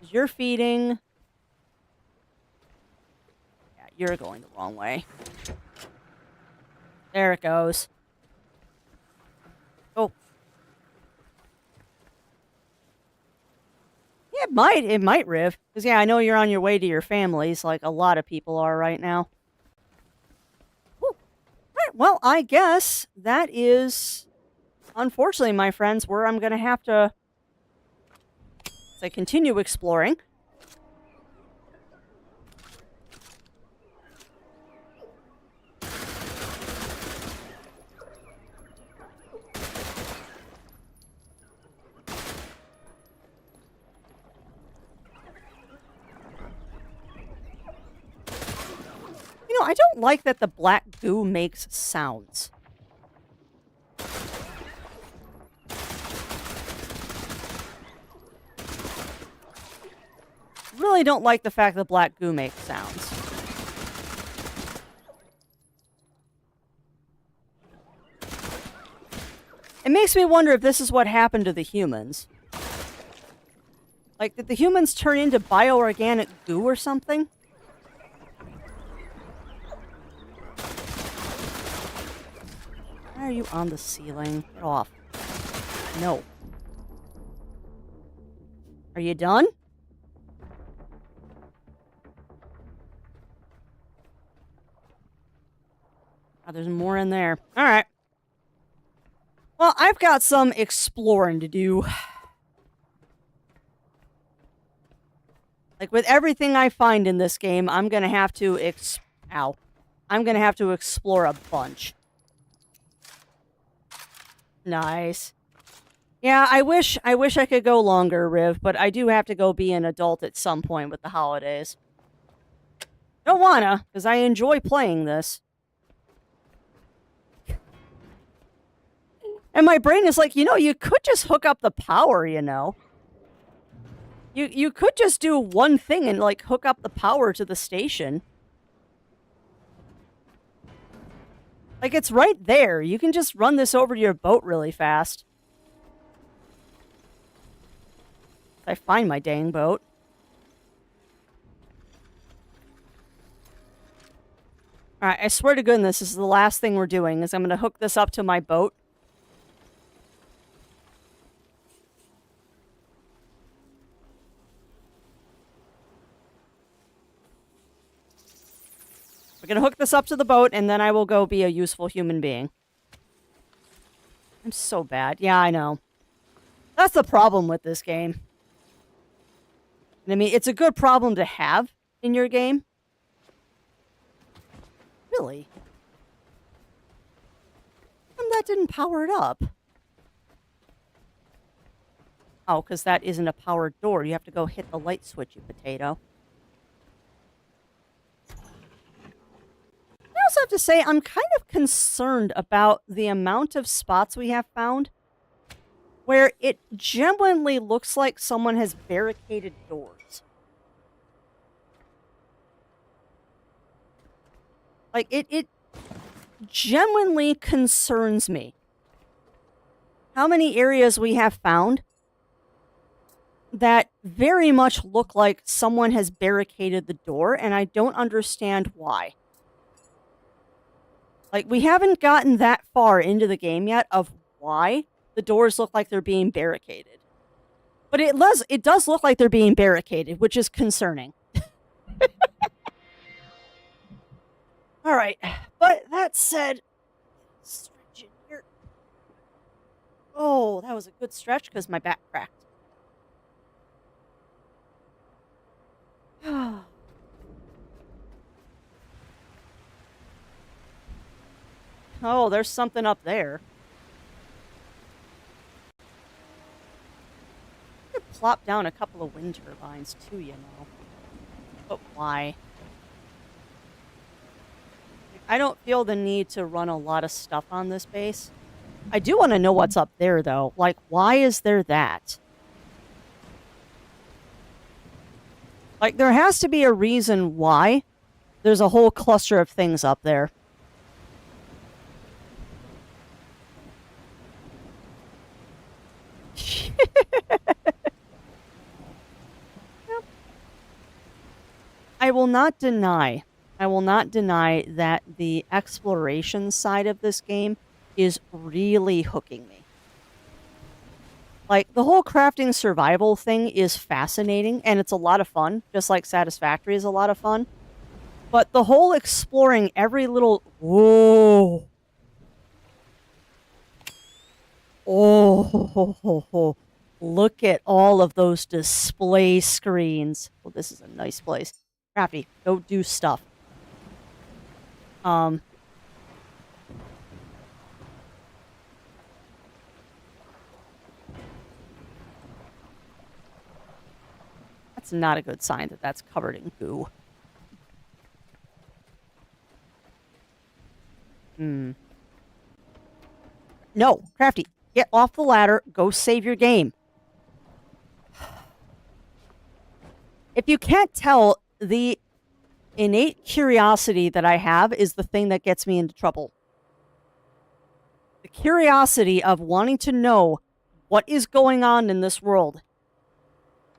You're feeding. Yeah, you're going the wrong way. There it goes. Oh. Yeah, it might, Riv. Because, yeah, I know you're on your way to your families, like a lot of people are right now. Whew. Right, well, I guess that is, unfortunately, my friends, where I'm going to have to, as I continue exploring. You know, I don't like that the black goo makes sounds. Really don't like the fact that black goo makes sounds. It makes me wonder if this is what happened to the humans. Like, did the humans turn into bioorganic goo or something? Why are you on the ceiling? Get off. No. Are you done? Oh, there's more in there. All right. Well, I've got some exploring to do. Like, with everything I find in this game, I'm gonna have to I'm gonna have to explore a bunch. Nice. Yeah, I wish I could go longer, Riv, but I do have to go be an adult at some point with the holidays. Don't wanna, because I enjoy playing this. And my brain is like, you could just hook up the power, You could just do one thing and, like, hook up the power to the station. Like, it's right there. You can just run this over to your boat really fast. I find my dang boat. Alright, I swear to goodness, this is the last thing we're doing, is I'm gonna hook this up to my boat. We're gonna hook this up to the boat, and then I will go be a useful human being. I'm so bad. Yeah, I know. That's the problem with this game. I mean, it's a good problem to have in your game. Really? And that didn't power it up. Oh, because that isn't a powered door. You have to go hit the light switch, you potato. I also have to say, I'm kind of concerned about the amount of spots we have found where it genuinely looks like someone has barricaded doors. Like, it genuinely concerns me how many areas we have found that very much look like someone has barricaded the door, and I don't understand why. Like, we haven't gotten that far into the game yet of why the doors look like they're being barricaded. But it does look like they're being barricaded, which is concerning. All right, but that said, stretch in here. Oh, that was a good stretch because my back cracked. Oh, there's something up there. I could plop down a couple of wind turbines too, But why? I don't feel the need to run a lot of stuff on this base. I do want to know what's up there, though. Like, why is there that? Like, there has to be a reason why there's a whole cluster of things up there. Yep. I will not deny that the exploration side of this game is really hooking me. Like, the whole crafting survival thing is fascinating, and it's a lot of fun, just like Satisfactory is a lot of fun. But the whole exploring every little... Whoa! Oh, look at all of those display screens. Well, this is a nice place. Crafty, go do stuff. That's not a good sign that that's covered in goo. No, Crafty, get off the ladder. Go save your game. If you can't tell, the innate curiosity that I have is the thing that gets me into trouble. The curiosity of wanting to know what is going on in this world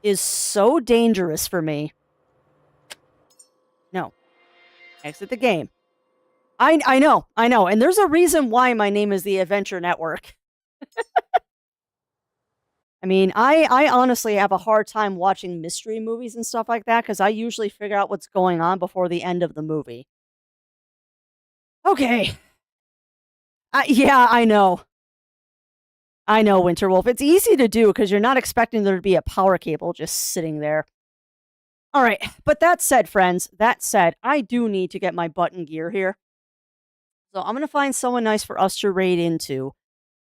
is so dangerous for me. No. Exit the game. I know. And there's a reason why my name is the Adventure Network. I mean, I honestly have a hard time watching mystery movies and stuff like that because I usually figure out what's going on before the end of the movie. Okay. Yeah, I know. I know, Winterwolf. It's easy to do because you're not expecting there to be a power cable just sitting there. All right. But that said, friends, that said, I do need to get my button gear here. So I'm going to find someone nice for us to raid into.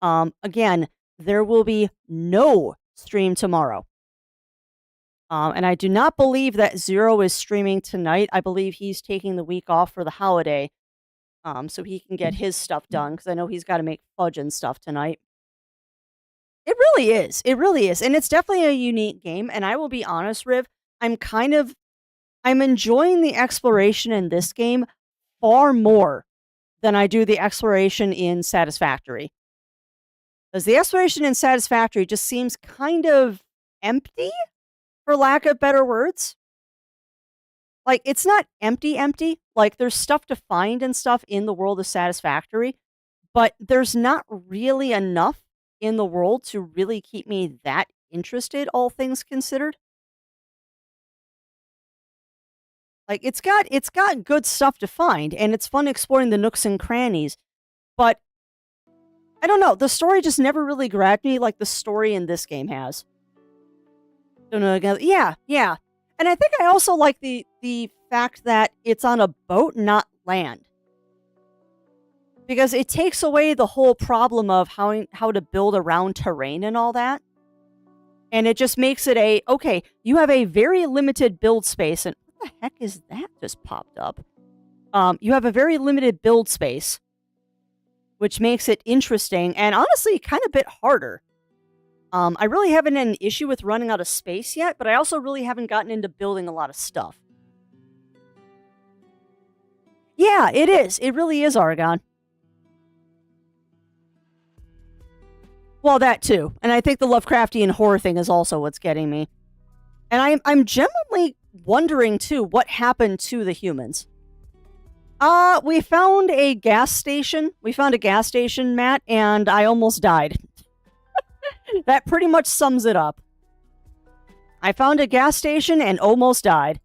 Again, there will be no stream tomorrow. And I do not believe that Zero is streaming tonight. I believe he's taking the week off for the holiday. So he can get his stuff done, because I know he's got to make fudge and stuff tonight. It really is. It really is. And it's definitely a unique game. And I will be honest, Riv, I'm enjoying the exploration in this game far more than I do the exploration in Satisfactory. Because the exploration in Satisfactory just seems kind of empty, for lack of better words. Like, it's not empty. Like, there's stuff to find and stuff in the world of Satisfactory, but there's not really enough in the world to really keep me that interested, all things considered. Like, it's got good stuff to find, and it's fun exploring the nooks and crannies, but I don't know, the story just never really grabbed me like the story in this game has. Don't know, yeah. And I think I also like the fact that it's on a boat, not land. Because it takes away the whole problem of how to build around terrain and all that. And it just makes it okay, you have a very limited build space. And what the heck is that just popped up? You have a very limited build space, which makes it interesting and honestly kind of a bit harder. I really haven't had an issue with running out of space yet, but I also really haven't gotten into building a lot of stuff. Yeah, it is. It really is, Argon. Well, that too. And I think the Lovecraftian horror thing is also what's getting me. And I'm genuinely wondering, too, what happened to the humans. We found a gas station. We found a gas station, Matt, and I almost died. That pretty much sums it up. I found a gas station and almost died.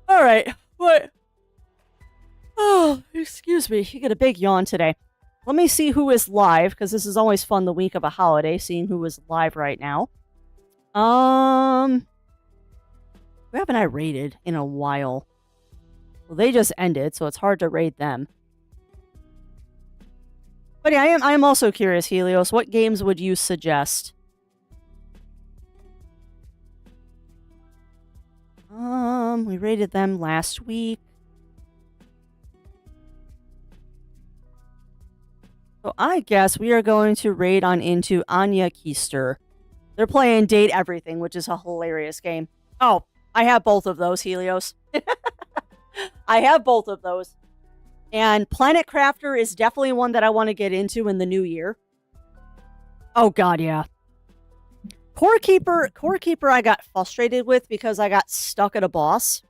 All right, what? Oh, excuse me. You get a big yawn today. Let me see who is live, because this is always fun the week of a holiday, seeing who is live right now. Who haven't I raided in a while? Well, they just ended, so it's hard to raid them. But yeah, I am also curious, Helios. What games would you suggest? We raided them last week. So I guess we are going to raid on into Anya Keister. They're playing Date Everything, which is a hilarious game. Oh, I have both of those, Helios. I have both of those. And Planet Crafter is definitely one that I want to get into in the new year. Oh god, yeah. Core Keeper I got frustrated with because I got stuck at a boss.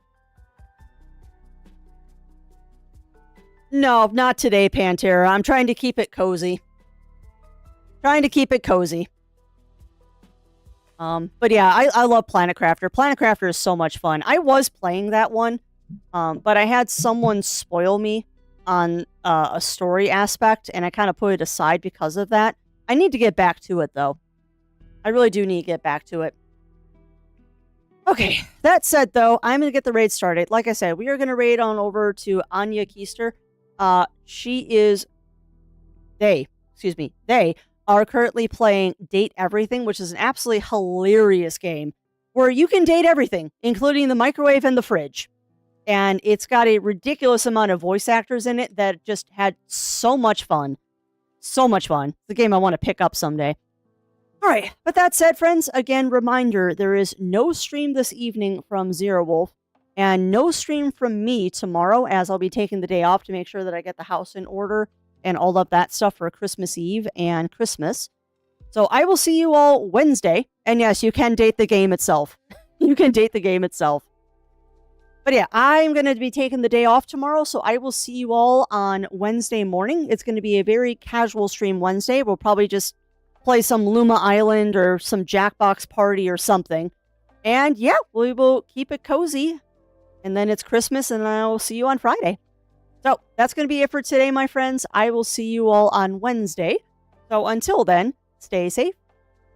No, not today, Pantera. I'm trying to keep it cozy. But yeah, I love Planet Crafter. Planet Crafter is so much fun. I was playing that one, but I had someone spoil me on a story aspect, and I kind of put it aside because of that. I need to get back to it, though. I really do need to get back to it. Okay, that said, though, I'm going to get the raid started. Like I said, we are going to raid on over to Anya Keister. They are currently playing Date Everything, which is an absolutely hilarious game where you can date everything, including the microwave and the fridge. And it's got a ridiculous amount of voice actors in it that just had so much fun. So much fun. It's a game I want to pick up someday. All right, but that said, friends, again, reminder, there is no stream this evening from Zero Wolf, and no stream from me tomorrow, as I'll be taking the day off to make sure that I get the house in order and all of that stuff for Christmas Eve and Christmas. So I will see you all Wednesday, and yes, you can date the game itself. You can date the game itself. But yeah, I'm going to be taking the day off tomorrow, so I will see you all on Wednesday morning. It's going to be a very casual stream Wednesday. We'll probably just play some Luma Island or some Jackbox Party or something. And yeah, we will keep it cozy. And then it's Christmas, and I will see you on Friday. So that's going to be it for today, my friends. I will see you all on Wednesday. So until then, stay safe,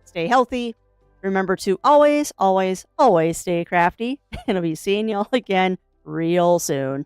stay healthy, Remember to always, always, always stay crafty, and I'll be seeing y'all again real soon.